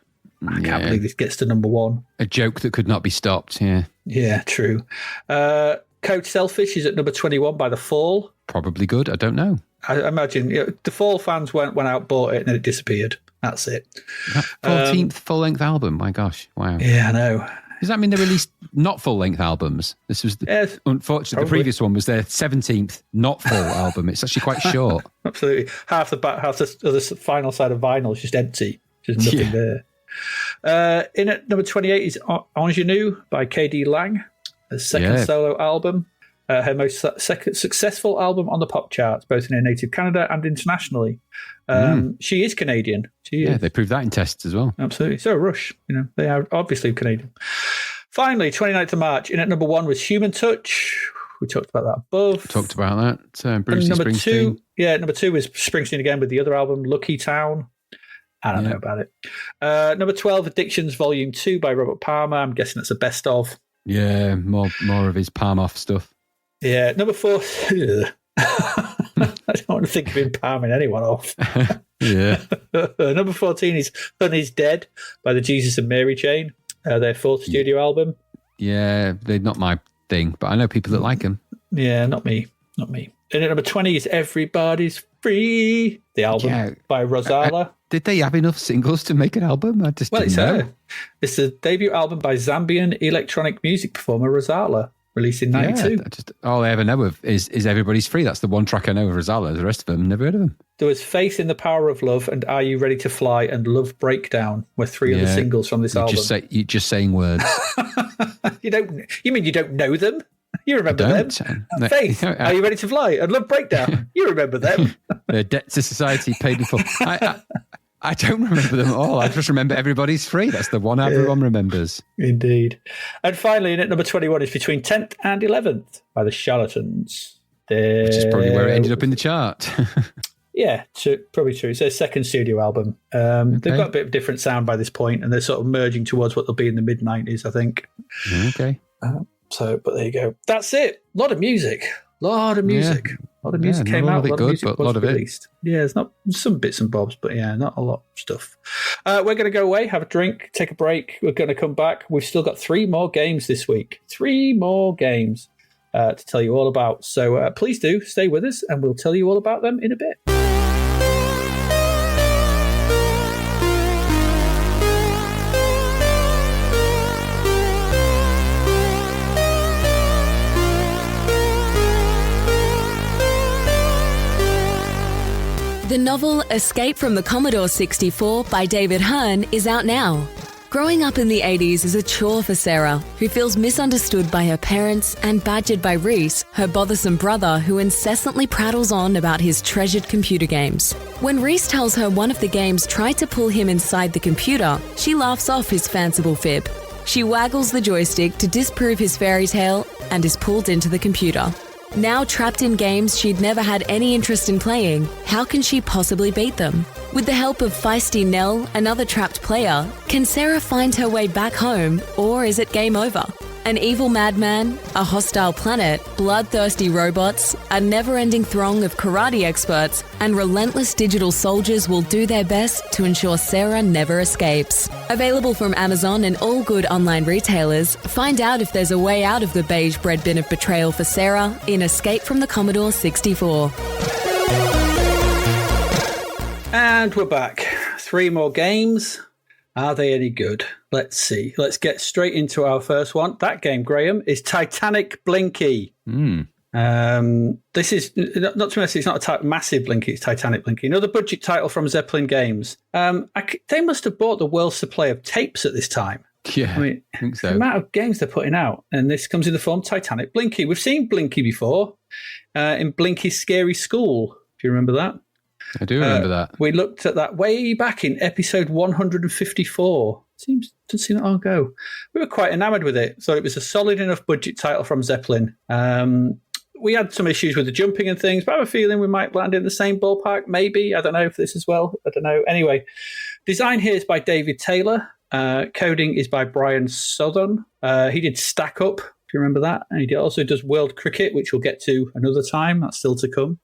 I can't believe this gets to number 1. A joke that could not be stopped, yeah. Yeah, true. Code Selfish is at number 21 by The Fall. Probably good, I don't know. I imagine the Fall fans went out, bought it, and then it disappeared. That's it. That 14th full-length album, my gosh, wow. Yeah, I know. Does that mean they released not full-length albums? This was, unfortunately, probably. The previous one was their 17th not full album. It's actually quite short. Absolutely. Half the other final side of vinyl is just empty. There's nothing there. In at number 28 is Ingenue by KD Lang, a second solo album. Her most successful album on the pop charts, both in her native Canada and internationally. She is Canadian. Yeah, they proved that in tests as well. Absolutely. So Rush, they are obviously Canadian. Finally, 29th of March, in at number 1 was Human Touch. We talked about that above. Talked about that. Bruce number Springsteen. 2, number 2 was Springsteen again with the other album, Lucky Town. I don't know about it. Number 12, Addictions Volume 2 by Robert Palmer. I'm guessing it's a best of. Yeah, more of his palm off stuff. Yeah, number 4. I don't want to think of him palming anyone off. Yeah. Number 14 is Honey's Dead by the Jesus and Mary Chain, their 4th studio album. Yeah, they're not my thing, but I know people that like them. Yeah, not me. And at number 20 is Everybody's Free, the album by Rosala. Did they have enough singles to make an album? I just didn't know. It's a debut album by Zambian electronic music performer Rosala. Released in 92. All I ever know of is Everybody's Free. That's the one track I know of Rosala. The rest of them, never heard of them. There was Faith in the Power of Love and Are You Ready to Fly and Love Breakdown were 3 other singles from this album. You're just saying words. You mean you don't know them? You remember them. Faith, Are You Ready to Fly and Love Breakdown. You remember them. Their debt to society paid in full. I don't remember them all. I just remember Everybody's Free. That's the one everyone remembers. Indeed. And finally, in at number 21 is Between 10th and 11th by the Charlatans. Which is probably where it ended up in the chart. Yeah, probably true. It's their second studio album. They've got a bit of different sound by this point, and they're sort of merging towards what they'll be in the mid-90s, I think. Okay. But there you go. That's it. A lot of music. A lot of music came out. A lot of music was released. Yeah, there's not some bits and bobs, but not a lot of stuff. We're going to go away, have a drink, take a break. We're going to come back. We've still got 3 more games this week. 3 more games to tell you all about. So please do stay with us, and we'll tell you all about them in a bit. The novel Escape from the Commodore 64 by David Hearn is out now. Growing up in the 80s is a chore for Sarah, who feels misunderstood by her parents and badgered by Reese, her bothersome brother who incessantly prattles on about his treasured computer games. When Reese tells her one of the games tried to pull him inside the computer, she laughs off his fanciful fib. She waggles the joystick to disprove his fairy tale and is pulled into the computer. Now trapped in games she'd never had any interest in playing, how can she possibly beat them? With the help of feisty Nell, another trapped player, can Sarah find her way back home, or is it game over? An evil madman, a hostile planet, bloodthirsty robots, a never-ending throng of karate experts, and relentless digital soldiers will do their best to ensure Sarah never escapes. Available from Amazon and all good online retailers, find out if there's a way out of the beige bread bin of betrayal for Sarah in Escape from the Commodore 64. And we're back. 3 more games. Are they any good? Let's see. Let's get straight into our first one. That game, Graham, is Titanic Blinky. This is not to mess. It's not a massive Blinky. It's Titanic Blinky. Another budget title from Zeppelin Games. They must have bought the world's supply of tapes at this time. Yeah, I mean, I think so. The amount of games they're putting out, and this comes in the form Titanic Blinky. We've seen Blinky before in Blinky's Scary School. Do you remember that? I do remember that. We looked at that way back in episode 154. Doesn't seem that long ago. We were quite enamoured with it. Thought it was a solid enough budget title from Zeppelin. We had some issues with the jumping and things, but I have a feeling we might land in the same ballpark. Maybe. I don't know if this as well. I don't know. Anyway, design here is by David Taylor. Coding is by Brian Southern. He did Stack Up. If you remember that. And he also does World Cricket, which we'll get to another time. That's still to come.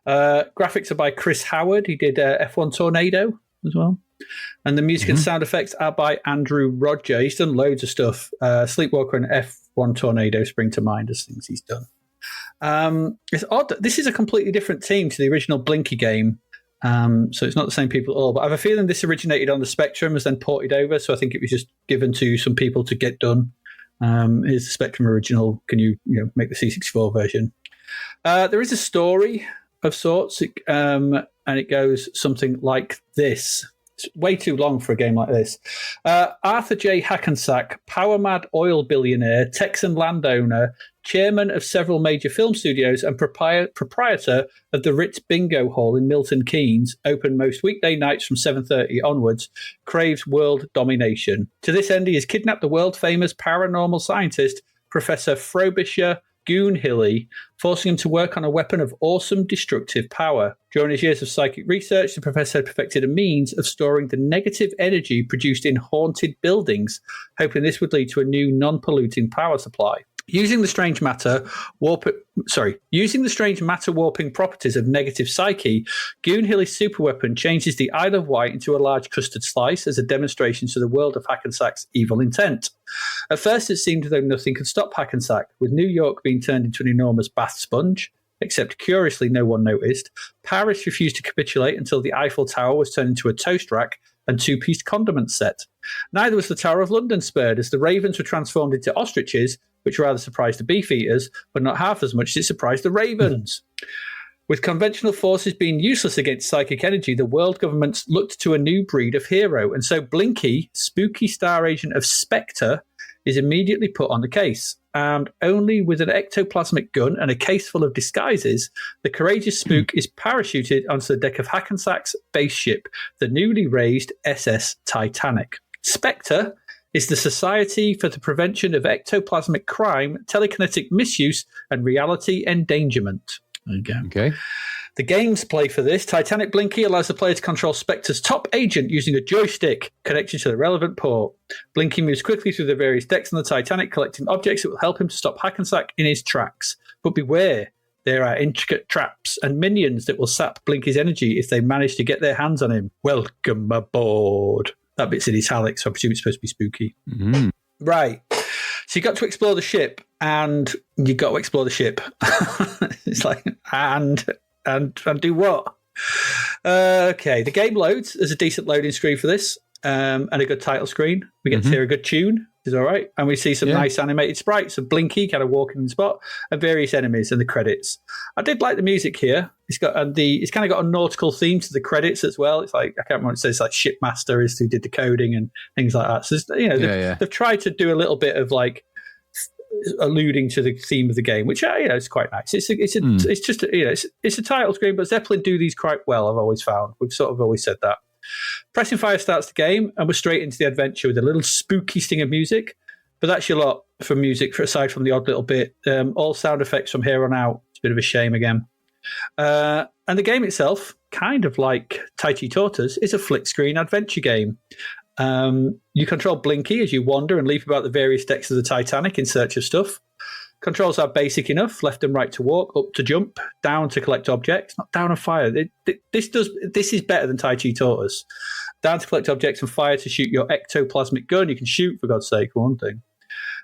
Graphics are by Chris Howard. He did F1 Tornado as well. And the music and sound effects are by Andrew Roger. He's done loads of stuff. Sleepwalker and F1 Tornado spring to mind as things he's done. It's odd. This is a completely different team to the original Blinky game. So it's not the same people at all. But I have a feeling this originated on the Spectrum, was then ported over. So I think it was just given to some people to get done. Here's the Spectrum original. Can you make the C64 version? There is a story of sorts, and it goes something like this. It's way too long for a game like this. Arthur J. Hackensack, power-mad oil billionaire, Texan landowner, chairman of several major film studios, and proprietor of the Ritz Bingo Hall in Milton Keynes, open most weekday nights from 7:30 onwards, craves world domination. To this end, he has kidnapped the world-famous paranormal scientist, Professor Frobisher Goonhilly, forcing him to work on a weapon of awesome destructive power. During his years of psychic research, the professor had perfected a means of storing the negative energy produced in haunted buildings, hoping this would lead to a new non-polluting power supply. Using the strange matter warping properties of negative psyche, Goonhilly's superweapon changes the Isle of Wight into a large custard slice as a demonstration to the world of Hackensack's evil intent. At first, it seemed as though nothing could stop Hackensack, with New York being turned into an enormous bath sponge. Except, curiously, no one noticed. Paris refused to capitulate until the Eiffel Tower was turned into a toast rack and two-piece condiment set. Neither was the Tower of London spared, as the ravens were transformed into ostriches, which rather surprised the beefeaters, but not half as much as it surprised the ravens. With conventional forces being useless against psychic energy, the world governments looked to a new breed of hero, and so Blinky, spooky star agent of Spectre, is immediately put on the case. And only with an ectoplasmic gun and a case full of disguises, the courageous spook is parachuted onto the deck of Hackensack's spaceship, the newly raised SS Titanic. Spectre is the Society for the Prevention of Ectoplasmic Crime, Telekinetic Misuse, and Reality Endangerment. There you go. Okay. The gameplay for this, Titanic Blinky allows the player to control Spectre's top agent using a joystick connected to the relevant port. Blinky moves quickly through the various decks on the Titanic, collecting objects that will help him to stop Hackensack in his tracks. But beware, there are intricate traps and minions that will sap Blinky's energy if they manage to get their hands on him. Welcome aboard. That bit's in italics, so I presume it's supposed to be spooky. Mm-hmm. Right. So you got to explore the ship, and you got to explore the ship. It's like, and do what? Okay, the game loads. There's a decent loading screen for this, and a good title screen. We get to hear a good tune, which is all right. And we see some nice animated sprites of Blinky kind of walking in the spot, and various enemies and the credits. I did like the music here. It's got it's kind of got a nautical theme to the credits as well. It's like, I can't remember what it says, like Shipmaster is who did the coding and things like that. So they've tried to do a little bit of like alluding to the theme of the game, which is quite nice. It's just it's a title screen, but Zeppelin do these quite well. I've always found. We've sort of always said that. Pressing fire starts the game, and we're straight into the adventure with a little spooky sting of music. But that's your lot for music, aside from the odd little bit. All sound effects from here on out. It's a bit of a shame again. And the game itself, kind of like Tai Chi Tortoise, is a flick screen adventure game. You control Blinky as you wander and leap about the various decks of the Titanic in search of stuff. Controls are basic enough: left and right to walk, up to jump, down to collect objects, not down and fire. This is better than Tai Chi Tortoise. Down to collect objects and fire to shoot your ectoplasmic gun. You can shoot, for God's sake, for one thing.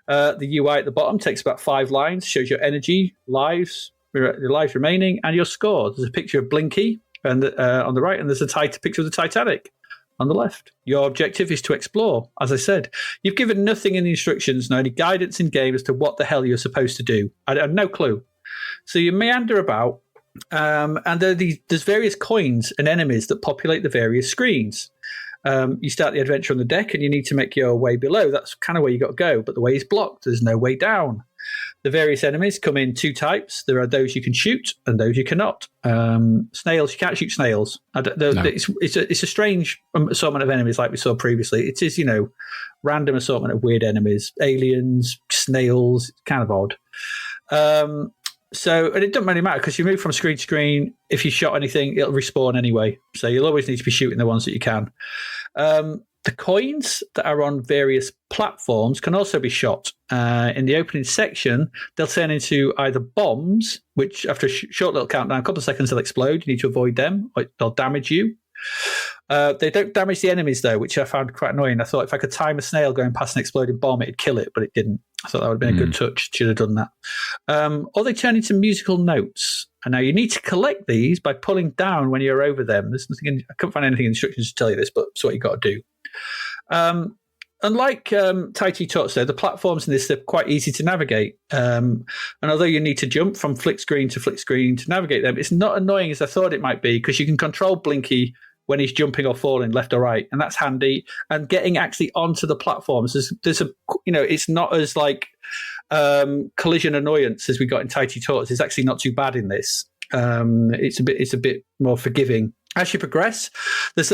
The UI at the bottom takes about 5 lines, shows your energy, your lives remaining, and your score. There's a picture of Blinky and on the right, and there's a picture of the Titanic on the left. Your objective is to explore. As I said, you've given nothing in the instructions, no any guidance in game as to what the hell you're supposed to do. I have no clue. So you meander about, and there's various coins and enemies that populate the various screens. You start the adventure on the deck, and you need to make your way below. That's kind of where you got to go, but the way is blocked. There's no way down. The various enemies come in two types. There are those you can shoot and those you cannot. Snails, you can't shoot snails. It's a strange assortment of enemies like we saw previously. It is, random assortment of weird enemies. Aliens, snails, it's kind of odd. And it doesn't really matter because you move from screen to screen. If you shot anything, it'll respawn anyway. So you'll always need to be shooting the ones that you can. The coins that are on various platforms can also be shot. In the opening section, they'll turn into either bombs, which after a short little countdown, a couple of seconds, they'll explode. You need to avoid them, or they'll damage you. They don't damage the enemies, though, which I found quite annoying. I thought if I could time a snail going past an exploding bomb, it'd kill it, but it didn't. I thought that would have been a good touch. Should have done that. Or they turn into musical notes. And now you need to collect these by pulling down when you're over them. There's nothing. I couldn't find anything in the instructions to tell you this, but it's what you got to do. Unlike Tai Chi Tortoise, the platforms in this are quite easy to navigate. And although you need to jump from flick screen to navigate them, it's not annoying as I thought it might be because you can control Blinky when he's jumping or falling left or right, and that's handy. And getting actually onto the platforms, it's not as like collision annoyance as we got in Tai Chi Tortoise. It's actually not too bad in this. It's a bit more forgiving. As you progress, there's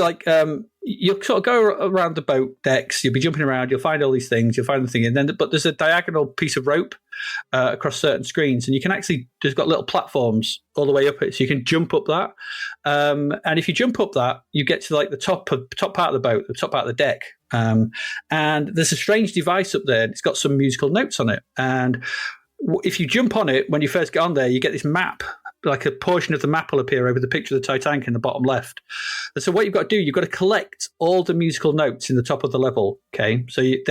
you'll sort of go around the boat decks. You'll be jumping around. You'll find all these things. You'll find the thing, but there's a diagonal piece of rope across certain screens, and you can there's got little platforms all the way up it, so you can jump up that. And if you jump up that, you get to like the top part of the boat, the top part of the deck. And there's a strange device up there. And it's got some musical notes on it, and if you jump on it when you first get on there, you get this map. Like a portion of the map will appear over the picture of the Titanic in the bottom left. And so what you've got to do, you've got to collect all the musical notes in the top of the level. Okay. So you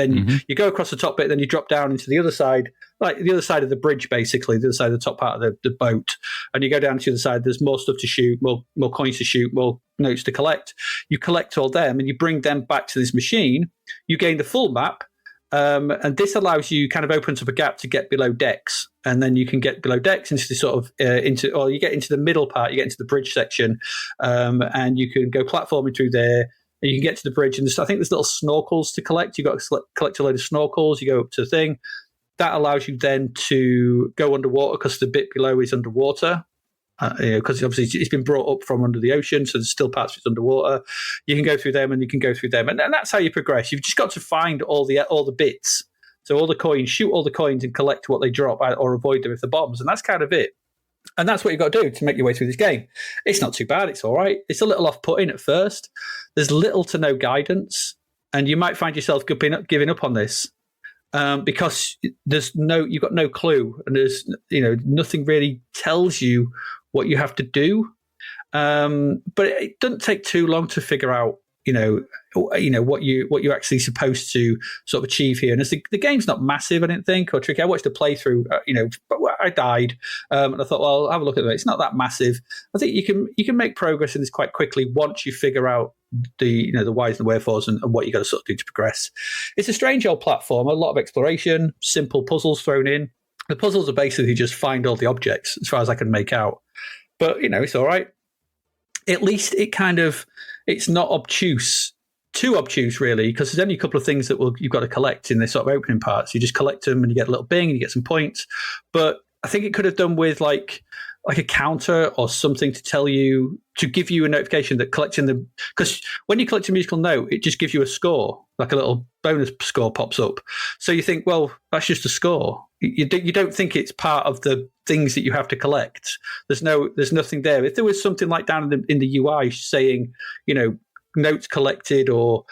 go across the top bit, then you drop down into the other side, like the other side of the bridge, basically, the other side of the top part of the boat. And you go down to the other side, there's more stuff to shoot, more coins to shoot, more notes to collect. You collect all them and you bring them back to this machine. You gain the full map. And this allows you kind of opens up a gap to get below decks, and then you can get below decks into the sort of you get into the middle part, you get into the bridge section, and you can go platforming through there. And you can get to the bridge, and I think there's little snorkels to collect. You've got to collect a load of snorkels. You go up to the thing that allows you then to go underwater because the bit below is underwater. Because obviously it's been brought up from under the ocean, so there's still parts of it underwater. You can go through them, and you can go through them, and that's how you progress. You've just got to find all the bits. So all the coins, shoot all the coins, and collect what they drop, or avoid them if they're bombs, and that's kind of it. And that's what you've got to do to make your way through this game. It's not too bad. It's all right. It's a little off-putting at first. There's little to no guidance, and you might find yourself giving up on this. Because you've got no clue, and there's nothing really tells you what you have to do. But it doesn't take too long to figure out, what you're actually supposed to sort of achieve here. And the game's not massive, I didn't think, or tricky. I watched a playthrough, but I died, and I thought, well, I'll have a look at it. It's not that massive. I think you can make progress in this quite quickly once you figure out the whys and wherefores and what you got to sort of do to progress. It's a strange old platform, a lot of exploration, simple puzzles thrown in. The puzzles are basically just find all the objects, as far as I can make out. But it's all right. At least it's not obtuse, too obtuse really, because there's only a couple of things that you've got to collect in this sort of opening parts. You just collect them and you get a little bing and you get some points. But I think it could have done with like a counter or something to give you a notification that collecting them, because when you collect a musical note, it just gives you a score, like a little bonus score pops up. So you think, well, that's just a score. You don't think it's part of the things that you have to collect. There's nothing there. If there was something like down in the UI saying, notes collected or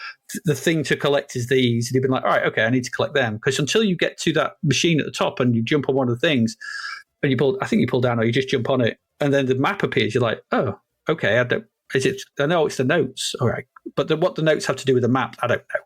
the thing to collect is these, and you've been like, all right, okay, I need to collect them. Because until you get to that machine at the top and you jump on one of the things, and you pull down or you just jump on it, and then the map appears, you're like, oh, okay, I know it's the notes, all right. But what the notes have to do with the map, I don't know.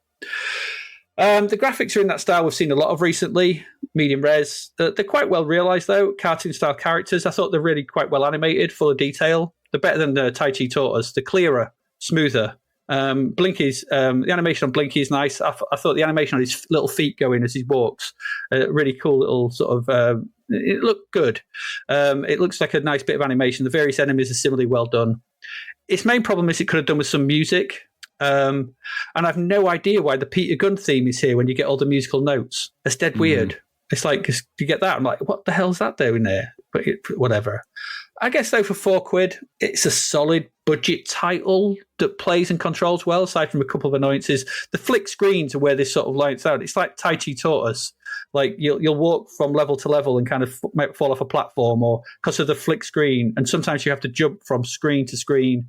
The graphics are in that style we've seen a lot of recently, medium res. They're quite well realised, though, cartoon-style characters. I thought they're really quite well animated, full of detail. They're better than the Tai Chi Tortoise. They're clearer, smoother. Blinky's the animation on Blinky is nice. I thought the animation on his little feet going as he walks, really cool little sort of. It looked good. It looks like a nice bit of animation. The various enemies are similarly well done. Its main problem is it could have done with some music. And I've no idea why the Peter Gunn theme is here when you get all the musical notes. It's dead weird. It's like, you get that, I'm like, what the hell's that doing there? But whatever. I guess, though, for £4, it's a solid budget title that plays and controls well, aside from a couple of annoyances. The flick screens are where this sort of lights out. It's like Tai Chi Tortoise. Like, you'll walk from level to level and kind of might fall off a platform, or because of the flick screen, and sometimes you have to jump from screen to screen,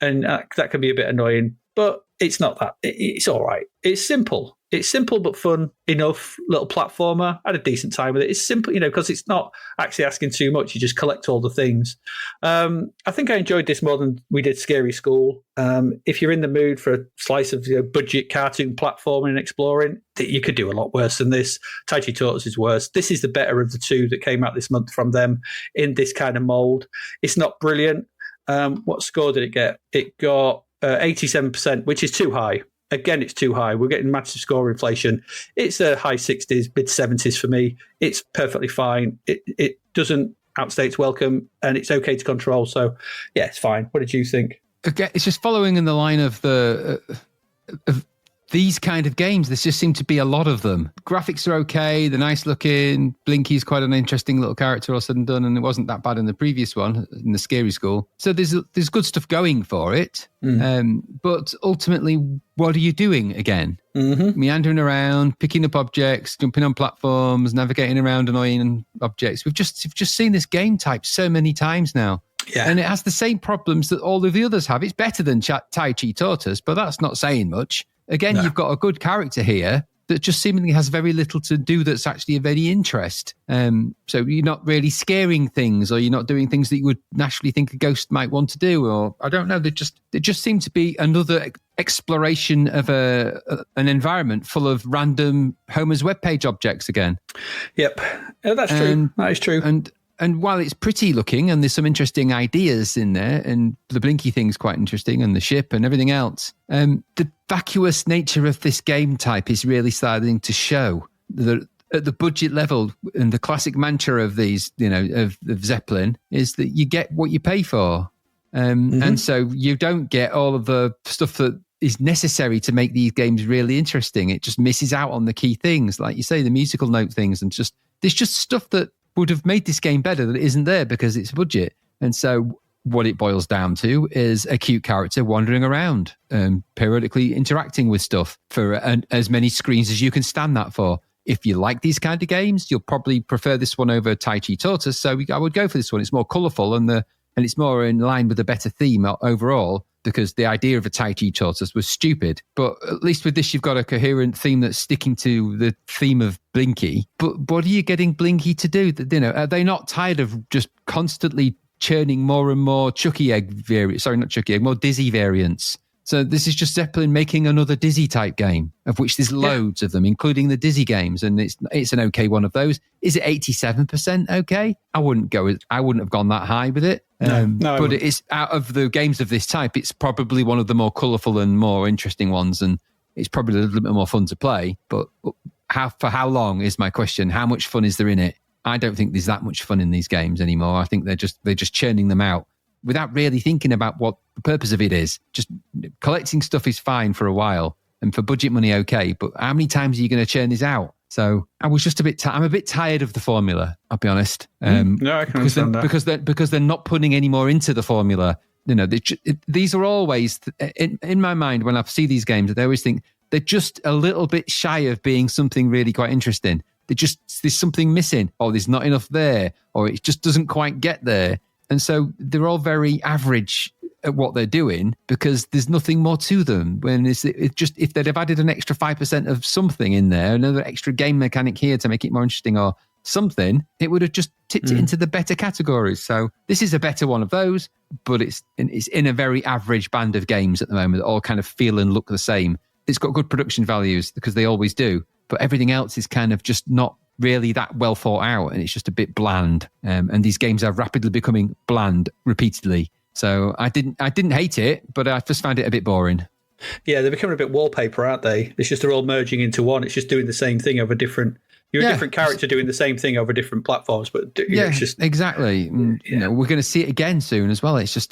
and that can be a bit annoying. But it's not that. It's all right. It's simple. It's simple but fun enough little platformer. I had a decent time with it. It's simple, because it's not actually asking too much. You just collect all the things. I think I enjoyed this more than we did Scary School. If you're in the mood for a slice of budget cartoon platforming and exploring, you could do a lot worse than this. Tai Chi Tortoise is worse. This is the better of the two that came out this month from them in this kind of mold. It's not brilliant. What score did it get? It got 87%, which is too high. Again, it's too high. We're getting massive score inflation. It's a high 60s, mid 70s for me. It's perfectly fine. It doesn't outstay its welcome, and it's okay to control. So, yeah, it's fine. What did you think? Okay, it's just following in the line of of these kind of games. There just seem to be a lot of them. Graphics are okay. They're nice looking. Blinky's quite an interesting little character all said and done, and it wasn't that bad in the previous one, in the Scary School. So there's good stuff going for it. But ultimately, what are you doing again? Meandering around, picking up objects, jumping on platforms, navigating around annoying objects. We've just seen this game type so many times now. Yeah. And it has the same problems that all of the others have. It's better than Tai Chi Tortoise, but that's not saying much. Again, You've got a good character here that just seemingly has very little to do that's actually of any interest. So you're not really scaring things, or you're not doing things that you would naturally think a ghost might want to do, or I don't know. They just seem to be another exploration of an environment full of random Homer's webpage objects again. Yep, that's true. That is true. And while it's pretty looking and there's some interesting ideas in there, and the Blinky thing's quite interesting, and the ship and everything else, the vacuous nature of this game type is really starting to show. At the budget level, and the classic mantra of these, of Zeppelin, is that you get what you pay for. And so you don't get all of the stuff that is necessary to make these games really interesting. It just misses out on the key things, like you say, the musical note things, and there's just stuff that would have made this game better that isn't there because it's budget. And so what it boils down to is a cute character wandering around, periodically interacting with stuff for as many screens as you can stand that for. If you like these kind of games, you'll probably prefer this one over Tai Chi Tortoise. So I would go for this one. It's more colourful and it's more in line with a better theme overall, because the idea of a Tai Chi Tortoise was stupid. But at least with this, you've got a coherent theme that's sticking to the theme of Blinky. But what are you getting Blinky to do? Are they not tired of just constantly churning more and more Chucky Egg variants? Sorry, not Chucky Egg, more Dizzy variants. So this is just Zeppelin making another Dizzy type game, of which there's loads of them, including the Dizzy games, and it's an okay one of those. Is it 87% okay? I wouldn't have gone that high with it. But it's out of the games of this type, it's probably one of the more colourful and more interesting ones, and it's probably a little bit more fun to play. But for how long is my question? How much fun is there in it? I don't think there's that much fun in these games anymore. I think they're just churning them out without really thinking about what the purpose of it is. Just collecting stuff is fine for a while, and for budget money, okay. But how many times are you going to churn this out? So I was just I'm a bit tired of the formula, I'll be honest. No, I can understand that. Because they're not putting any more into the formula. These are always, in my mind, when I see these games, I always think they're just a little bit shy of being something really quite interesting. There's something missing, or there's not enough there, or it just doesn't quite get there. And so they're all very average at what they're doing because there's nothing more to them. When it's just, if they'd have added an extra 5% of something in there, another extra game mechanic here to make it more interesting or something, it would have just tipped it into the better categories. So this is a better one of those, but it's in a very average band of games at the moment that all kind of feel and look the same. It's got good production values because they always do, but everything else is kind of just not really that well thought out, and it's just a bit bland. And these games are rapidly becoming bland repeatedly. So I didn't hate it, but I just found it a bit boring. Yeah, they're becoming a bit wallpaper, aren't they? It's just they're all merging into one. It's just doing the same thing over different. You're a different character doing the same thing over different platforms, but it's just exactly. We're going to see it again soon as well. Is this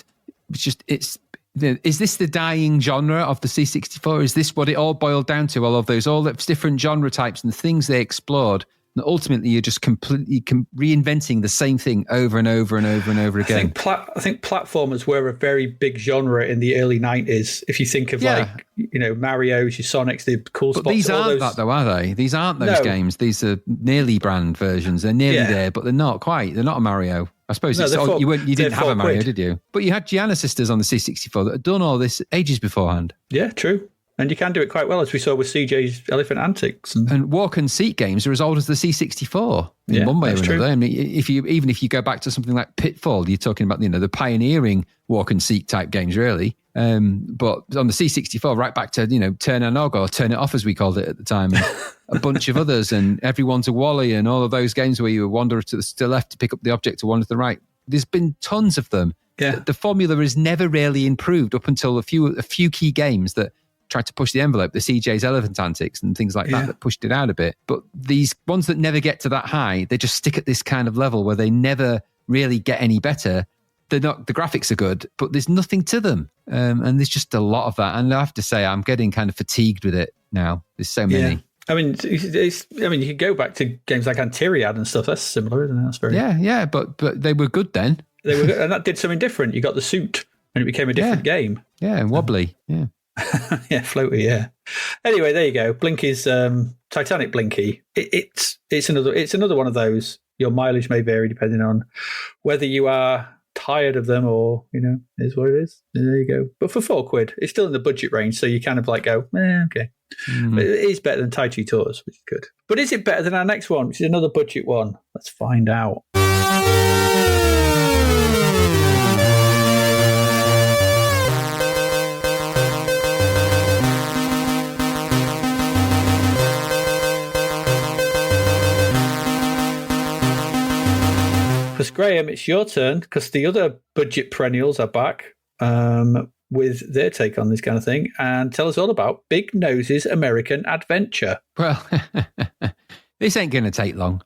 the dying genre of the C64? Is this what it all boiled down to? All of those, all the different genre types and the things they explored. And ultimately, you're just completely reinventing the same thing over and over and over and over again. I think platformers were a very big genre in the early 90s. If you think of Mario's, your Sonics, the cool spots. But these aren't that though, are they? These aren't those games. These are nearly brand versions. They're nearly there, but they're not quite. They're not a Mario. I suppose you didn't have a Mario, did you? But you had Gianna Sisters on the C64 that had done all this ages beforehand. Yeah, true. And you can do it quite well, as we saw with CJ's Elephant Antics. And walk and seat games are as old as the C64 in one way or another. True. I mean, even if you go back to something like Pitfall, you're talking about the pioneering walk and seat type games, really. But on the C64, right back to Turn and Og, or Turn It Off as we called it at the time, and a bunch of others, and Everyone's a Wally, and all of those games where you wander to the left to pick up the object, to wander to the right. There's been tons of them. Yeah. The formula has never really improved up until a few key games that tried to push the envelope, the CJ's Elephant Antics and things like that pushed it out a bit. But these ones that never get to that high, they just stick at this kind of level where they never really get any better. The graphics are good, but there's nothing to them. And there's just a lot of that. And I have to say, I'm getting kind of fatigued with it now. There's so many. Yeah. I mean, you could go back to games like Antiriad and stuff. That's similar, isn't it? That's very... Yeah, but they were good then. They were good, and that did something different. You got the suit, and it became a different game. Yeah, and wobbly. Yeah. Yeah, floaty. Yeah. Anyway, there you go. Blinky's Titanic Blinky. It's another one of those. Your mileage may vary depending on whether you are tired of them or is what it is. There you go. But for £4, it's still in the budget range, so you kind of like go, okay. Mm-hmm. But it is better than Tai Chi Tortoise, which is good. But is it better than our next one, which is another budget one? Let's find out. Because Graham, it's your turn, because the other budget perennials are back with their take on this kind of thing, and tell us all about Big Nose's American Adventure. Well, this ain't going to take long.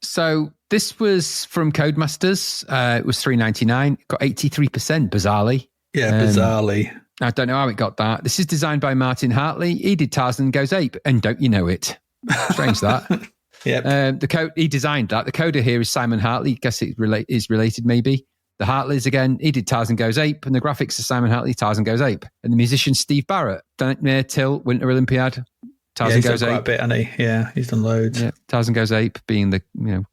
So this was from Codemasters. It was $3.99. Got 83%, bizarrely. Yeah, bizarrely. I don't know how it got that. This is designed by Martin Hartley. He did Tarzan Goes Ape, and don't you know it? Strange that. Yeah. He designed that. The coder here is Simon Hartley. Guess it is related, maybe. The Hartleys again. He did Tarzan Goes Ape, and the graphics are Simon Hartley. Tarzan Goes Ape, and the musician Steve Barrett. Nightmare Till, Winter Olympiad. Tarzan Goes Ape. Quite a bit, hasn't he? Yeah, he's done loads. Yeah, Tarzan Goes Ape being the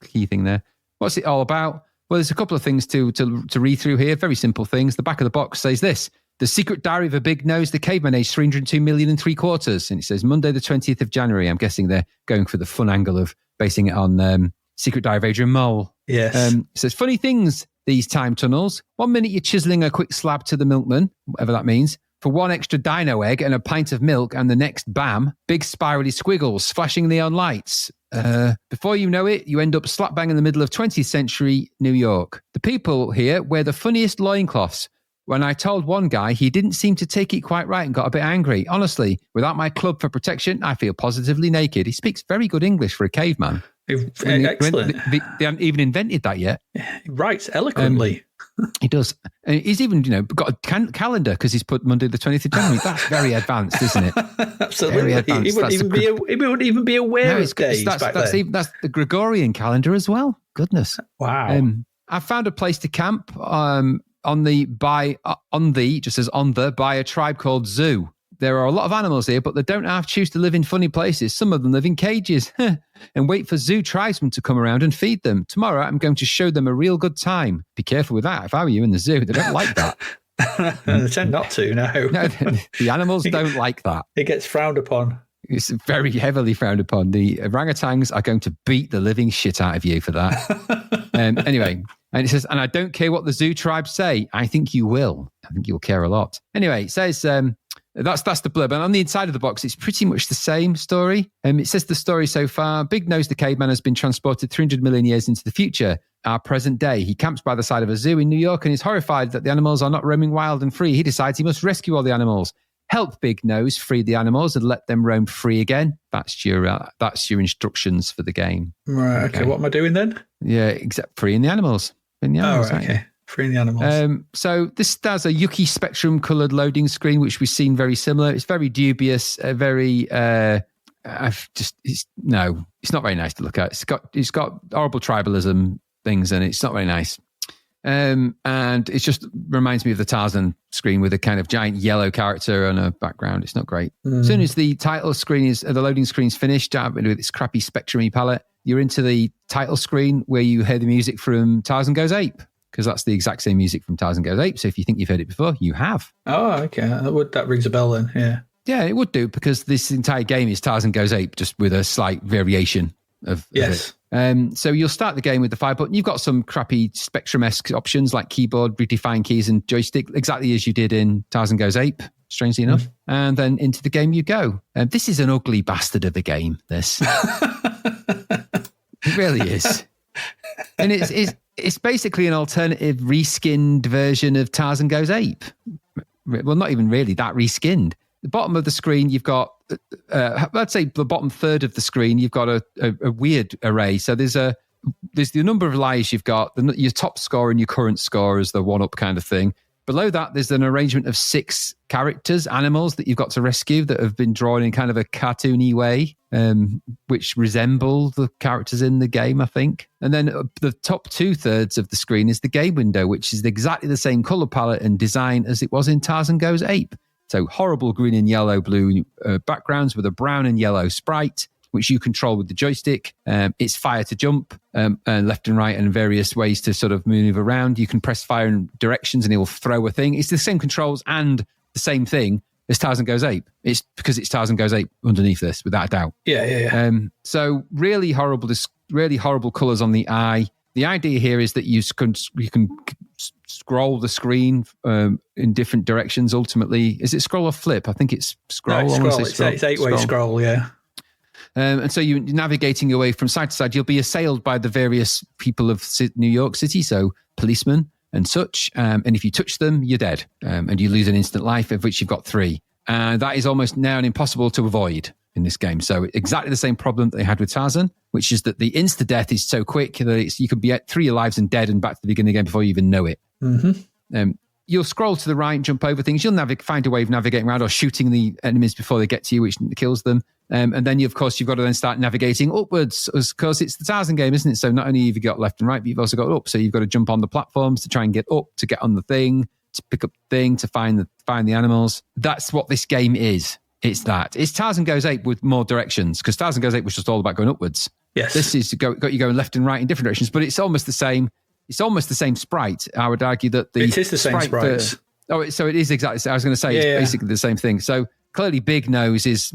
key thing there. What's it all about? Well, there's a couple of things to read through here. Very simple things. The back of the box says this: The Secret Diary of a Big Nose, the Caveman aged 302 million and 3/4. And it says Monday the 20th of January. I'm guessing they're going for the fun angle of basing it on Secret Diary of Adrian Mole. Yes. It says funny things, these time tunnels. 1 minute you're chiseling a quick slab to the milkman, whatever that means, for one extra dino egg and a pint of milk, and the next, bam, big spirally squiggles, flashing neon lights. Before you know it, you end up slap bang in the middle of 20th century New York. The people here wear the funniest loincloths. When I told one guy, he didn't seem to take it quite right and got a bit angry. Honestly, without my club for protection, I feel positively naked. He speaks very good English for a caveman. Excellent. They haven't even invented that yet. He writes eloquently. He does. And he's even, got a calendar because he's put Monday the 20th of January. That's very advanced, isn't it? Absolutely. Very advanced. He wouldn't even be aware of days back then. That's the Gregorian calendar as well. Goodness. Wow. I found a place to camp on the by a tribe called Zoo. There are a lot of animals here, but they don't half choose to live in funny places. Some of them live in cages and wait for zoo tribesmen to come around and feed them. Tomorrow, I'm going to show them a real good time. Be careful with that. If I were you in the zoo, they don't like that. They tend not to, no. No, the animals don't like that. It gets frowned upon. It's very heavily frowned upon. The orangutans are going to beat the living shit out of you for that. Anyway, and it says, and I don't care what the zoo tribes say. I think you will. I think you'll care a lot. Anyway, it says, That's the blurb. And on the inside of the box, it's pretty much the same story. It says the story so far. Big Nose the caveman has been transported 300 million years into the future, our present day. He camps by the side of a zoo in New York and is horrified that the animals are not roaming wild and free. He decides he must rescue all the animals. Help Big Nose free the animals and let them roam free again. That's your instructions for the game. Right. Okay. What am I doing then? Yeah, except freeing the animals. Okay. Freeing the animals. So this has a yucky spectrum coloured loading screen, which we've seen very similar. It's very dubious, it's not very nice to look at. It's got horrible tribalism things, and it's not very nice. And it just reminds me of the Tarzan screen with a kind of giant yellow character on a background. It's not great. As soon as the title screen the loading screen's finished, with its crappy spectrum-y palette, you're into the title screen where you hear the music from Tarzan Goes Ape, because that's the exact same music from Tarzan Goes Ape. So if you think you've heard it before, you have. Oh, okay. That rings a bell then, yeah. Yeah, it would do, because this entire game is Tarzan Goes Ape, just with a slight variation of it. So you'll start the game with the fire button. You've got some crappy Spectrum-esque options like keyboard, redefined keys, and joystick, exactly as you did in Tarzan Goes Ape, strangely enough. And then into the game you go. This is an ugly bastard of a game, this. It really is. And it's basically an alternative reskinned version of Tarzan Goes Ape. Well, not even really that reskinned. The bottom of the screen, you've got, let's say the bottom third of the screen, you've got a weird array. So there's the number of lives you've got, your top score and your current score is the one-up kind of thing. Below that, there's an arrangement of 6 characters, animals that you've got to rescue that have been drawn in kind of a cartoony way, which resemble the characters in the game, I think. And then the top 2/3 of the screen is the game window, which is exactly the same color palette and design as it was in Tarzan Goes Ape. So horrible green and yellow, blue backgrounds with a brown and yellow sprite, which you control with the joystick. It's fire to jump, and left and right, and various ways to sort of move around. You can press fire in directions and it will throw a thing. It's the same controls and the same thing as Tarzan Goes Ape. It's because it's Tarzan Goes Ape underneath this, without a doubt. Yeah. So really horrible colours on the eye. The idea here is that you can scroll the screen in different directions. Ultimately, is it scroll or flip? I think it's scroll. No, it's scroll. It's 8-way scroll. Yeah. And so you're navigating your way from side to side. You'll be assailed by the various people of New York City, so policemen and such. And if you touch them, you're dead, and you lose an instant life, of which you've got 3. And that is almost now impossible to avoid in this game. So exactly the same problem that they had with Tarzan, which is that the insta-death is so quick that you could be at 3 lives and dead and back to the beginning again before you even know it. You'll scroll to the right, jump over things. You'll find a way of navigating around or shooting the enemies before they get to you, which kills them. And then, you've got to then start navigating upwards, because it's the Tarzan game, isn't it? So not only have you got left and right, but you've also got up. So you've got to jump on the platforms to try and get up, to get on the thing, to pick up the thing, to find the animals. That's what this game is. It's that. It's Tarzan Goes Ape with more directions, because Tarzan Goes Ape was just all about going upwards. Yes. This is got you going left and right in different directions, but it's almost the same. It's almost the same sprite. I would argue that it is the same sprite. So it is exactly. I was going to say it's basically the same thing. So clearly, Big Nose is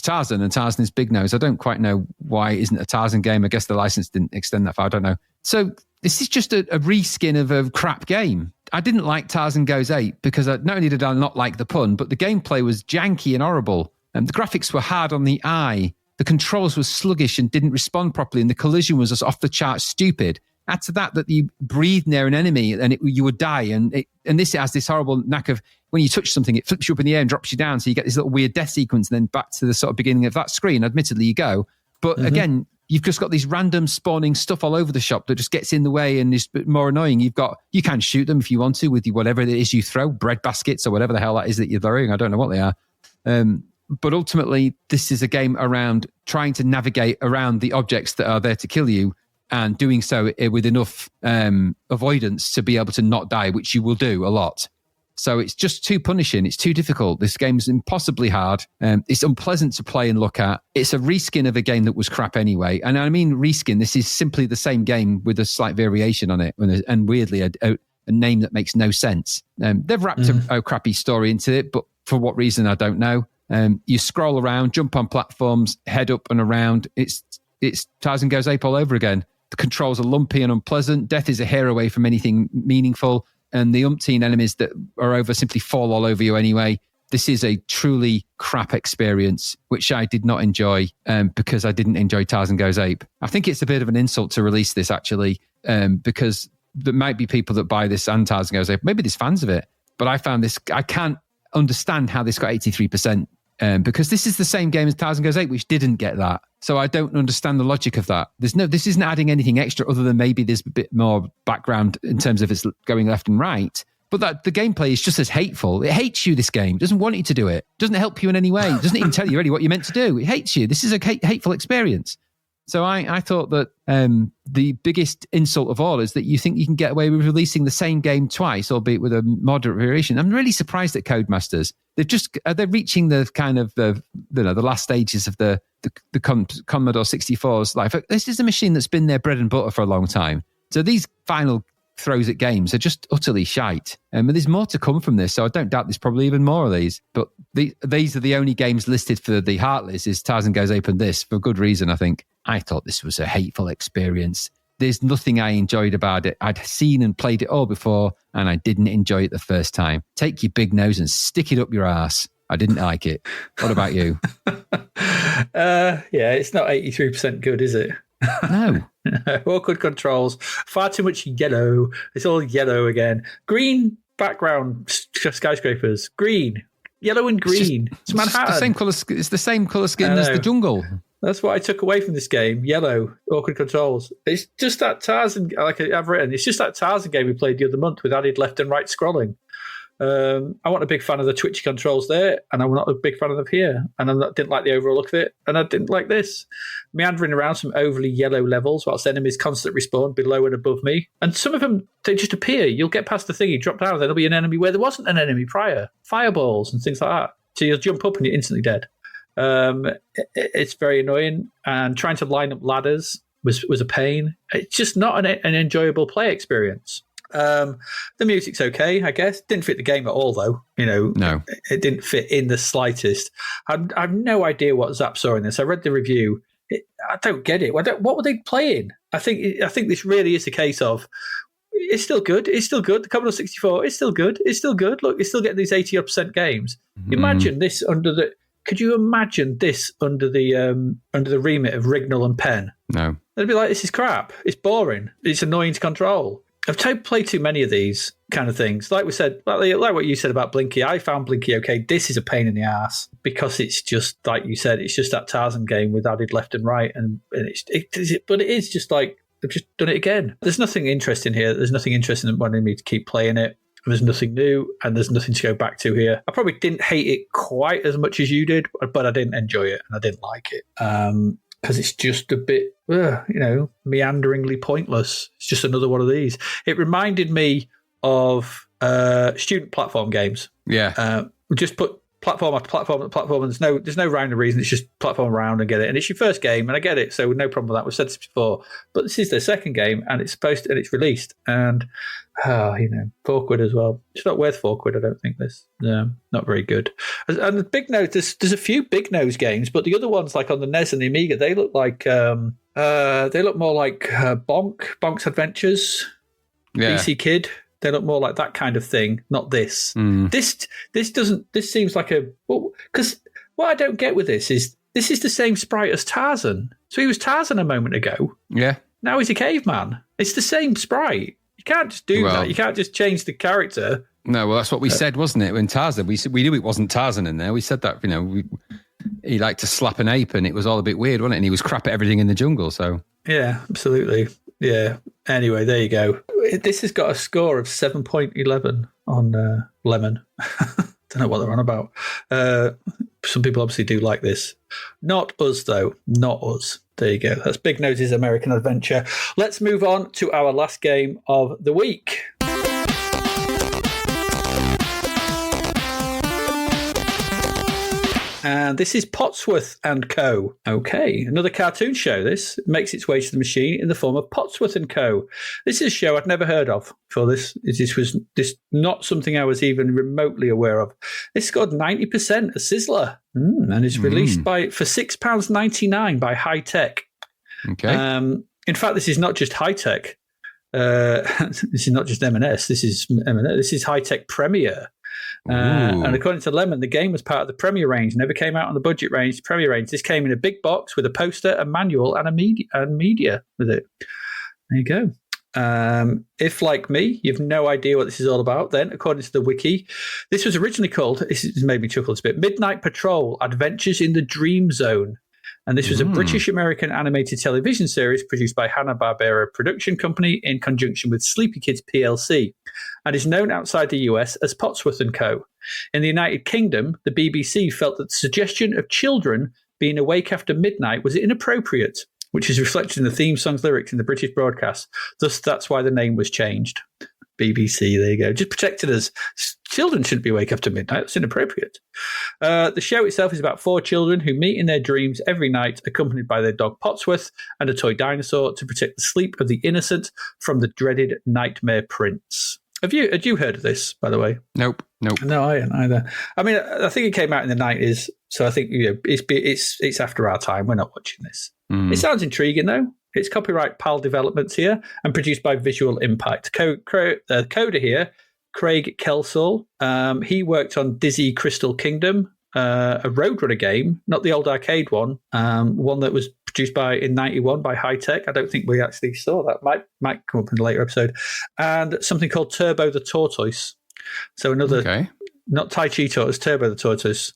Tarzan, and Tarzan is Big Nose. I don't quite know why it isn't a Tarzan game. I guess the license didn't extend that far. I don't know. So this is just a reskin of a crap game. I didn't like Tarzan Goes Ape because not only did I not like the pun, but the gameplay was janky and horrible. And the graphics were hard on the eye. The controls were sluggish and didn't respond properly, and the collision was just off the chart stupid. Add to that you breathe near an enemy and you would die. And this has this horrible knack of, when you touch something, it flips you up in the air and drops you down. So you get this little weird death sequence, and then back to the sort of beginning of that screen. Admittedly, you go. But again, you've just got these random spawning stuff all over the shop that just gets in the way and is more annoying. You can shoot them if you want to with whatever it is you throw, bread baskets or whatever the hell that is that you're throwing. I don't know what they are. But ultimately, this is a game around trying to navigate around the objects that are there to kill you, and doing so with enough avoidance to be able to not die, which you will do a lot. So it's just too punishing. It's too difficult. This game's impossibly hard. It's unpleasant to play and look at. It's a reskin of a game that was crap anyway. And I mean reskin, this is simply the same game with a slight variation on it, and weirdly a name that makes no sense. They've wrapped a crappy story into it, but for what reason, I don't know. You scroll around, jump on platforms, head up and around. It's Tarzan Goes Ape all over again. The controls are lumpy and unpleasant. Death is a hair away from anything meaningful. And the umpteen enemies that are over simply fall all over you anyway. this is a truly crap experience, which I did not enjoy because I didn't enjoy Tarzan Goes Ape. I think it's a bit of an insult to release this, actually, because there might be people that buy this and Tarzan Goes Ape. Maybe there's fans of it. But I found this, I can't understand how this got 83%. Because this is the same game as Tarzan Goes Ape, which didn't get that. So I don't understand the logic of that. This isn't adding anything extra other than maybe there's a bit more background in terms of it's going left and right. But that the gameplay is just as hateful. It hates you, this game. It doesn't want you to do it. It doesn't help you in any way. It doesn't even tell you really what you're meant to do. It hates you. This is a hateful experience. So I thought that the biggest insult of all is that you think you can get away with releasing the same game twice, albeit with a moderate variation. I'm really surprised at Codemasters. They're reaching the kind of the last stages of the Commodore 64's life. This is a machine that's been their bread and butter for a long time. So these final throws at games are just utterly shite. And there's more to come from this, so I don't doubt there's probably even more of these. But these are the only games listed for the Heartless, is Tarzan Goes Ape and this, for good reason, I think. I thought this was a hateful experience. There's nothing I enjoyed about it. I'd seen and played it all before, and I didn't enjoy it the first time. Take your big nose and stick it up your ass. I didn't like it. What about you? Yeah, it's not 83% good, is it? No. Awkward controls. Far too much yellow. It's all yellow again. Green background skyscrapers. Green. Yellow and green. It's Manhattan. It's the same colour scheme as the jungle. That's what I took away from this game. Yellow, awkward controls. It's just that Tarzan, like I've written, it's just that Tarzan game we played the other month with added left and right scrolling. I wasn't a big fan of the twitchy controls there, and I'm not a big fan of them here. And I didn't like the overall look of it, and I didn't like this. Meandering around some overly yellow levels whilst enemies constantly respawn below and above me. And some of them, they just appear. You'll get past the thing, you drop down, there'll be an enemy where there wasn't an enemy prior. Fireballs and things like that. So you'll jump up and you're instantly dead. It's very annoying, and trying to line up ladders was a pain. It's just not an enjoyable play experience. The music's okay, I guess. Didn't fit the game at all, though. No, it didn't fit in the slightest. I have no idea what Zapped saw in this. I read the review. I don't get it. What were they playing? I think this really is a case of it's still good. It's still good. The Commodore 64 is still good. It's still good. Look, it's still getting these 80% games. Imagine this under the. Could you imagine this under the remit of Rignall and Penn? No. They'd be like, this is crap. It's boring. It's annoying to control. I've played too many of these kind of things. Like we said, like what you said about Blinky, I found Blinky okay. This is a pain in the ass because it's just, like you said, it's just that Tarzan game with added left and right. But it is just like, they've just done it again. There's nothing interesting here. There's nothing interesting in wanting me to keep playing it. There's nothing new, and there's nothing to go back to here. I probably didn't hate it quite as much as you did, but I didn't enjoy it, and I didn't like it. Because it's just a bit, meanderingly pointless. It's just another one of these. It reminded me of student platform games. Yeah. Just put platform after platform after platform, and there's no rhyme or reason. It's just platform around and get it. And it's your first game, and I get it, so no problem with that. We've said this before. But this is their second game, and it's it's released. And, awkward as well. It's not worth £4, I don't think, this. No, not very good. And the Big Nose, there's a few Big Nose games, but the other ones, like on the NES and the Amiga, they look like, they look more like Bonk's Adventures, yeah. BC Kid. They look more like that kind of thing, not this. This seems like because what I don't get with this is the same sprite as Tarzan. So he was Tarzan a moment ago. Yeah. Now he's a caveman. It's the same sprite. You can't just do that. You can't just change the character. No, well, that's what we said, wasn't it? When Tarzan, we knew it wasn't Tarzan in there. We said that, he liked to slap an ape, and it was all a bit weird, wasn't it? And he was crap at everything in the jungle, so. Yeah, absolutely. Yeah. Anyway, there you go. This has got a score of 7.11 on Lemon. Don't know what they're on about. Some people obviously do like this. Not us, though. Not us. There you go. That's Big Nose's American Adventure. Let's move on to our last game of the week. And this is Potsworth and Co. Okay, another cartoon show. This makes its way to the machine in the form of Potsworth and Co. This is a show I'd never heard of before this. This was not something I was even remotely aware of. This scored 90% a Sizzler, and is released for £6.99 by High Tech. Okay. In fact, this is not just High Tech. This is not just M&S. This is M&S. This is High Tech Premier. And according to Lemon, the game was part of the Premier range, never came out on the budget range, Premier range. This came in a big box with a poster, a manual, and media with it. There you go. If, like me, you've no idea what this is all about, then, according to the wiki, this was originally called, this has made me chuckle a bit, Midnight Patrol Adventures in the Dream Zone. And this was a British-American animated television series produced by Hanna-Barbera Production Company in conjunction with Sleepy Kids PLC, and is known outside the US as Potsworth and Co. In the United Kingdom, the BBC felt that the suggestion of children being awake after midnight was inappropriate, which is reflected in the theme song's lyrics in the British broadcast. Thus, that's why the name was changed. BBC, there you go. Just protected us. Children shouldn't be awake after midnight. That's inappropriate. The show itself is about 4 children who meet in their dreams every night, accompanied by their dog Potsworth and a toy dinosaur to protect the sleep of the innocent from the dreaded nightmare prince. Had you heard of this, by the way? Nope. No, I hadn't either. I mean, I think it came out in the 90s, so I think it's after our time. We're not watching this. It sounds intriguing, though. It's copyright PAL Developments here and produced by Visual Impact. Coder here, Craig Kelsall. He worked on Dizzy Crystal Kingdom, a Roadrunner game, not the old arcade one, one that was produced in 91 by High Tech. I don't think we actually saw that. Might come up in a later episode. And something called Turbo the Tortoise. So another, not Tai Chi Tortoise, Turbo the Tortoise.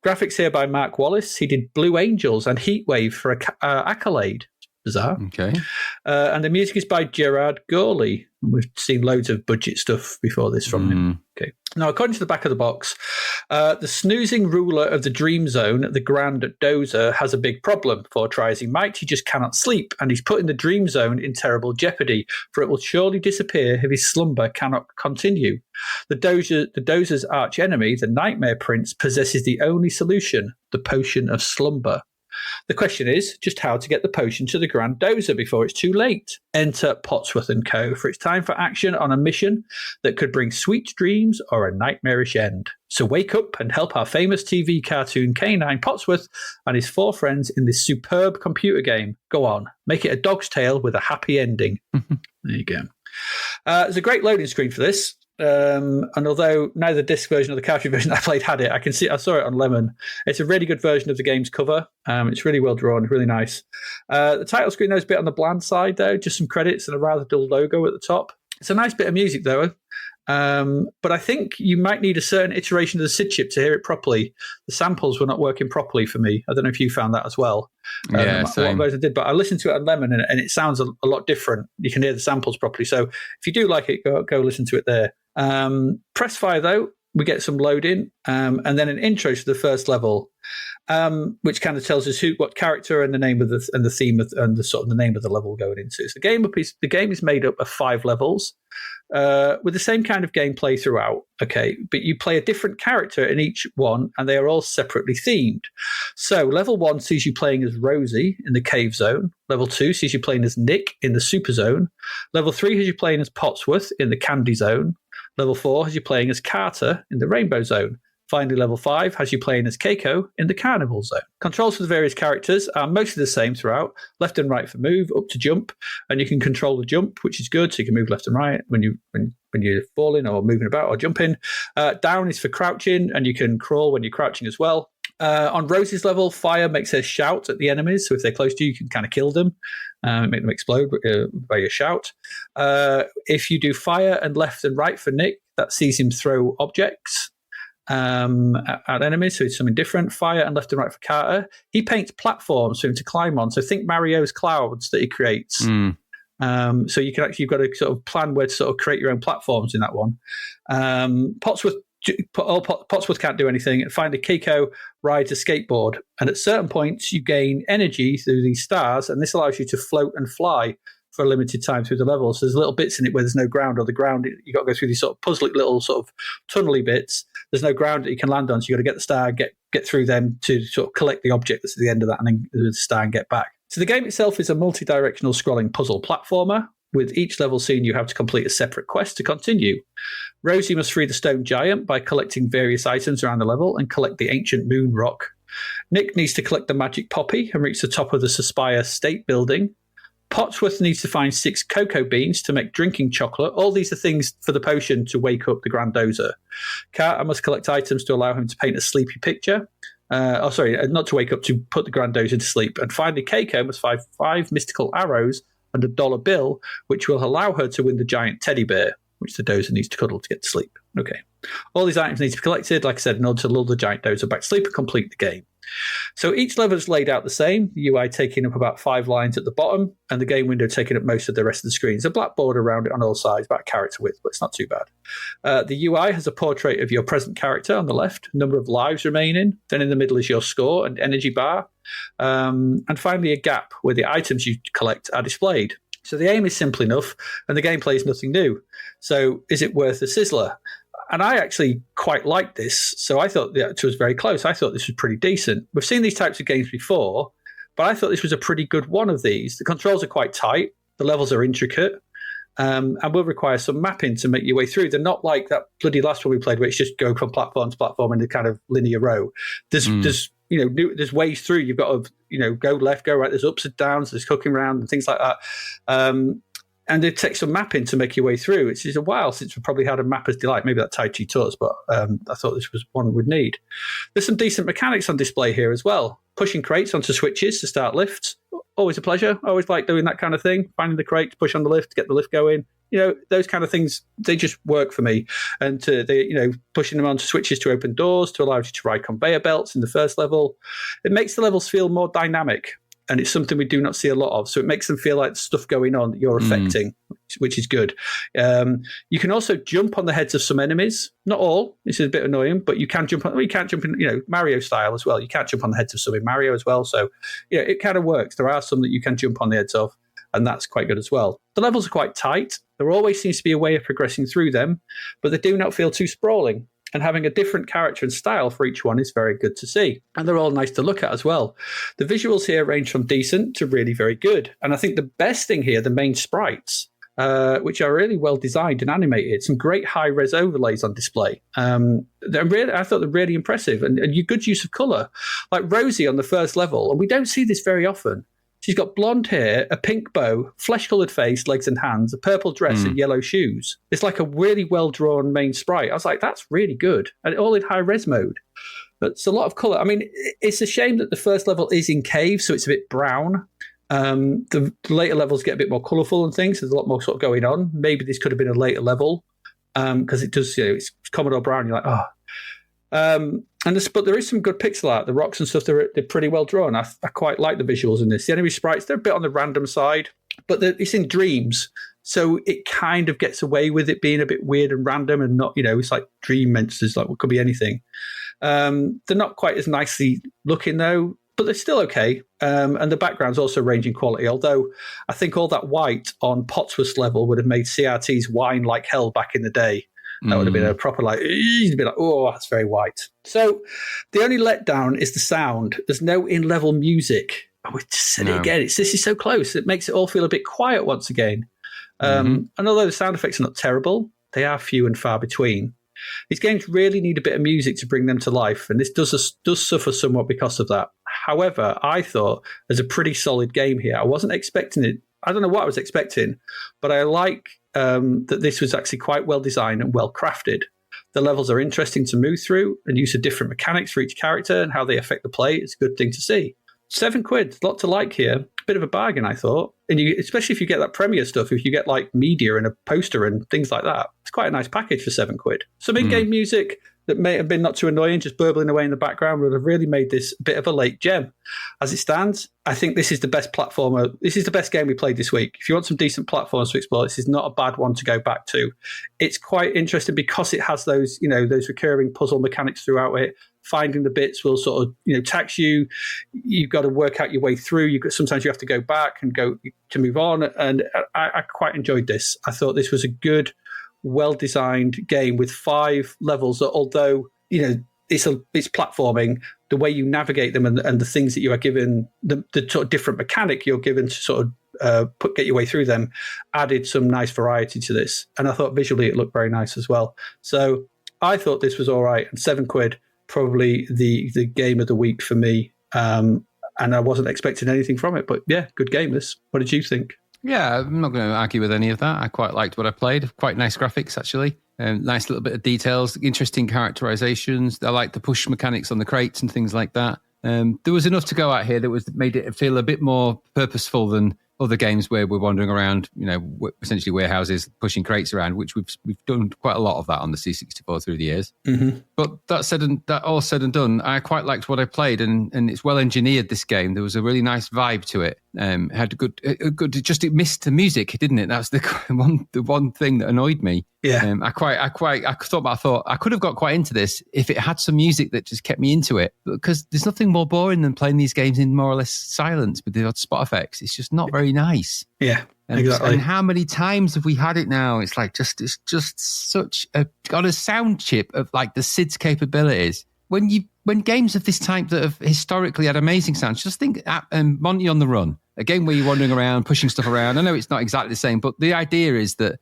Graphics here by Mark Wallace. He did Blue Angels and Heatwave for Accolade. Bizarre. Okay. And the music is by Gerard Gorley. We've seen loads of budget stuff before this from him. Okay. Now, according to the back of the box, the snoozing ruler of the dream zone, the Grand Dozer, has a big problem. For try as he might, he just cannot sleep, and he's putting the dream zone in terrible jeopardy, for it will surely disappear if his slumber cannot continue. The Dozer's arch enemy, the Nightmare Prince, possesses the only solution, the potion of slumber. The question is just how to get the potion to the Grand Dozer before it's too late. Enter Potsworth and Co. for it's time for action on a mission that could bring sweet dreams or a nightmarish end. So wake up and help our famous TV cartoon Canine Potsworth and his 4 friends in this superb computer game. Go on, make it a dog's tale with a happy ending. There you go. There's a great loading screen for this. And although neither disc version or the cartridge version I played had it, I saw it on Lemon. It's a really good version of the game's cover. It's really well drawn, really nice. The title screen though is a bit on the bland side though, just some credits and a rather dull logo at the top. It's a nice bit of music though. But I think you might need a certain iteration of the SID chip to hear it properly. The samples were not working properly for me. I don't know if you found that as well. Yeah, same. What I did, but I listened to it on Lemon and it sounds a lot different. You can hear the samples properly. So if you do like it, go listen to it there. Press fire though, we get some loading, and then an intro to the first level, which kind of tells us what character and the name of the theme and the sort of the name of the level going into. So the game is made up of 5 levels, with the same kind of gameplay throughout. Okay, but you play a different character in each one, and they are all separately themed. So level 1 sees you playing as Rosie in the cave zone. Level 2 sees you playing as Nick in the super zone. Level 3 has you playing as Potsworth in the candy zone. Level 4 has you playing as Carter in the rainbow zone. Finally, level 5 has you playing as Keiko in the carnival zone. Controls for the various characters are mostly the same throughout. Left and right for move, up to jump, and you can control the jump, which is good, so you can move left and right when you're falling or moving about or jumping. Down is for crouching, and you can crawl when you're crouching as well. On Rosie's level, fire makes her shout at the enemies, so if they're close to you, you can kind of kill them, make them explode by your shout. If you do fire and left and right for Nick, that sees him throw objects at enemies, so it's something different. Fire and left and right for Carter. He paints platforms for him to climb on, so think Mario's clouds that he creates. So you've got to sort of plan where to sort of create your own platforms in that one. Potsworth can't do anything. And finally, Keiko rides a skateboard. And at certain points, you gain energy through these stars, and this allows you to float and fly for a limited time through the levels. So there's little bits in it where there's no ground, or the ground, you've got to go through these sort of puzzly little sort of tunnely bits. There's no ground that you can land on, so you've got to get the star, get through them to sort of collect the object that's at the end of that, and then the star and get back. So the game itself is a multi-directional scrolling puzzle platformer, with each level scene you have to complete a separate quest to continue. Rosie must free the stone giant by collecting various items around the level and collect the ancient moon rock. Nick needs to collect the magic poppy and reach the top of the Suspire state building. Potsworth needs to find 6 cocoa beans to make drinking chocolate. All these are things for the potion to wake up the Grandozer. Carter must collect items to allow him to paint a sleepy picture. Not to wake up, to put the Grandozer to sleep. And finally, Keiko must find 5 mystical arrows and a dollar bill, which will allow her to win the giant teddy bear, which the dozer needs to cuddle to get to sleep. Okay. All these items need to be collected, like I said, in order to lull the giant dozer back to sleep and complete the game. So each level is laid out the same, the UI taking up about 5 lines at the bottom, and the game window taking up most of the rest of the screen. There's a black border around it on all sides, about character width, but it's not too bad. The UI has a portrait of your present character on the left, number of lives remaining, then in the middle is your score and energy bar, and finally a gap where the items you collect are displayed. So the aim is simple enough, and the gameplay is nothing new. So is it worth a sizzler? And I actually quite liked this, so I thought it was very close. I thought this was pretty decent. We've seen these types of games before, but I thought this was a pretty good one of these. The controls are quite tight, the levels are intricate, and will require some mapping to make your way through. They're not like that bloody last one we played, where it's just go from platform to platform in a kind of linear row. There's ways through. You've got to go left, go right. There's ups and downs. There's cooking around and things like that. And it takes some mapping to make your way through. It's a while since we probably had a mapper's delight. Maybe that Tai Chi Tortoise, but I thought this was one we'd need. There's some decent mechanics on display here as well. Pushing crates onto switches to start lifts. Always a pleasure. I always like doing that kind of thing. Finding the crate to push on the lift, get the lift going. Those kind of things, they just work for me. And pushing them onto switches to open doors, to allow you to ride conveyor belts in the first level. It makes the levels feel more dynamic. And it's something we do not see a lot of. So it makes them feel like stuff going on that you're affecting, which is good. You can also jump on the heads of some enemies. Not all. This is a bit annoying, but you can jump on. You can't jump in, Mario style as well. You can't jump on the heads of some in Mario as well. So, it kind of works. There are some that you can jump on the heads of, and that's quite good as well. The levels are quite tight. There always seems to be a way of progressing through them, but they do not feel too sprawling. And having a different character and style for each one is very good to see. And they're all nice to look at as well. The visuals here range from decent to really very good. And I think the best thing here, the main sprites, which are really well designed and animated. Some great high-res overlays on display. I thought they're really impressive. And your good use of colour. Like Rosie on the first level, and we don't see this very often. She's got blonde hair, a pink bow, flesh-coloured face, legs and hands, a purple dress and yellow shoes. It's like a really well-drawn main sprite. I was like, that's really good. And all in high-res mode. But it's a lot of colour. I mean, it's a shame that the first level is in cave, so it's a bit brown. The later levels get a bit more colourful and things. There's a lot more sort of going on. Maybe this could have been a later level because it does, it's Commodore Brown. You're like, oh. But there is some good pixel art. The rocks and stuff, they're pretty well drawn. I quite like the visuals in this. The enemy sprites, they're a bit on the random side, but it's in dreams. So it kind of gets away with it being a bit weird and random and not, it's like dream monsters, like what could be anything. They're not quite as nicely looking though, but they're still okay. And the background's also range in quality, although I think all that white on Potsworth's level would have made CRTs whine like hell back in the day. That would have been a proper you'd be like, oh, that's very white. So the only letdown is the sound. There's no in-level music. I would just say it again. This is so close. It makes it all feel a bit quiet once again. And although the sound effects are not terrible, they are few and far between. These games really need a bit of music to bring them to life, and this does suffer somewhat because of that. However, I thought there's a pretty solid game here. I wasn't expecting it. I don't know what I was expecting, but I like that this was actually quite well designed and well crafted. The levels are interesting to move through, and use of different mechanics for each character and how they affect the play. It's a good thing to see. £7, a lot to like here. Bit of a bargain, I thought. And especially if you get that premiere stuff, if you get like media and a poster and things like that, it's quite a nice package for £7. Some in-game music that may have been not too annoying, just burbling away in the background, would have really made this a bit of a late gem. As it stands, I think this is the best platformer. This is the best game we played this week. If you want some decent platforms to explore, this is not a bad one to go back to. It's quite interesting because it has those, those recurring puzzle mechanics throughout it. Finding the bits will sort of, tax you. You've got to work out your way through. Sometimes you have to go back and go to move on. And I quite enjoyed this. I thought this was a good, well-designed game with 5 levels that, although, it's platforming, the way you navigate them and the things that you are given, the sort of different mechanic you're given to sort of get your way through them, added some nice variety to this. And I thought visually it looked very nice as well. So I thought this was all right. And £7, probably the game of the week for me. And I wasn't expecting anything from it. But yeah, good game this. What did you think? Yeah, I'm not going to argue with any of that. I quite liked what I played. Quite nice graphics, actually. Nice little bit of details, interesting characterizations. I like the push mechanics on the crates and things like that. There was enough to go out here that made it feel a bit more purposeful than other games where we're wandering around, essentially warehouses, pushing crates around, which we've done quite a lot of that on the C64 through the years. Mm-hmm. But that all said and done, I quite liked what I played, and it's well engineered, this game. There was a really nice vibe to it. Had a good. It missed the music, didn't it? That's the one thing that annoyed me. Yeah. I thought I could have got quite into this if it had some music that just kept me into it, because there's nothing more boring than playing these games in more or less silence with the odd spot effects. It's just not very nice. Yeah, exactly. And how many times have we had it now? It's like it's just such got a sound chip of like the SID's capabilities. When games of this type that have historically had amazing sounds, just think Monty on the Run, a game where you're wandering around, pushing stuff around. I know it's not exactly the same, but the idea is that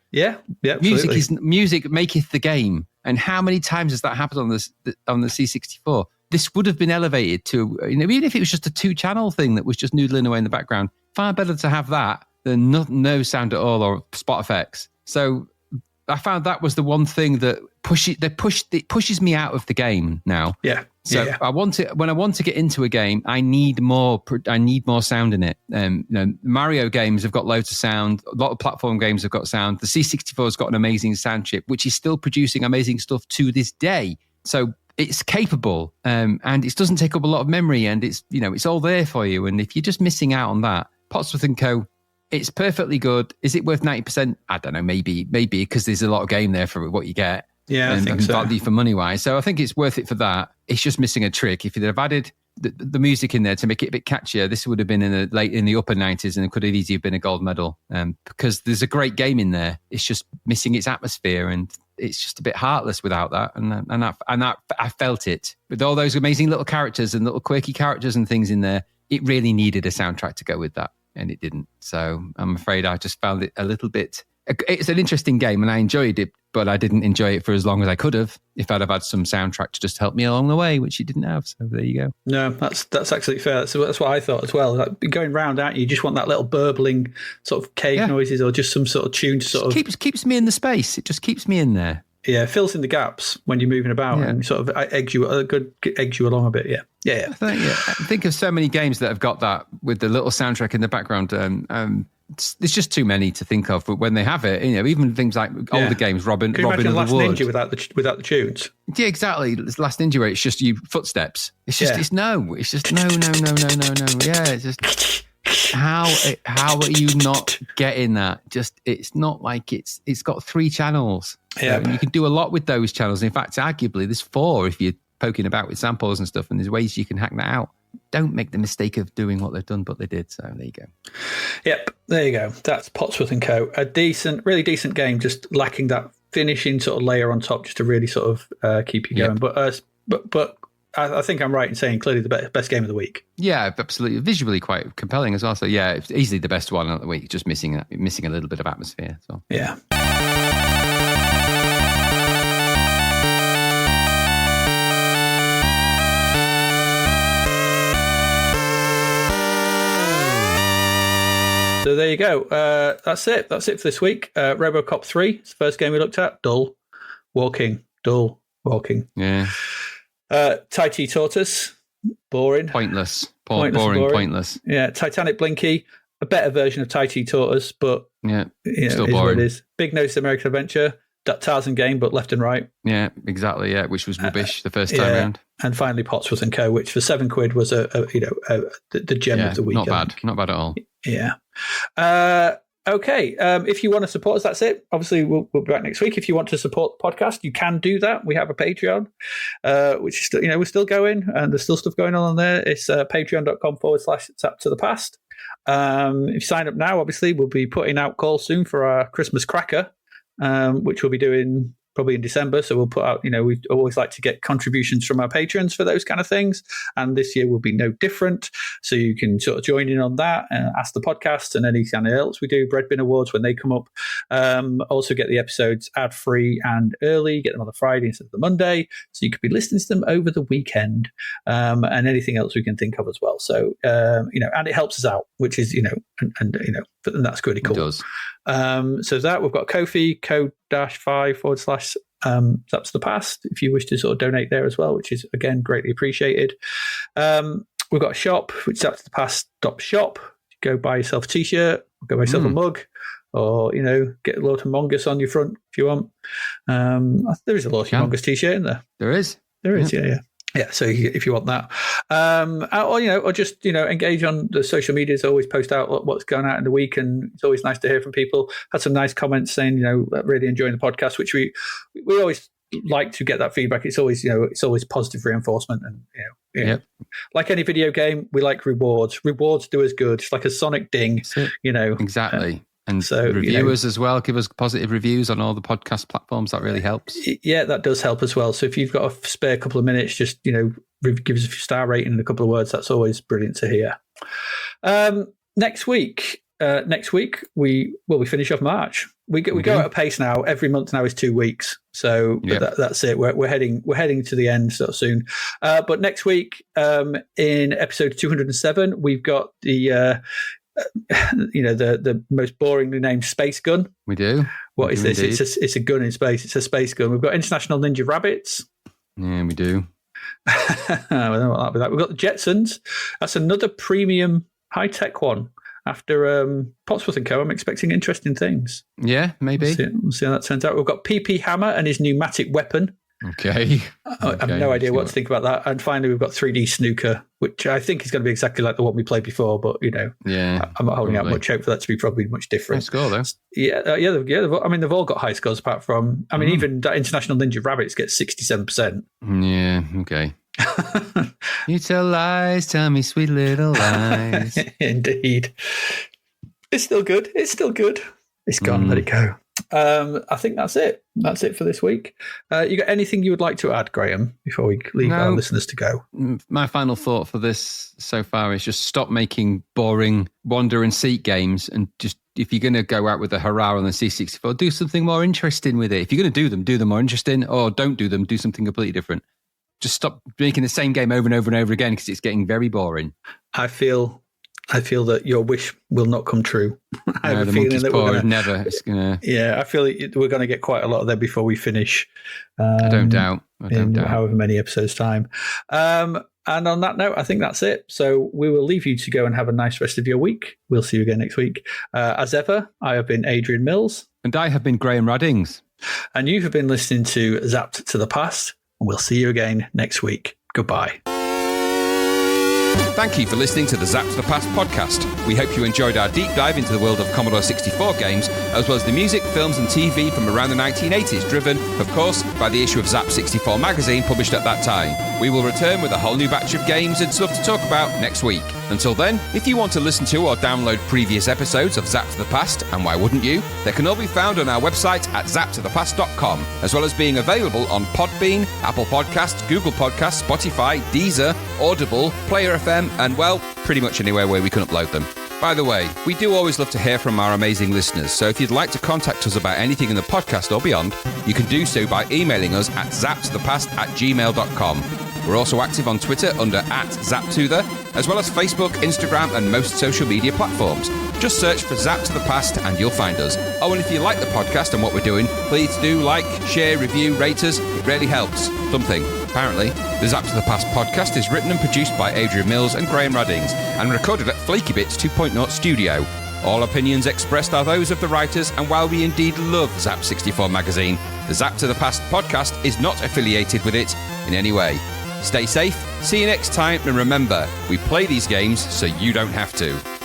music maketh the game. And how many times has that happened on the C64? This would have been elevated to, even if it was just a 2-channel thing that was just noodling away in the background. Far better to have that than no sound at all or spot effects. So I found that was the one thing that pushes me out of the game now. Yeah. So when I want to get into a game, I need more sound in it. Mario games have got loads of sound. A lot of platform games have got sound. The C64 has got an amazing sound chip, which is still producing amazing stuff to this day. So it's capable, and it doesn't take up a lot of memory, and it's all there for you. And if you're just missing out on that, Potsworth and Co, it's perfectly good. Is it worth 90%? I don't know, maybe because there's a lot of game there for what you get. Yeah, I think so. Value for money wise. So I think it's worth it for that. It's just missing a trick. If you'd have added the music in there to make it a bit catchier, this would have been in the upper 90s, and it could have easily been a gold medal, because there's a great game in there. It's just missing its atmosphere, and it's just a bit heartless without that. And I felt it with all those amazing little characters and little quirky characters and things in there. It really needed a soundtrack to go with that, and it didn't. So I'm afraid I just found it a little bit. It's an interesting game, and I enjoyed it, but I didn't enjoy it for as long as I could have if I'd have had some soundtrack to just help me along the way, which you didn't have. So there you go. No, that's absolutely fair. That's what I thought as well. Like, going round, aren't you? You just want that little burbling sort of cave noises, or just some sort of tune to sort of keeps me in the space. It just keeps me in there. Yeah, fills in the gaps when you're moving about and sort of eggs you along a bit. Yeah. I think of so many games that have got that with the little soundtrack in the background. There's just too many to think of, but when they have it, even things like older games, Robin Can you imagine of Last the Wood. Ninja without the tunes? Yeah, exactly. It's Last Ninja where it's just you footsteps. It's just it's just no. Yeah, it's just how are you not getting that? Just it's not like it's got 3 channels. Yeah, and you can do a lot with those channels. In fact, arguably there's 4 if you're poking about with samples and stuff, and there's ways you can hack that out. Don't make the mistake of doing what they've done, but they did. So there you go. Yep, there you go. That's Potsworth and Co. A really decent game, just lacking that finishing sort of layer on top, just to really sort of keep you going. But I think I'm right in saying clearly the best game of the week. Yeah, absolutely. Visually quite compelling as well. So yeah, it's easily the best one of the week. Just missing a little bit of atmosphere. So yeah. So there you go. That's it. That's it for this week. Robocop 3, it's the first game we looked at. Dull walking. Yeah. Tai Chi Tortoise, boring. Pointless. Boring, pointless. Yeah. Titanic Blinky, a better version of Tai Chi Tortoise, but still boring. It is. Big Nose American Adventure, that Tarzan game, but left and right. Yeah, exactly. Yeah, which was rubbish the first time around. And finally, Potsworth and Co, which for £7 was the gem of the week. Not bad at all. Yeah. Okay. If you want to support us, that's it. Obviously, we'll be back next week. If you want to support the podcast, you can do that. We have a Patreon, which is still, we're still going, and there's still stuff going on there. It's patreon.com/Zapped to the Past. If you sign up now, obviously, we'll be putting out calls soon for our Christmas cracker, which we'll be doing probably in December. So we'll put out, we always like to get contributions from our patrons for those kind of things. And this year will be no different. So you can sort of join in on that and ask the podcast and any kind of else we do, Breadbin Awards when they come up. Also get the episodes ad-free and early, get them on the Friday instead of the Monday. So you could be listening to them over the weekend, and anything else we can think of as well. So, and it helps us out, which is, and that's really cool. It does. So that we've got Ko-fi, ko-fi/Zapped to the Past, if you wish to sort of donate there as well, which is, again, greatly appreciated. We've got a shop, which is zappedtothePast.shop. Go buy yourself a t-shirt, go buy yourself a mug, or, get a Lord Humongous on your front if you want. There is a Lord Humongous t-shirt in there. There is. There is, yeah. Yeah, so if you want that. Or just, engage on the social medias, always post out what's going out in the week, and it's always nice to hear from people. Had some nice comments saying, really enjoying the podcast, which we always like to get that feedback. It's always, it's always positive reinforcement, and like any video game, we like rewards. Rewards do us good. It's like a sonic ding, Exactly. And so reviewers as well, give us positive reviews on all the podcast platforms. That really helps. Yeah, that does help as well. So if you've got a spare couple of minutes, just, give us a star rating and a couple of words. That's always brilliant to hear. Next week we finish off March. We go at a pace now. Every month now is 2 weeks. So that's it. We're heading to the end sort of soon. But next week, in episode 207, we've got the the most boringly named space gun. We do. What is this? Indeed. It's a gun in space. It's a space gun. We've got International Ninja Rabbits. Yeah, we do. I don't know what that'll be like. We've got the Jetsons. That's another premium high-tech one. After Potsworth and Co, I'm expecting interesting things. Yeah, maybe. We'll see how that turns out. We've got PP Hammer and his pneumatic weapon. Okay. I have no idea what to think about that. And finally, we've got 3D Snooker, which I think is going to be exactly like the one we played before. But, I'm not holding out much hope for that to be probably much different. High score, though. Yeah. I mean, they've all got high scores apart from, even that International Ninja Rabbits gets 67%. Yeah, okay. You tell lies, tell me sweet little lies. Indeed. It's still good. It's gone. Let it go. I think that's it. That's it for this week. You got anything you would like to add, Graham, before we leave our listeners to go? My final thought for this so far is just stop making boring wander and seek games, and just, if you're going to go out with a hurrah on the C64, do something more interesting with it. If you're going to do them more interesting, or don't do them, do something completely different. Just stop making the same game over and over and over again, because it's getting very boring. I feel that your wish will not come true. I have a feeling that we're gonna, never. It's gonna. Yeah, I feel like we're going to get quite a lot of them before we finish. I don't doubt. However many episodes time. And on that note, I think that's it. So we will leave you to go and have a nice rest of your week. We'll see you again next week. As ever, I have been Adrian Mills. And I have been Graham Raddings. And you have been listening to Zapped to the Past. And we'll see you again next week. Goodbye. Thank you for listening to the Zapped to the Past podcast. We hope you enjoyed our deep dive into the world of Commodore 64 games, as well as the music, films and TV from around the 1980s, driven, of course, by the issue of Zapped 64 magazine published at that time. We will return with a whole new batch of games and stuff to talk about next week. Until then, if you want to listen to or download previous episodes of Zapped to the Past, and why wouldn't you, they can all be found on our website at zappedtothepast.com, as well as being available on Podbean, Apple Podcasts, Google Podcasts, Spotify, Deezer, Audible, Player FM, and, well, pretty much anywhere where we can upload them. By the way, we do always love to hear from our amazing listeners, so if you'd like to contact us about anything in the podcast or beyond, you can do so by emailing us at zappedtothepast@gmail.com. We're also active on Twitter under @ZapToThe, as well as Facebook, Instagram, and most social media platforms. Just search for Zapped to the Past and you'll find us. Oh, and if you like the podcast and what we're doing, please do like, share, review, rate us. It really helps. Something. Apparently, the Zapped to the Past podcast is written and produced by Adrian Mills and Graham Raddings, and recorded at Flaky Bits 2.0 Studio. All opinions expressed are those of the writers, and while we indeed love Zapped 64 magazine, the Zapped to the Past podcast is not affiliated with it in any way. Stay safe, see you next time, and remember, we play these games so you don't have to.